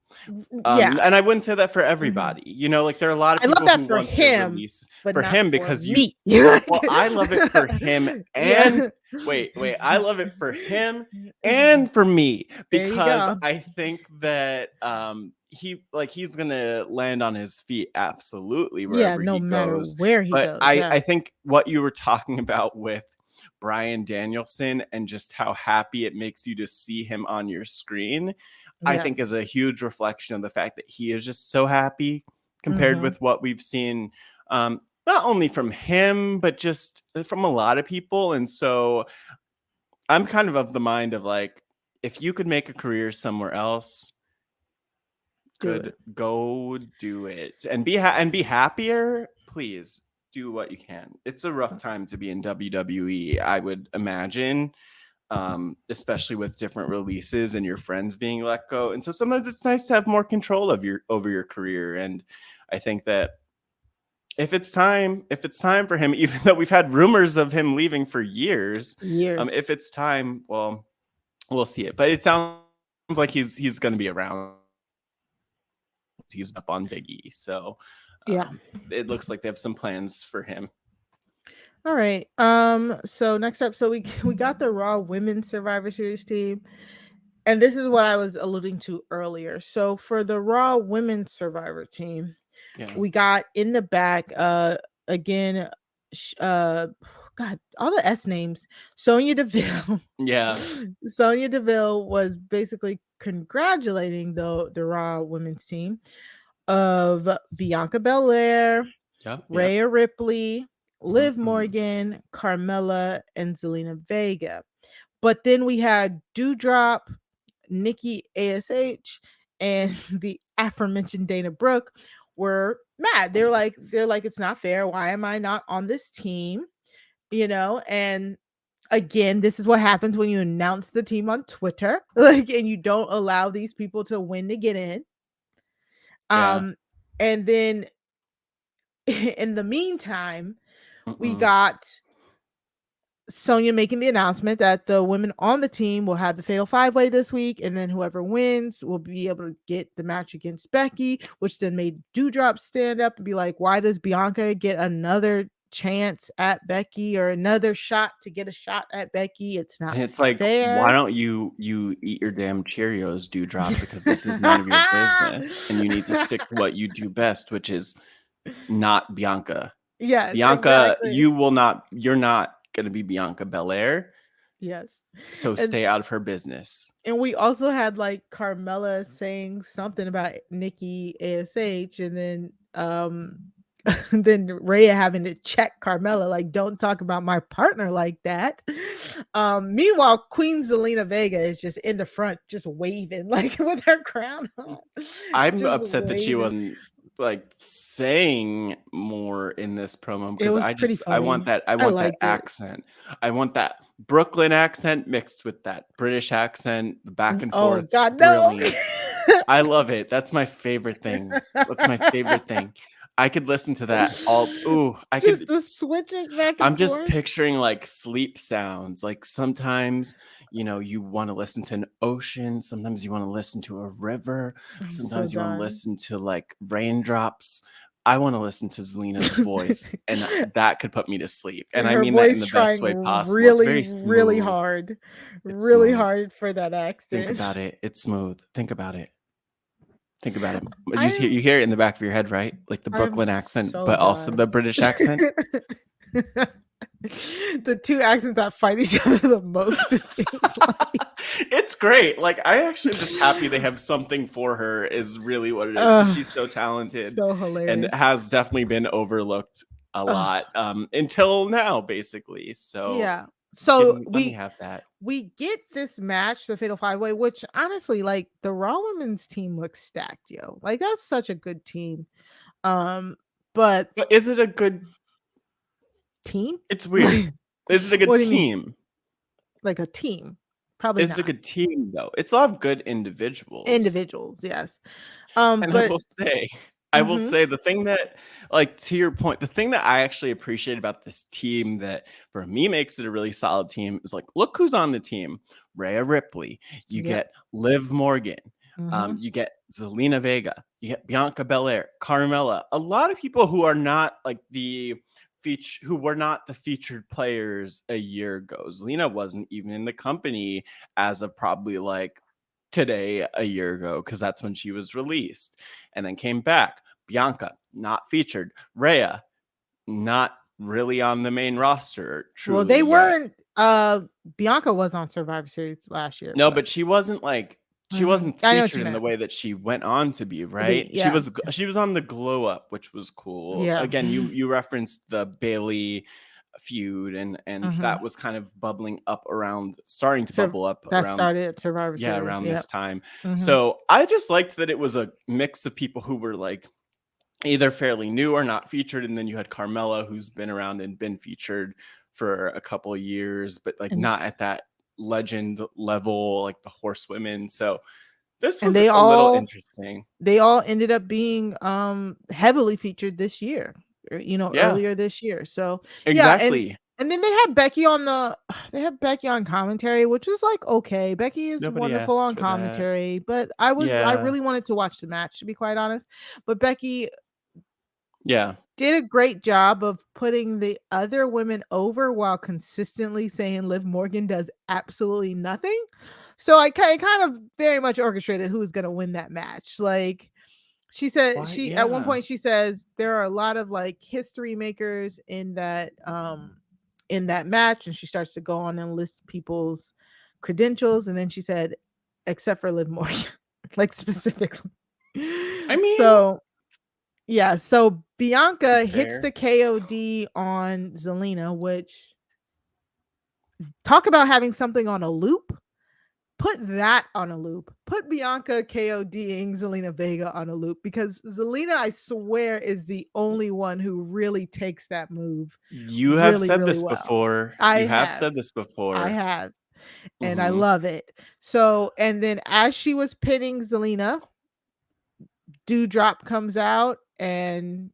A: Yeah.
B: And I wouldn't say that for
A: Mhm.
B: everybody. Like there are a lot of
A: I love
B: people
A: that
B: who
A: for
B: want to
A: him,
B: release
A: but
B: for
A: not
B: him
A: for
B: because you.
A: me.
B: Well, I love it for him and
A: Yeah.
B: wait, I love it for him and for me
A: There you
B: because
A: go.
B: I think that he's gonna land on his feet absolutely
A: Yeah,
B: wherever
A: no
B: he
A: matter
B: goes.
A: where he
B: But
A: goes.
B: I
A: Yeah.
B: think what you were talking about with Bryan Danielson and just how happy it makes you to see him on your screen, I think is
A: Yes.
B: a huge reflection of the fact that he is just so happy compared
A: Mhm.
B: with what we've seen. Not only from him, but just from a lot of people. And so I'm kind of the mind of like, if you could make a career somewhere else,
A: Do
B: good,
A: it.
B: go do it and be happier. Please do what you can. It's a rough time to be in WWE, I would imagine, especially with different releases and your friends being let go. And so sometimes it's nice to have more control of over your career. And I think that if it's time for him, even though we've had rumors of him leaving for years,
A: Years.
B: if it's time, well, we'll see it. But it sounds like he's going to be around. He's up on Big E, so
A: Yeah.
B: it looks like they have some plans for him.
A: All right. So next up, so we we got the Raw Women's Survivor Series team. And this is what I was alluding to earlier. So for the Raw Women's Survivor team,
B: Yeah,
A: we got in the back again god, all the S names. Sonya Deville.
B: yeah,
A: Sonya Deville was basically congratulating the Raw women's team of Bianca Belair,
B: yep.
A: Rhea Ripley, Liv
B: Mhm.
A: Morgan, Carmella, and Zelina Vega. But then we had Dewdrop, Nikki ASH, and the aforementioned Dana Brooke were mad. They're like, it's not fair. Why am I not on this team? And again, this is what happens when you announce the team on Twitter, and you don't allow these people to win to get in.
B: Yeah.
A: And then in the meantime, we
B: Mm-mm.
A: got Sonya making the announcement that the women on the team will have the Fatal 5-Way this week, and then whoever wins will be able to get the match against Becky, which then made Doudrop stand up and be like, why does Bianca get another chance at Becky or another shot to get a shot at Becky? It's not
B: And it's like, why
A: fair.
B: don't you eat your damn Cheerios, Dewdrop? Because this is none of your business, and you need to stick to what you do best, which is not Bianca.
A: Yes,
B: Bianca,
A: exactly.
B: you're not gonna be Bianca Belair,
A: Yes.
B: so
A: And
B: stay out of her business.
A: and we also had like Carmella saying something about Nikki ASH, and then then Rhea having to check Carmella, like, don't talk about my partner like that. Meanwhile, Queen Zelina Vega is just in the front, just waving, like with her crown on.
B: I'm
A: Just
B: upset that she
A: waving.
B: wasn't like saying more in this promo
A: It
B: because
A: was pretty
B: I want
A: funny.
B: that
A: I liked it.
B: accent. I want that Brooklyn accent mixed with that British accent, the back and
A: Oh
B: forth.
A: God, no.
B: Brilliant. I love it. That's my favorite thing. That's my favorite thing. I could listen to that all. Ooh, I
A: Just
B: could.
A: the switches back and
B: I'm just
A: forth.
B: picturing like sleep sounds. Like sometimes, you want to listen to an ocean. Sometimes you want to listen to a river.
A: I'm so
B: Sometimes you want to
A: done.
B: listen to like raindrops. I want to listen to Zelina's voice, and that could put me to sleep. And I
A: Her
B: mean that in
A: voice
B: the best
A: trying
B: way possible. It's very smooth. It's
A: really
B: smooth.
A: hard for that
B: Think
A: accent.
B: about it. It's smooth. Think about it. Think about it.
A: I'm
B: You hear it in the back of your head, right? Like the
A: I'm
B: Brooklyn accent,
A: so
B: but also
A: done.
B: the British accent.
A: The two accents that fight each other the most, it seems like.
B: It's great. Like I actually am just happy they have something for her is really what it is because
A: Ugh,
B: she's so talented
A: so
B: and
A: hilarious.
B: has definitely been overlooked a
A: Ugh,
B: lot until now, basically. So
A: yeah. So
B: let me
A: we
B: have that.
A: we get this match, the Fatal 5-Way, which honestly, like, the Raw Women's team looks stacked, yo. Like, that's such a good team. Um, but
B: But is it a good?
A: team?
B: It's weird. Is it a good
A: What do you mean?
B: team?
A: Like a team? Probably
B: Is it a
A: not.
B: good team though? It's a lot of good individuals.
A: Individuals, yes.
B: And
A: But
B: I will
A: mhm,
B: say the thing that, like, to your point, the thing that I actually appreciate about this team that for me makes it a really solid team is like, look who's on the team. Rhea Ripley, you
A: yep,
B: get Liv Morgan,
A: mhm,
B: you get Zelina Vega, you get Bianca Belair, Carmella, a lot of people who are not like who were not the featured players a year ago. Zelina wasn't even in the company as of probably like today a year ago because that's when she was released and then came back. Bianca not featured. Rhea not really on the main roster
A: well,
B: truly
A: they
B: yet.
A: weren't, Bianca was on Survivor Series last year,
B: No,
A: but
B: but she wasn't like she
A: mhm,
B: wasn't
A: I know what
B: featured
A: you
B: in the
A: meant.
B: way that she went on to be,
A: To be
B: right?
A: yeah,
B: She was on the Glow Up, which was cool.
A: yeah,
B: Again, you referenced the Bailey feud and that
A: mhm.
B: was kind of bubbling up around starting to
A: So
B: bubble up
A: that
B: around
A: started at Survivor Series,
B: around this
A: yep,
B: time.
A: mhm,
B: So I just liked that it was a mix of people who were like either fairly new or not featured, and then you had Carmella, who's been around and been featured for a couple of years, but like
A: and
B: not at that legend level, like the Horsewomen. So this
A: and
B: was a little interesting.
A: they all ended up being, heavily featured this year,
B: Yeah,
A: earlier this year, so, yeah,
B: exactly.
A: and then they had Becky on they had Becky on commentary, which was, like, okay. Becky is
B: Nobody
A: wonderful
B: asked
A: on
B: for that.
A: commentary, but I
B: Yeah,
A: really wanted to watch the match, to be quite honest, but Becky
B: yeah.
A: did a great job of putting the other women over while consistently saying Liv Morgan does absolutely nothing. So I kind of very much orchestrated who's gonna win that match. Like she said,
B: Why?
A: she at one
B: Yeah.
A: point she says there are a lot of like history makers in that match, and she starts to go on and list people's credentials, and then she said, except for Liv Morgan, like specifically.
B: I mean,
A: So yeah, so Bianca hits
B: fair.
A: the KOD on Zelina, which talk about having something on a loop. put that on a loop. Put Bianca KODing Zelina Vega on a loop, because Zelina, I swear, is the only one who really takes that move
B: You have
A: really,
B: said
A: really
B: this
A: well.
B: before.
A: I
B: You have
A: have.
B: said this
A: I
B: before.
A: have. And I
B: Hmm.
A: love it. So, and then as she was pinning Zelina, Dewdrop comes out and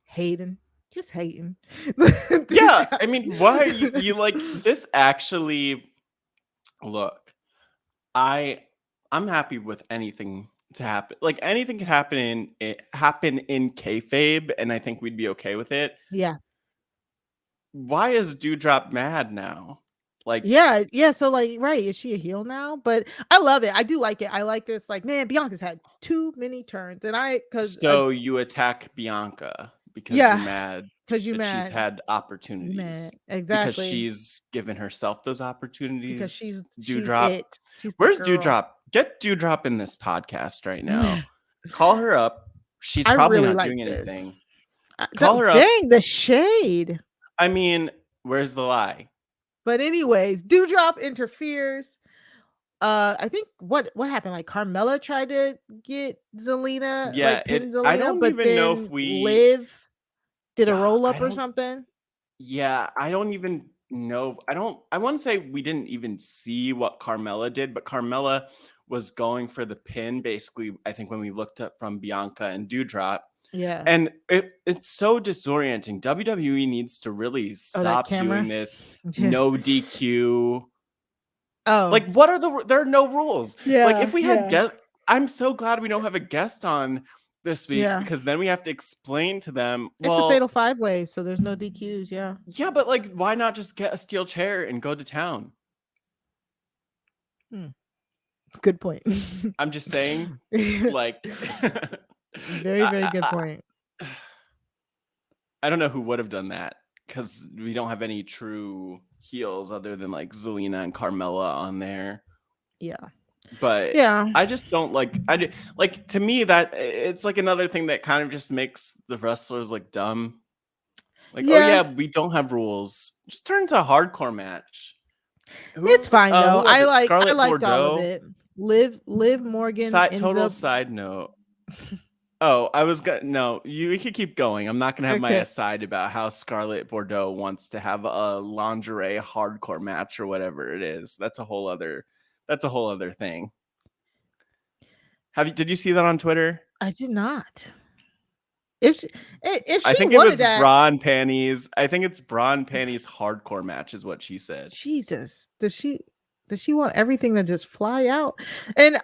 A: hating, just hating.
B: Yeah,
A: Dewdrop.
B: I mean, why are you like this? Actually, look, I I'm happy with anything to happen. Like anything can happen in kayfabe, and I think we'd be okay with it.
A: Yeah.
B: Why is Dewdrop mad now? Like,
A: Yeah, yeah. So like, right, is she a heel now? But I love it. I do like it. I like this. Like, man, Bianca's had too many turns, and because
B: so you attack Bianca because you're
A: yeah,
B: mad
A: because you
B: that she's
A: mad,
B: had
A: you
B: opportunities
A: mad,
B: because
A: exactly.
B: she's given herself those
A: Because
B: opportunities.
A: she's
B: Dewdrop,
A: it. She's the
B: where's
A: girl.
B: Dewdrop? Get Dewdrop in this podcast right now. Call her up. She's
A: I
B: probably
A: really
B: not
A: like
B: doing
A: this.
B: anything. Call her up.
A: Dang, the shade.
B: I mean, where's the lie?
A: But anyways, Dewdrop interferes. I think what happened? Like Carmella tried to get Zelina,
B: Yeah,
A: like pin
B: I
A: Zelina,
B: don't
A: but
B: even know if
A: then
B: we
A: Liv did a
B: yeah,
A: roll
B: I
A: up or
B: don't
A: something.
B: yeah, I don't even know. I want to say we didn't even see what Carmella did, but Carmella was going for the pin basically, I think when we looked up from Bianca and Dewdrop.
A: Yeah.
B: And it's so disorienting. WWE needs to really
A: Oh, that
B: stop doing
A: camera.
B: this
A: Yeah.
B: no DQ.
A: Oh,
B: Like, what are there are no rules. Like,
A: yeah,
B: if we had
A: yeah,
B: I'm so glad we don't have a guest on this week
A: yeah.
B: because then we have to explain to them,
A: It's a fatal
B: well,
A: 5-way, so there's no DQs. Yeah.
B: yeah, but like, why not just get a steel chair and go to town?
A: Hmm. Good point.
B: I'm just saying, like,
A: Very, very good
B: I,
A: point.
B: I don't know who would have done that because we don't have any true heels other than like Zelina and Carmella on there.
A: Yeah.
B: But
A: Yeah.
B: I just don't like to me that it's like another thing that kind of just makes the wrestlers like dumb. Like, oh
A: Yeah.
B: yeah, we don't have rules. Just turn to a hardcore match.
A: It's fine though.
B: Who was it?
A: I
B: Scarlett
A: liked all of
B: Bordeaux.
A: it. Liv Morgan ends
B: Total
A: up
B: side note. Oh, I was gonna no. You can keep going. I'm not gonna have my
A: okay.
B: aside about how Scarlett Bordeaux wants to have a lingerie hardcore match or whatever it is. That's a whole other. That's a whole other thing. Did you see that on Twitter?
A: I did not. If
B: I
A: she
B: think it
A: wanted
B: was
A: that,
B: bra and panties. I think it's bra and panties hardcore match is what she said.
A: Jesus, does she want everything to just fly out? And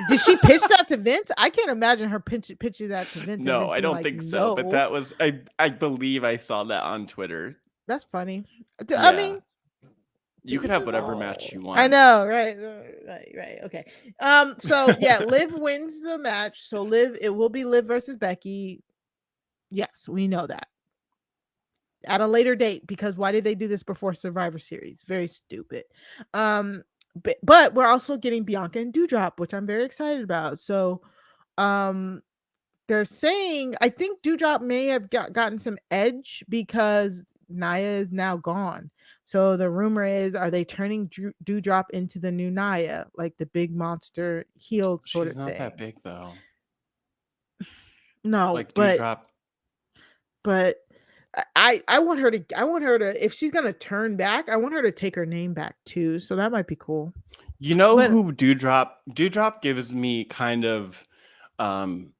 A: did she pitch that to Vince? I can't imagine her pitching that to Vince and
B: No,
A: Vince
B: I
A: being
B: don't
A: like,
B: think so. But
A: "No."
B: that was I believe I saw that on Twitter.
A: That's funny. I
B: Yeah.
A: mean, to
B: You could
A: each
B: have
A: his
B: whatever
A: own.
B: match you
A: I
B: want.
A: know, right, right. Okay. So yeah, Liv wins the match. So it will be Liv versus Becky. Yes, we know that. At a later date, because why did they do this before Survivor Series? Very stupid. Um, but we're also getting Bianca and Dewdrop, which I'm very excited about. So, um, they're saying I think Dewdrop may have gotten some edge because Naya is now gone. So the rumor is, are they turning Dewdrop into the new Naya, like the big monster heel sort
B: She's
A: of
B: not that
A: thing?
B: big though.
A: No,
B: Like Dewdrop.
A: but I want her to if she's gonna turn back, I want her to take her name back too. So that might be cool.
B: You know
A: But
B: who Dewdrop gives me kind of um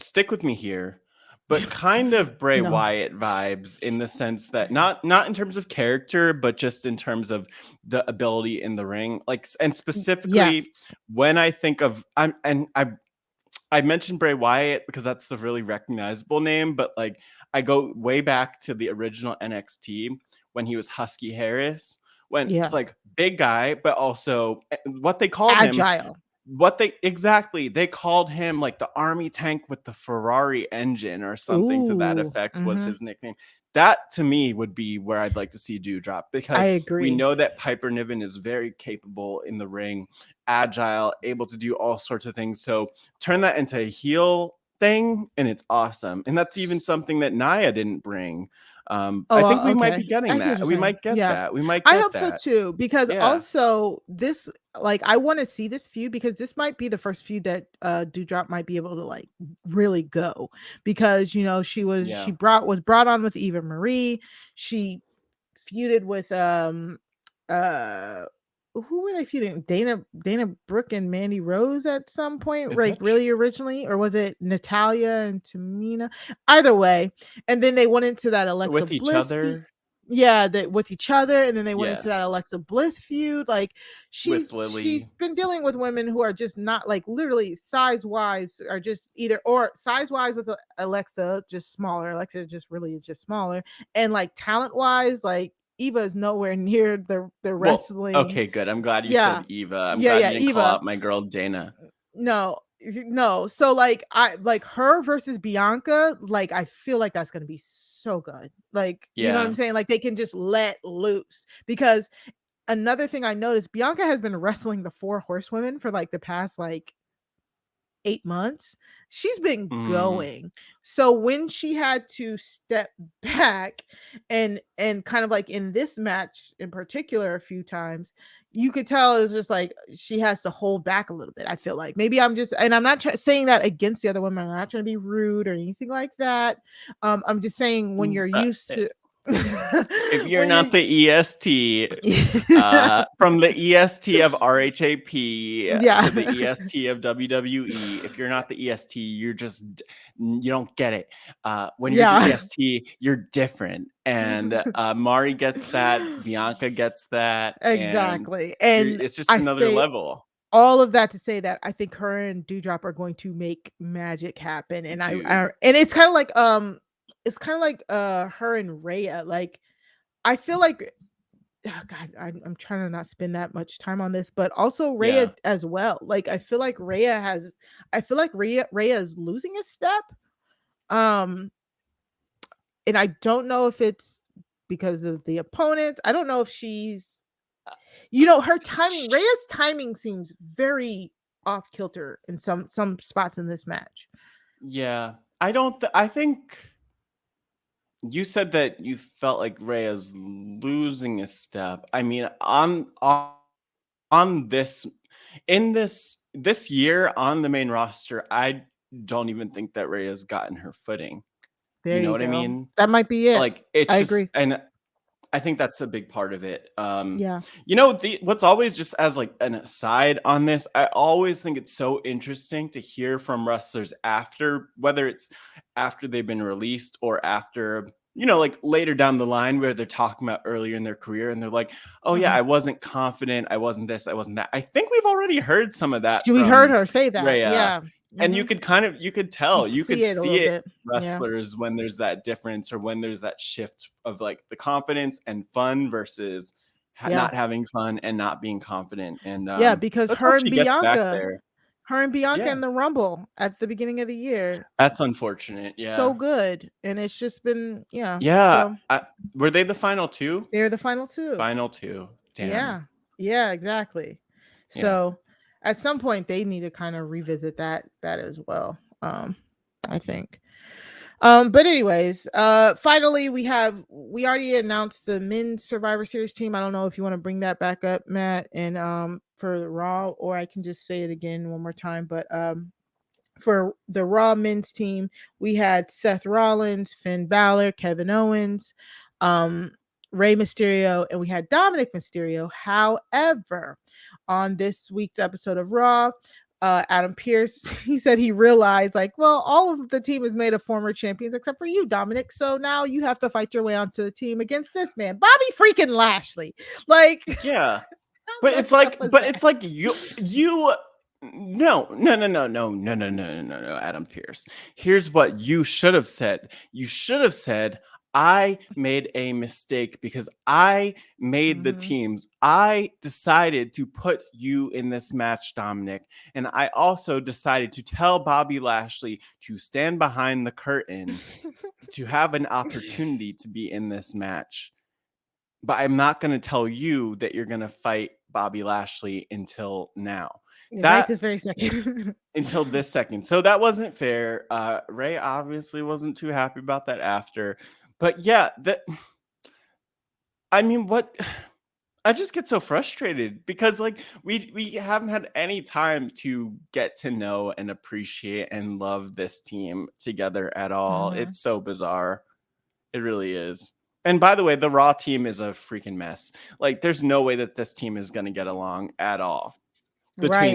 B: stick with me here, but kind of Bray
A: no,
B: Wyatt vibes in the sense that not in terms of character, but just in terms of the ability in the ring. Like and specifically
A: yes,
B: when I think of I mentioned Bray Wyatt because that's the really recognizable name, but like I go way back to the original NXT when he was Husky Harris, when it's
A: yeah,
B: like big guy, but also what they called him,
A: agile.
B: they called him like the army tank with the Ferrari engine or something to that
A: Ooh,
B: effect was his nickname. That to me would be where I'd like to see Dewdrop
A: I
B: because we
A: agree.
B: know that Piper Niven is very capable in the ring, agile, able to do all sorts of things. So turn that into a heel thing and it's awesome. And that's even something that Nia didn't bring. I
A: Oh,
B: think we might be
A: okay.
B: getting
A: I see what
B: that.
A: you're
B: We
A: saying.
B: might get
A: Yeah.
B: that. We might
A: I
B: get
A: hope so
B: that.
A: too, because
B: Yeah.
A: also this like I want to see this feud because this might be the first feud that Dewdrop might be able to like really go because she
B: Yeah.
A: brought on with Eva Marie. She feuded with uh who were they feuding? Dana Brooke and Mandy Rose at some point,
B: Is
A: like
B: that
A: really originally, or was it Natalia and Tamina? Either way, and then they went into that Alexa
B: with each
A: Bliss
B: other?
A: yeah, that with each other, and then they went into that
B: Yes.
A: Alexa Bliss feud. Like
B: With
A: she's
B: Lily.
A: been dealing with women who are just not like literally size wise are just either or size wise with Alexa just smaller. Alexa just really is just smaller, and like talent wise, like Eva is nowhere near the
B: Well,
A: wrestling.
B: okay, good. I'm glad you
A: Yeah,
B: said Eva. I'm
A: yeah,
B: glad
A: yeah.
B: you didn't call
A: Eva,
B: out my girl Dana.
A: no, no. So like I like her versus Bianca. Like I feel like that's gonna be so good. Like you know what I'm
B: Yeah.
A: saying? Like they can just let loose because another thing I noticed, Bianca has been wrestling the four horsewomen for like the past like 8 months. She's been
B: Mm,
A: going. So when she had to step back and kind of like in this match in particular a few times, you could tell it was just like she has to hold back a little bit. I feel like maybe I'm just, and I'm not saying that against the other women. I'm not trying to be rude or anything like that. I'm just saying when
B: mm,
A: you're
B: uh,
A: used
B: eh,
A: to
B: if you're
A: when
B: not
A: you're
B: the EST, from the EST of RHAP
A: yeah.
B: to the EST of WWE, if you're not the EST, you don't get it. When you're the
A: Yeah.
B: EST, you're different. And Mari gets that, Bianca gets that, and
A: Exactly, and
B: it's just
A: I
B: another
A: say
B: level,
A: all of that to say that I think her and Dewdrop are going to make magic happen, and I
B: dude.
A: and it's kind of like her and Rhea. Like I feel like God, I'm trying to not spend that much time on this, but also Rhea
B: Yeah.
A: as well. Like I feel like Rhea is losing a step. Um, and I don't know if it's because of the opponent. I don't know if she's her timing, Rhea's timing seems very off kilter in some spots in this match.
B: Yeah. I don't I think you said that you felt like Rhea's losing a step. I mean, on this in this year on the main roster, I don't even think that Rhea's gotten her footing. You
A: There
B: know
A: you
B: what I
A: go.
B: mean?
A: That might be it.
B: Like it's
A: I
B: just
A: agree.
B: and I think that's a big part of it.
A: Yeah.
B: What's always just as like an aside on this, I always think it's so interesting to hear from wrestlers after, whether it's after they've been released or after, like later down the line where they're talking about earlier in their career and they're like, oh yeah,
A: Mhm.
B: I wasn't confident, I wasn't this, I wasn't that. I think we've already heard some of that
A: We heard
B: from
A: her say that.
B: Rhea.
A: Yeah.
B: And you
A: Mhm.
B: could you could
A: You
B: tell,
A: can
B: you could
A: see it a
B: see
A: little
B: it
A: bit. Yeah.
B: wrestlers when there's that difference or when there's that shift of like the confidence and fun versus
A: Yeah.
B: not having fun and not being confident. And
A: Yeah, because
B: let's hope she gets back there.
A: her and Bianca
B: Yeah,
A: in the Rumble at the beginning of the year,
B: that's unfortunate.
A: so
B: Yeah,
A: good, and it's just been yeah.
B: yeah.
A: So
B: Were they the final two?
A: they're the final two.
B: Final two. Damn.
A: Yeah. Yeah, exactly.
B: Yeah.
A: So, at some point, they need to kind of revisit that as well, I think. But anyways, finally, we already announced the men's Survivor Series team. I don't know if you wanna bring that back up, Matt, and, for Raw, or I can just say it again one more time, but, for the Raw men's team, we had Seth Rollins, Finn Balor, Kevin Owens, um, Rey Mysterio, and we had Dominic Mysterio. However, on this week's episode of Raw, Adam Pierce, he said he realized, like, well, all of the team is made of former champions except for you, Dominic. So now you have to fight your way onto the team against this man, Bobby freaking Lashley. Like,
B: Yeah.
A: how messed up was
B: But
A: that?
B: it's like you no, Adam Pierce. Here's what you should have said. You should have said, I made a mistake because I made the
A: Mhm.
B: teams. I decided to put you in this match, Dominic. And I also decided to tell Bobby Lashley to stand behind the curtain to have an opportunity to be in this match, but I'm not going to tell you that you're going to fight Bobby Lashley until now.
A: Right
B: That
A: this very second.
B: until this second. So that wasn't fair. Ray obviously wasn't too happy about that after, But yeah, I mean, what I just get so frustrated because like we haven't had any time to get to know and appreciate and love this team together at all.
A: Mhm.
B: It's so bizarre. It really is. And by the way, the Raw team is a freaking mess. Like there's no way that this team is going to get along at all. Between
A: Right.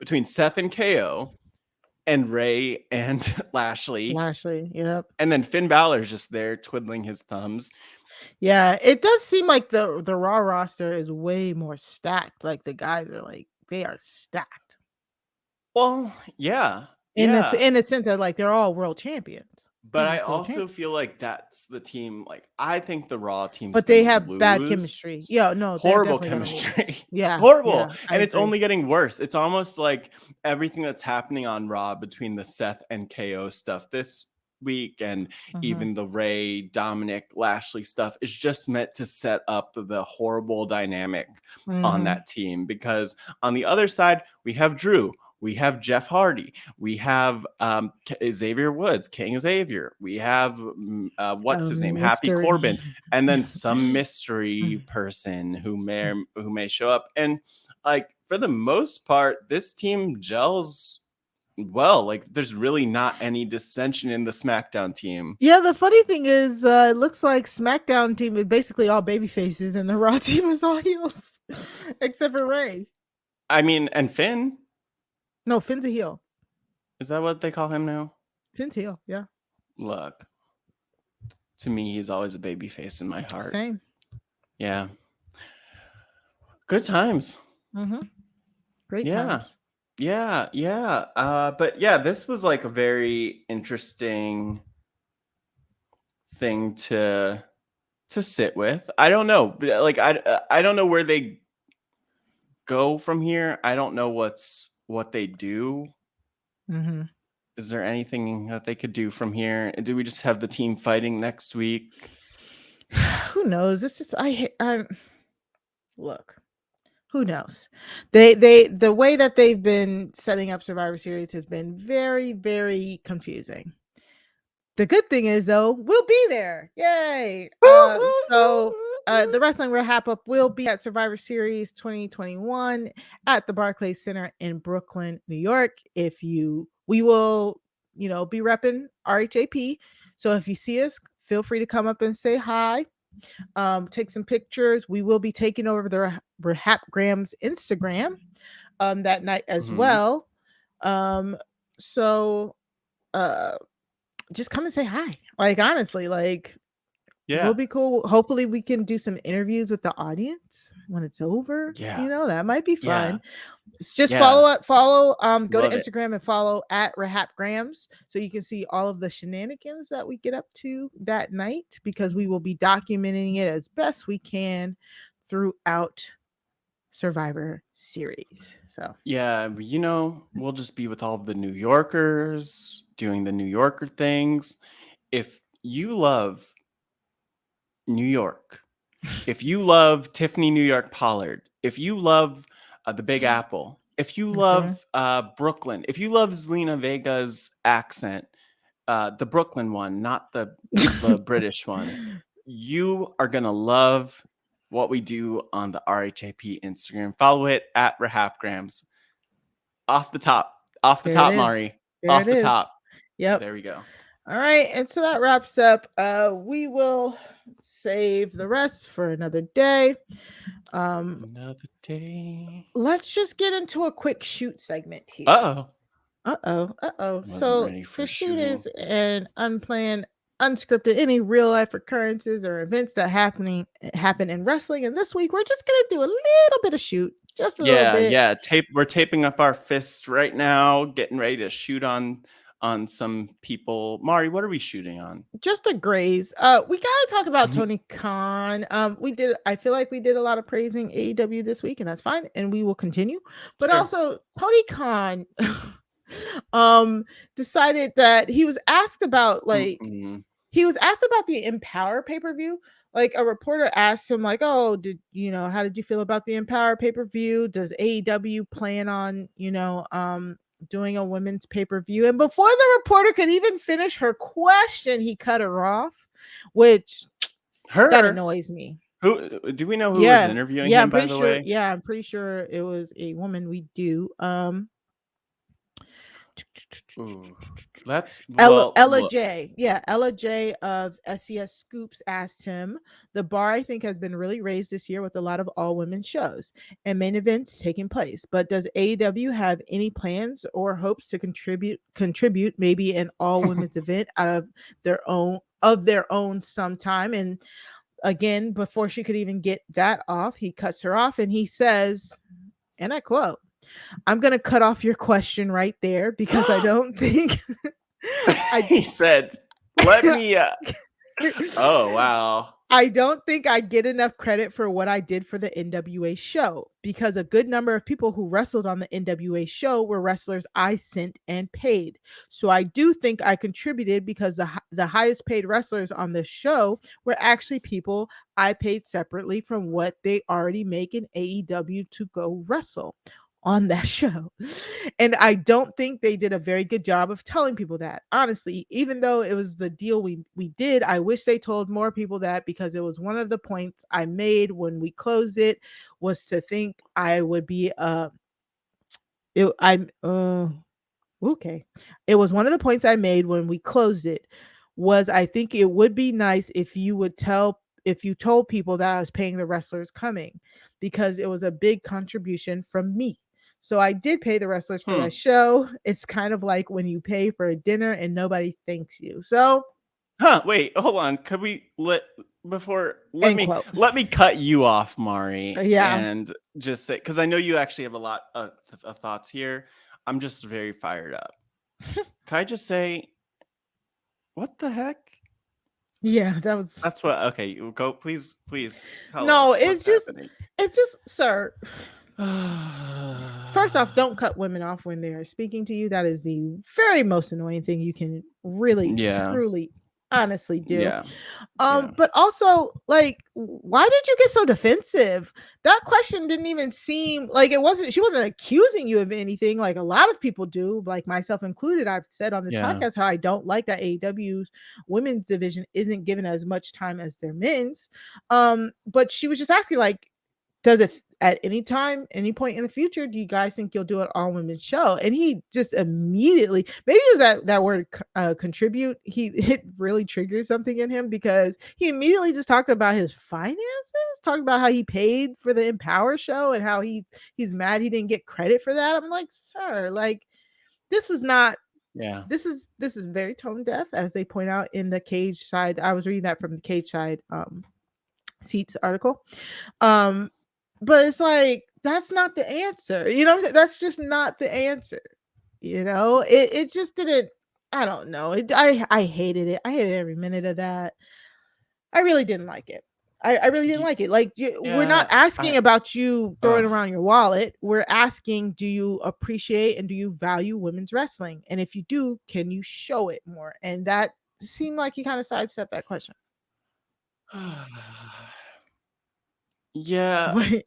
B: between Seth and KO and Ray and Lashley,
A: Lashley. Yep.
B: and then Finn Balor's just there twiddling his thumbs.
A: Yeah, it does seem like the Raw roster is way more stacked. Like the guys are like they are stacked
B: Well, yeah.
A: in
B: Yeah.
A: the sense that like they're all world champions,
B: But I
A: previous world
B: also
A: champions,
B: feel like that's the team. Like, I think the Raw team's
A: but they
B: gonna
A: have bad
B: lose.
A: chemistry. Yeah, no, they're
B: Horrible
A: definitely gonna lose.
B: chemistry.
A: Yeah,
B: Horrible.
A: yeah, I
B: And it's
A: agree.
B: only getting worse. It's almost like everything that's happening on Raw between the Seth and KO stuff this week and
A: Mhm,
B: even the Ray, Dominic, Lashley stuff is just meant to set up the horrible dynamic on
A: mhm.
B: that team. Because on the other side, we have Drew. We have Jeff Hardy. We have Xavier Woods, King Xavier. We have what's his name, Happy Corbin,
A: Mystery.
B: and then some mystery
A: Mm.
B: person who may show up. And like for the most part, this team gels well. Like there's really not any dissension in the SmackDown team.
A: Yeah, the funny thing is, it looks like SmackDown team is basically all baby faces, and the Raw team is all heels, except for Ray.
B: I mean, and Finn,
A: No, Finn's a heel.
B: is that what they call him now?
A: Finn's heel. Yeah,
B: Look, to me, he's always a baby face in my heart.
A: same.
B: Yeah. Good times.
A: Mm-hmm. Great
B: Yeah.
A: times.
B: Yeah, yeah. But yeah, this was like a very interesting thing to sit with. I don't know, but like I don't know where they go from here. I don't know what they do.
A: Mm-hmm.
B: Is there anything that they could do from here? Do we just have the team fighting next week?
A: Who knows? It's just I look. Who knows? The way that they've been setting up Survivor Series has been very very confusing. The good thing is though, we'll be there. Yay! The Wrestling Wrap Up will be at Survivor Series 2021 at the Barclays Center in Brooklyn, New York. We will, be repping RHAP. So if you see us, feel free to come up and say hi. Take some pictures. We will be taking over the RHAP Graham's Instagram that night as
B: Mhm.
A: well. Um, so uh just come and say hi. Like honestly, like will
B: Yeah.
A: be cool. Hopefully we can do some interviews with the audience when it's over.
B: Yeah.
A: That might be
B: Yeah.
A: fun. It's just
B: Yeah.
A: go to
B: Love it.
A: Instagram and follow at RHAPgrams so you can see all of the shenanigans that we get up to that night because we will be documenting it as best we can throughout Survivor series. So
B: Yeah, we'll just be with all the New Yorkers doing the New Yorker things. If you love New York, if you love Tiffany New York Pollard, if you love the Big Apple, if you
A: okay.
B: love Brooklyn, if you love Zelina Vega's accent, the Brooklyn one, not the British one, you are gonna love what we do on the RHAP Instagram. Follow it at RHAPgrams. Off the top. Off the
A: There it
B: top,
A: is.
B: Mari.
A: There it
B: Off the
A: is.
B: top.
A: Yep.
B: There we go.
A: All right, and so that wraps up. We will save the rest for another day.
B: Another day.
A: Let's just get into a quick shoot segment here.
B: Uh-oh.
A: Uh-oh.
B: Wasn't
A: So
B: ready
A: the
B: for
A: shoot
B: shooting.
A: is an unplanned, unscripted, any real life occurrences or events that happen in wrestling. And this week we're just gonna do a little bit of shoot, just a little
B: Yeah,
A: bit.
B: yeah. We're taping up our fists right now, getting ready to shoot on some people. Mari, what are we shooting on?
A: Just a graze. We gotta talk about Tony Khan. I feel like we did a lot of praising AEW this week, and that's fine, and we will continue. But
B: Sure.
A: also, Tony Khan um decided that
B: Mm-mm.
A: he was asked about the Empower pay-per-view. Like a reporter asked him, like, oh, how did you feel about the Empower pay-per-view? Does AEW plan on, doing a women's pay-per-view. And before the reporter could even finish her question, he cut her off, which that
B: Her?
A: annoys me.
B: Who do we know who was
A: Yeah.
B: interviewing
A: Yeah,
B: him,
A: I'm
B: by
A: pretty
B: the
A: sure.
B: way?
A: Yeah, I'm pretty sure it was a woman. We do.
B: Ooh, that's
A: Ella
B: look.
A: J. Yeah, Ella J of SES Scoops asked him, the bar I think has been really raised this year with a lot of all women shows and main events taking place. But does AEW have any plans or hopes to contribute maybe an all women's event out of their own sometime? And again, before she could even get that off, he cuts her off and he says, and I quote, I'm going to cut off your question right there because I don't think I
B: He said, "Let me." Oh wow.
A: I don't think I get enough credit for what I did for the NWA show because a good number of people who wrestled on the NWA show were wrestlers I sent and paid. So I do think I contributed because the highest paid wrestlers on the show were actually people I paid separately from what they already make in AEW to go wrestle on that show. And I don't think they did a very good job of telling people that. Honestly, even though it was the deal we did, I wish they told more people that because it was one of the points I made when we closed it was to think I would be I'm okay. It was one of the points I made when we closed it was I think it would be nice if you told people that I was paying the wrestlers coming because it was a big contribution from me. So I did pay the wrestlers for
B: Hmm.
A: that show. It's kind of like when you pay for a dinner and nobody thanks you. So
B: Huh, wait, hold on. Could we before
A: end quote.
B: let me cut you off, Mari,
A: Yeah.
B: and just say, because I know you actually have a lot of thoughts here. I'm just very fired up. Can I just say, what the heck?
A: Yeah, that was
B: That's what. Okay, you go. Please tell
A: no,
B: us what's happening.
A: it's just sir. First off, don't cut women off when they are speaking to you. That is the very most annoying thing you can really,
B: Yeah,
A: truly, honestly do.
B: yeah, yeah,
A: But also, like, why did you get so defensive? That question didn't even seem like it wasn't, she wasn't accusing you of anything like a lot of people do, like myself included. I've said on this
B: yeah,
A: podcast how I don't like that AEW's women's division isn't given as much time as their men's. But she was just asking, like, does it at any time, any point in the future, do you guys think you'll do an all women show? And he just immediately, maybe it was that word contribute. It really triggered something in him because he immediately just talked about his finances, talked about how he paid for the Empower show and how he's mad he didn't get credit for that. I'm like, sir, like this is not.
B: yeah.
A: This is very tone deaf, as they point out in the Cage Side. I was reading that from the Cage Side Seats article. Um, but it's like that's not the answer. You know what I'm saying? That's just not the answer. You know, it just didn't. I don't know. I hated it. I hated every minute of that. I really didn't like it. I really didn't
B: Y-
A: like it. Like we're not
B: yeah.
A: asking about you throwing
B: Uh,
A: around your wallet. We're asking, do you appreciate and do you value women's wrestling? And if you do, can you show it more? And that seemed like he kind of sidestepped that question.
B: yeah,
A: But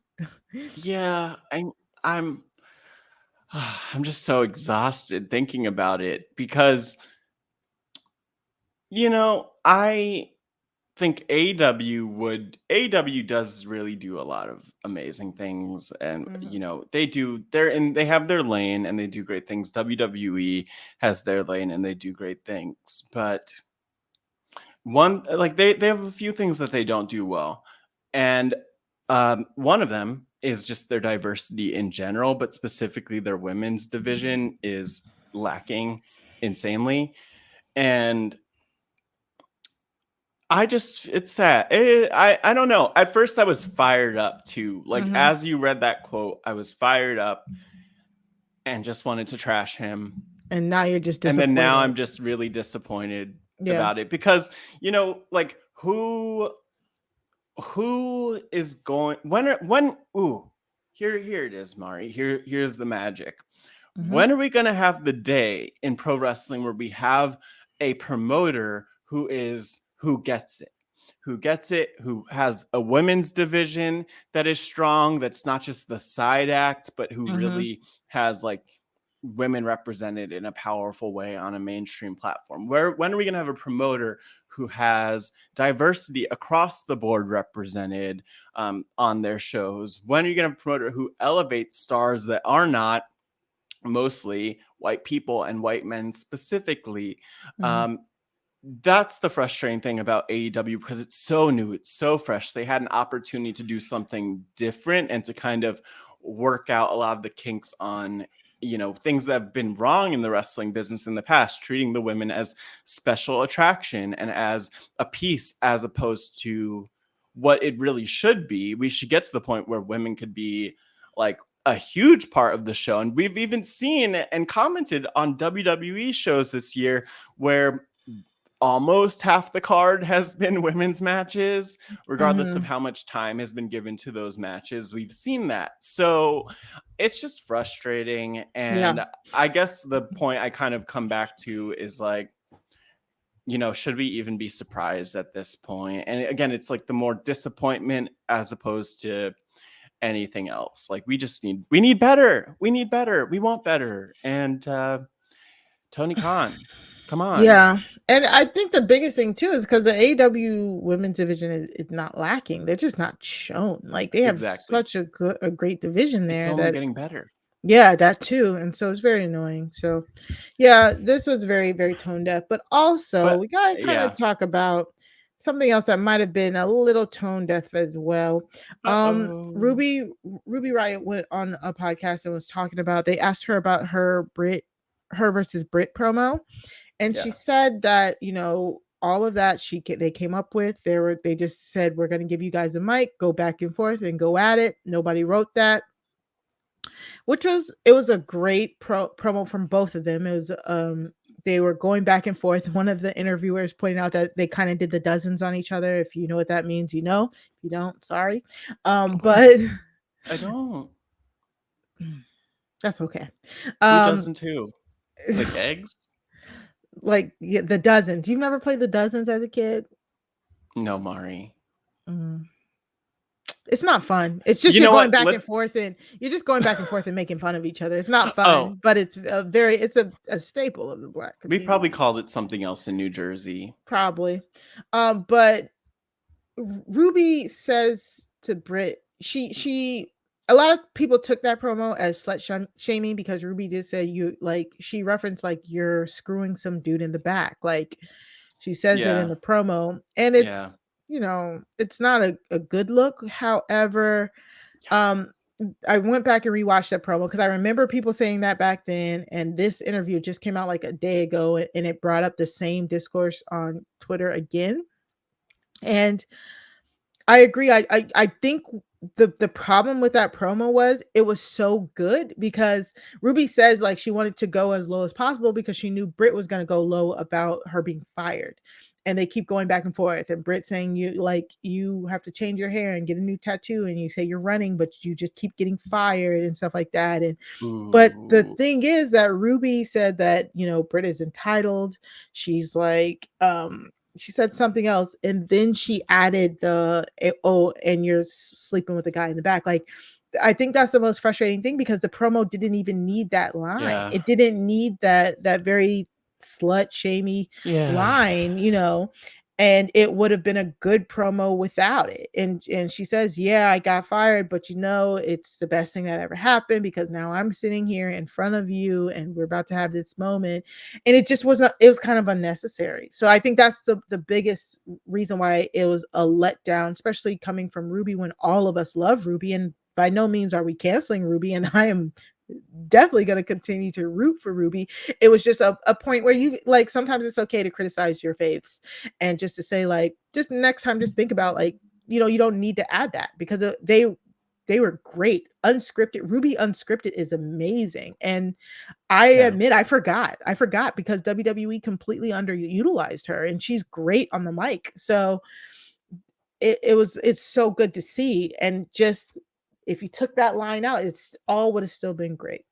B: yeah. I'm I'm just so exhausted thinking about it because I think AW does really do a lot of amazing things, and
A: mhm,
B: they have their lane and they do great things. WWE has their lane and they do great things, but one like they have a few things that they don't do well, and one of them is just their diversity in general, but specifically their women's division is lacking insanely. And it's sad. I don't know. At first, I was fired up too. Like
A: mhm.
B: as you read that quote, I was fired up and just wanted to trash him.
A: And now you're just
B: And then now
A: disappointed.
B: I'm just really disappointed
A: Yeah.
B: about it because like who is going when ooh here it is, Mari. Here's the magic.
A: Mhm.
B: When are we gonna have the day in pro wrestling where we have a promoter who gets it? Who gets it, who has a women's division that is strong, that's not just the side act, but who
A: Mhm.
B: really has like women represented in a powerful way on a mainstream platform? When are we going to have a promoter who has diversity across the board represented on their shows? When are you going to have a promoter who elevates stars that are not mostly white people and white men specifically?
A: Mhm.
B: Um, that's the frustrating thing about AEW, because it's so new, it's so fresh. They had an opportunity to do something different and to kind of work out a lot of the kinks on, things that have been wrong in the wrestling business in the past, treating the women as special attraction and as a piece, as opposed to what it really should be. We should get to the point where women could be like a huge part of the show. And we've even seen and commented on WWE shows this year where almost half the card has been women's matches, regardless of
A: Mhm.
B: how much time has been given to those matches. We've seen that. So it's just frustrating.
A: Yeah.
B: And I guess the point I kind of come back to is like, should we even be surprised at this point? And again, it's like the more disappointment as opposed to anything else. Like we need better. We need better. We want better. And Tony Khan, come on.
A: Yeah. And I think the biggest thing too is because the AEW women's division is not lacking. They're just not shown. Like they have
B: Exactly.
A: such a great division
B: It's
A: there
B: only
A: that
B: getting better.
A: yeah, that too. And so it's very annoying. So yeah, this was very, very tone deaf. But also
B: But
A: we gotta kind of
B: yeah.
A: talk about something else that might have been a little tone deaf as well. Um
B: Uh-oh.
A: Ruby Ruby Riot went on a podcast and was talking about they asked her about her versus Brit promo. And she
B: Yeah.
A: said that, all of that they came up with. They just said we're going to give you guys a mic, go back and forth and go at it. Nobody wrote that, which was a great promo from both of them. It was they were going back and forth. One of the interviewers pointed out that they kind of did the dozens on each other. If you know what that means, you know. If you don't, sorry. But
B: I don't.
A: that's okay.
B: Who
A: Um
B: doesn't who? Like eggs?
A: like yeah, the dozens. You've never played the dozens as a kid?
B: No, Mari.
A: Mm. It's not fun. It's just
B: You
A: you're
B: know
A: going
B: what?
A: back and
B: Let's
A: forth and you're just going back and forth and making fun of each other. It's not
B: Oh,
A: fun, but it's a staple of the Black
B: we probably
A: community,
B: called it something else in New Jersey.
A: probably. But Ruby says to Brit, she a lot of people took that promo as shaming because Ruby did say you like she referenced like you're screwing some dude in the back. Like she says it in
B: Yeah.
A: the promo, and
B: Yeah.
A: it's not a good look. However,
B: Yeah.
A: um I went back and rewatched that promo because I remember people saying that back then, and this interview just came out like a day ago, and it brought up the same discourse on Twitter again. And I agree. I think the problem with that promo was it was so good because Ruby says like she wanted to go as low as possible because she knew Britt was going to go low about her being fired. And they keep going back and forth, and Britt saying you have to change your hair and get a new tattoo, and you say you're running but you just keep getting fired and stuff like that. And but the
B: Ooh.
A: thing is that Ruby said that, Britt is entitled. She's like, she said something else, and then she added oh, and you're sleeping with the guy in the back. Like, I think that's the most frustrating thing because the promo didn't even need that line.
B: Yeah.
A: It didn't need that very slut shamey
B: Yeah.
A: line, and it would have been a good promo without it. And she says, "Yeah, I got fired, but it's the best thing that ever happened because now I'm sitting here in front of you and we're about to have this moment." And it just wasn't it was kind of unnecessary. So I think that's the biggest reason why it was a letdown, especially coming from Ruby when all of us love Ruby, and by no means are we canceling Ruby, and I am definitely going to continue to root for Ruby. It was just a point where you like sometimes it's okay to criticize your faiths and just to say like just next time just think about like you don't need to add that because they were great. Unscripted Ruby unscripted is amazing. And I
B: Yeah.
A: admit I forgot because WWE completely underutilized her and she's great on the mic. So it's so good to see. And just if you took that line out, it's all would have still been great.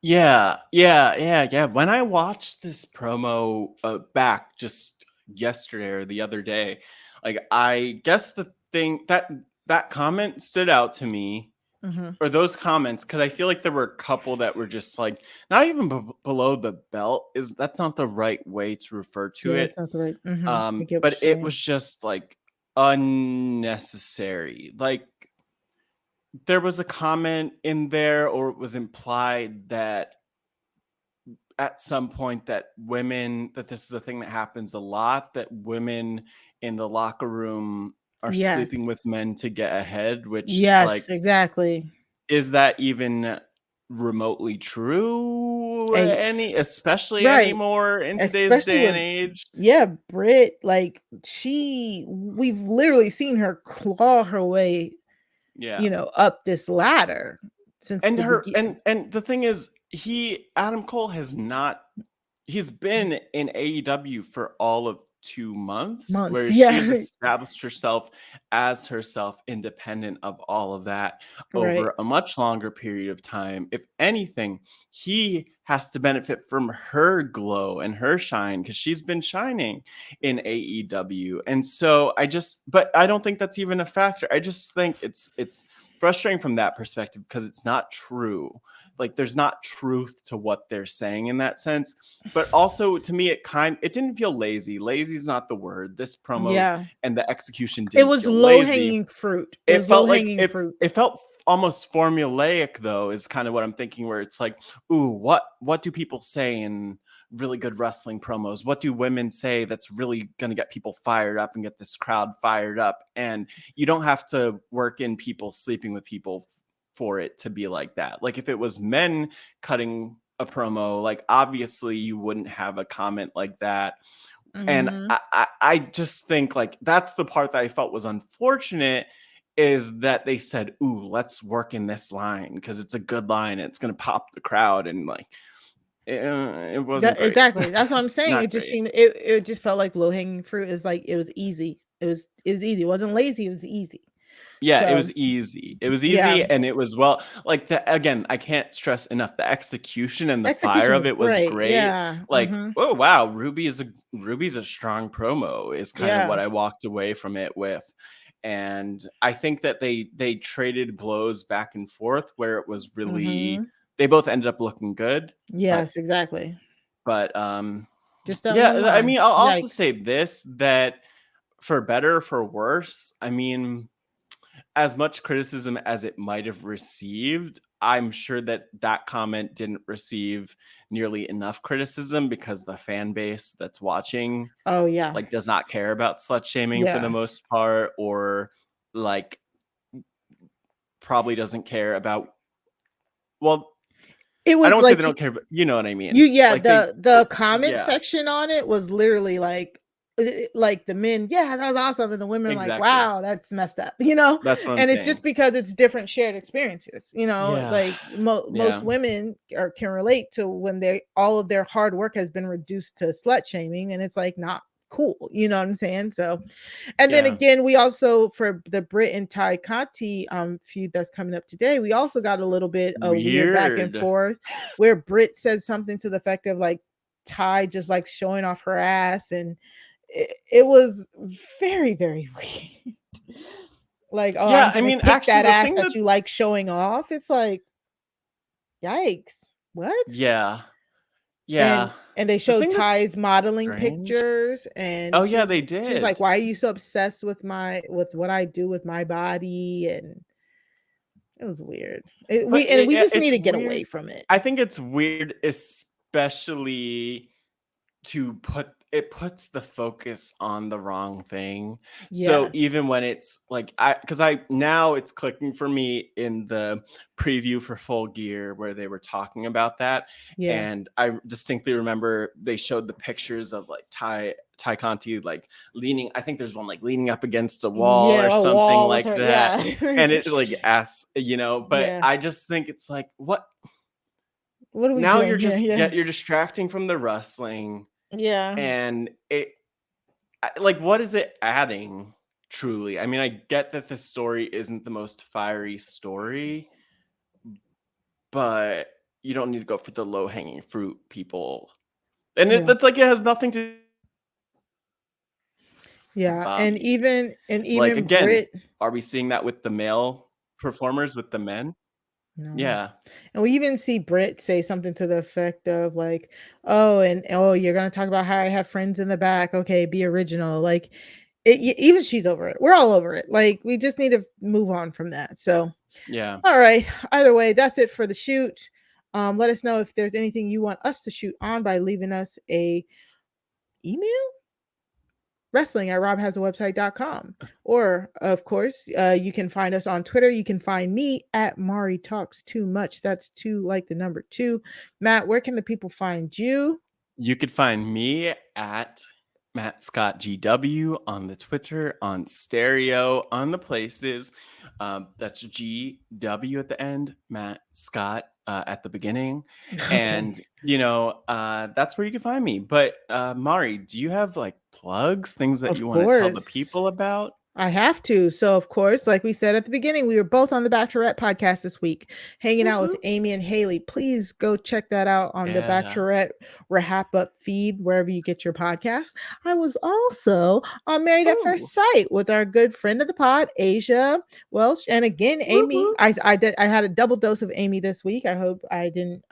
B: Yeah. Yeah. Yeah. Yeah. When I watched this promo back just yesterday or the other day, like I guess the thing that comment stood out to me or those comments, because I feel like there were a couple that were just like not even below the belt. That's not the right way to refer to
A: Yeah,
B: it.
A: that's not the right. I get what
B: But
A: you're
B: it
A: saying.
B: was just like unnecessary. Like there was a comment in there, or it was implied that at some point that this is a thing that happens a lot, that women in the locker room are sleeping with
A: Yes.
B: men to get ahead, which it's like,
A: Yes, exactly.
B: is that even remotely true
A: And
B: especially
A: right.
B: anymore in today's
A: Especially
B: day and
A: with
B: age?
A: yeah, Brit, like we've literally seen her claw her way,
B: Yeah.
A: up this ladder since
B: And
A: the
B: her
A: beginning
B: and the thing is, Adam Cole has not he's been in AEW for all of 2 months,
A: months.
B: where she has
A: Yeah.
B: established herself as herself, independent of all of that,
A: Right.
B: over a much longer period of time. If anything, he has to benefit from her glow and her shine, because she's been shining in AEW. And so but I don't think that's even a factor. I just think it's frustrating from that perspective, because it's not true. Like there's not truth to what they're saying in that sense. But also, to me, it didn't feel lazy. Lazy is not the word. This promo
A: Yeah.
B: and the execution
A: It
B: didn't
A: was
B: feel lazy.
A: low-hanging fruit. It
B: It
A: was
B: felt like
A: low-hanging fruit.
B: it felt almost formulaic, though, is kind of what I'm thinking, where it's like, ooh, what do people say in really good wrestling promos? What do women say that's really going to get people fired up and get this crowd fired up? And you don't have to work in people sleeping with people for it to be like that. Like if it was men cutting a promo, like obviously you wouldn't have a comment like that. And
A: Mhm.
B: I just think like that's the part that I felt was unfortunate, is that they said, ooh, let's work in this line because it's a good line and it's going to pop the crowd. And like it wasn't
A: That
B: great.
A: exactly. That's what I'm saying.
B: Not
A: It just
B: great.
A: seemed it just felt like low-hanging fruit. Is like it was easy. It was easy. It wasn't lazy, it was easy.
B: Yeah, it
A: So,
B: was easy. It was
A: yeah,
B: easy, and it was, well, like, again, I can't stress enough, the execution and the fire
A: execution
B: of
A: was
B: it was
A: great.
B: great.
A: Yeah.
B: Like, oh wow, Ruby's a strong promo, is kind of
A: Yeah.
B: what I walked away from it with. And I think that they traded blows back and forth, where it was really,
A: Mhm.
B: they both ended up looking good. but
A: Yes, exactly.
B: but
A: Just that one
B: yeah, I
A: line.
B: mean, I'll also say
A: Yikes.
B: this, that for better or for worse, I mean, as much criticism as it might have received, I'm sure that that comment didn't receive nearly enough criticism, because the fan base that's watching
A: Oh, yeah.
B: like does not care about slut shaming for the
A: Yeah.
B: most part, or like probably doesn't care about, well,
A: It
B: I
A: was
B: don't want to say they
A: like
B: don't care, but you know what I mean.
A: yeah,
B: Like they
A: the comment
B: yeah,
A: section on it was literally like the men, "Yeah, that was awesome," and the women are like,
B: exactly.
A: "Wow, that's messed up," you know?
B: That's what I'm
A: And it's
B: saying.
A: just because it's different shared experiences,
B: Yeah.
A: like
B: Yeah.
A: most women can relate to when all of their hard work has been reduced to slut shaming, and it's like not cool, you know what I'm saying? So, and then
B: Yeah.
A: again, we also for the Brit and Ty Conti feud that's coming up today, we also got a little bit of weird back and
B: Weird.
A: forth where Brit said something to the effect of like Ty just like showing off her ass, and it was very, very weird. Like, oh,
B: Yeah,
A: I'm
B: I
A: gonna
B: mean,
A: kick
B: actually
A: that
B: the
A: ass
B: thing
A: that
B: that's
A: you like showing off. It's like, yikes, what?
B: yeah.
A: And
B: Yeah.
A: and they
B: The
A: showed
B: thing that's
A: Ty's modeling
B: strange.
A: pictures, and
B: Oh, yeah, they
A: she was like,
B: did.
A: "Why are you so obsessed with with what I do with my body?" And it was weird.
B: But
A: We just need
B: it's
A: to get away
B: weird.
A: from it.
B: I think it's weird, especially it puts the focus on the wrong thing. So
A: Yes.
B: even when it's like, because I now it's clicking for me in the preview for Full Gear, where they were talking about that.
A: Yeah.
B: And I distinctly remember they showed the pictures of like Ty Conti like leaning. I think there's one like leaning up against a wall
A: Yeah,
B: or
A: a
B: something
A: wall with
B: like
A: her.
B: that.
A: Yeah.
B: And it like asks, but
A: Yeah.
B: I just think it's like, what,
A: What are we
B: now
A: doing here? Yeah.
B: you're distracting from the wrestling.
A: Yeah.
B: And like, what is it adding, truly? I mean, I get that the story isn't the most fiery story, but you don't need to go for the low hanging fruit, people. And
A: Yeah.
B: that's like, it has nothing to
A: Yeah.
B: Bobby.
A: And
B: Like,
A: even
B: again,
A: Brit.
B: are we seeing that with the male performers with the men.
A: No.
B: Yeah.
A: And we even see Britt say something to the effect of like, "Oh, and oh, you're gonna talk about how I have friends in the back. Okay, be original." Like, even she's over it. We're all over it. Like, we just need to move on from that. So,
B: Yeah.
A: all right. Either way, that's it for the shoot. Let us know if there's anything you want us to shoot on by leaving us a email wrestling at robhasawebsite.com. Or, of course, you can find us on Twitter. You can find me at Mari Talks Too Much. That's two like the number two. Matt, where can the people find you?
B: You could find me at Matt Scott GW on the Twitter, on Stereo, on the places. That's GW at the end, Matt Scott at the beginning.
A: Okay.
B: And, that's where you can find me. But, Mari, do you have like plugs, things that
A: Of
B: you want to tell the
A: course.
B: people about?
A: I have to. So, of course, like we said at the beginning, we were both on the Bachelorette podcast this week, hanging out with
B: Woohoo.
A: Amy and Haley. Please go check that out on the
B: Yeah.
A: Bachelorette RHAPup feed, wherever you get your podcast. I was also on Married at
B: Oh,
A: First Sight with our good friend of the pod, Asia Welsh, and again,
B: whoop,
A: Amy.
B: whoop.
A: I had a double dose of Amy this week. I hope I didn't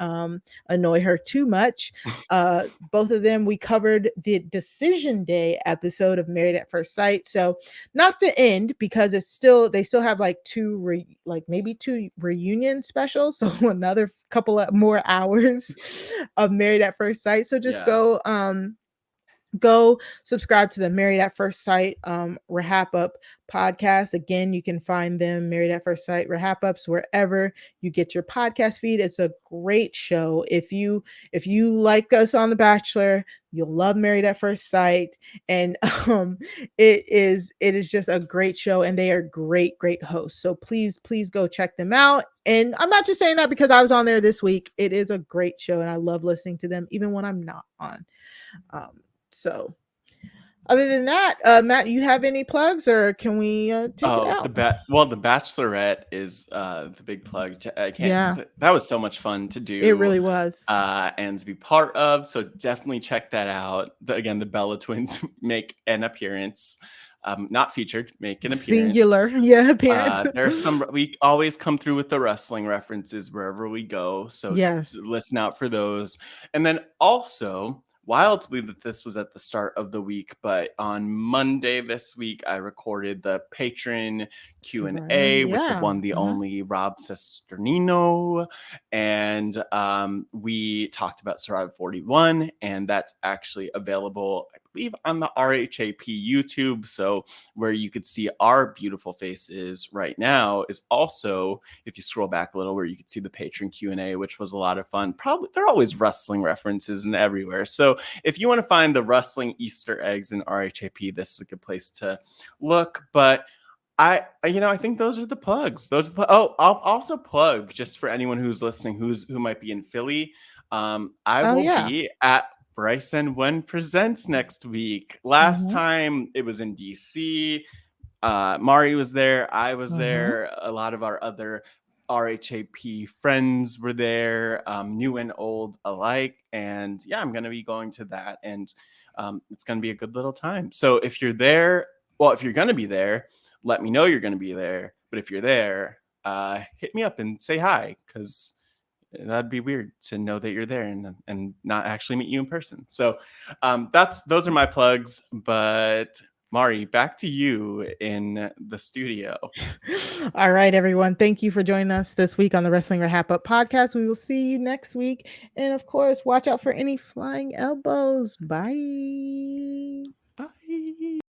A: annoy her too much. Both of them, we covered the Decision Day episode of Married at First Sight. So not the end, because it's still they still have like like maybe two reunion specials, so another couple of more hours of Married at First Sight. So just
B: Yeah.
A: go subscribe to the Married at First Sight RHAPup podcast. Again, you can find them Married at First Sight RHAPups wherever you get your podcast feed. It's a great show. If you like us on The Bachelor, you'll love Married at First Sight. And it is just a great show, and they are great hosts. So please go check them out. And I'm not just saying that because I was on there this week. It is a great show, and I love listening to them even when I'm not on. So other than that, Matt, you have any plugs, or can we take it
B: Oh,
A: out?
B: the Bachelorette is the big plug. I can't.
A: Yeah,
B: That was so much fun to
A: it
B: do
A: really was.
B: and to be part of. So definitely check that out. Again, the Bella twins make an appearance, not featured, make an appearance.
A: Singular, yeah, appearance.
B: There's some. We always come through with the wrestling references wherever we go. So
A: Yes.
B: listen out for those. And then also, wild to believe that this was at the start of the week, but on Monday this week, I recorded the patron
A: Survivor.
B: Q&A with the
A: Yeah.
B: one, the only Rob Sesternino, and we talked about Survivor 41, and that's actually available, I believe, on the RHAP YouTube. So where you could see our beautiful faces right now is also, if you scroll back a little, where you could see the patron Q&A, which was a lot of fun. Probably there are always wrestling references and everywhere. So if you want to find the wrestling Easter eggs in RHAP, this is a good place to look. But I think those are the plugs. Oh, I'll also plug, just for anyone who's listening, who might be in Philly. I
A: Oh
B: will
A: yeah.
B: be at Bryce and Wen Presents next week. Last
A: Mm-hmm.
B: time it was in DC. Mari was there. I was
A: Mm-hmm.
B: there. A lot of our other RHAP friends were there, new and old alike. And yeah, I'm going to be going to that. And it's going to be a good little time. So if you're there, if you're going to be there, let me know you're going to be there. But if you're there, hit me up and say hi, because that'd be weird to know that you're there and not actually meet you in person. So those are my plugs. But Mari, back to you in the studio.
A: All right, everyone. Thank you for joining us this week on the Wrestling RHAPup podcast. We will see you next week. And of course, watch out for any flying elbows. Bye.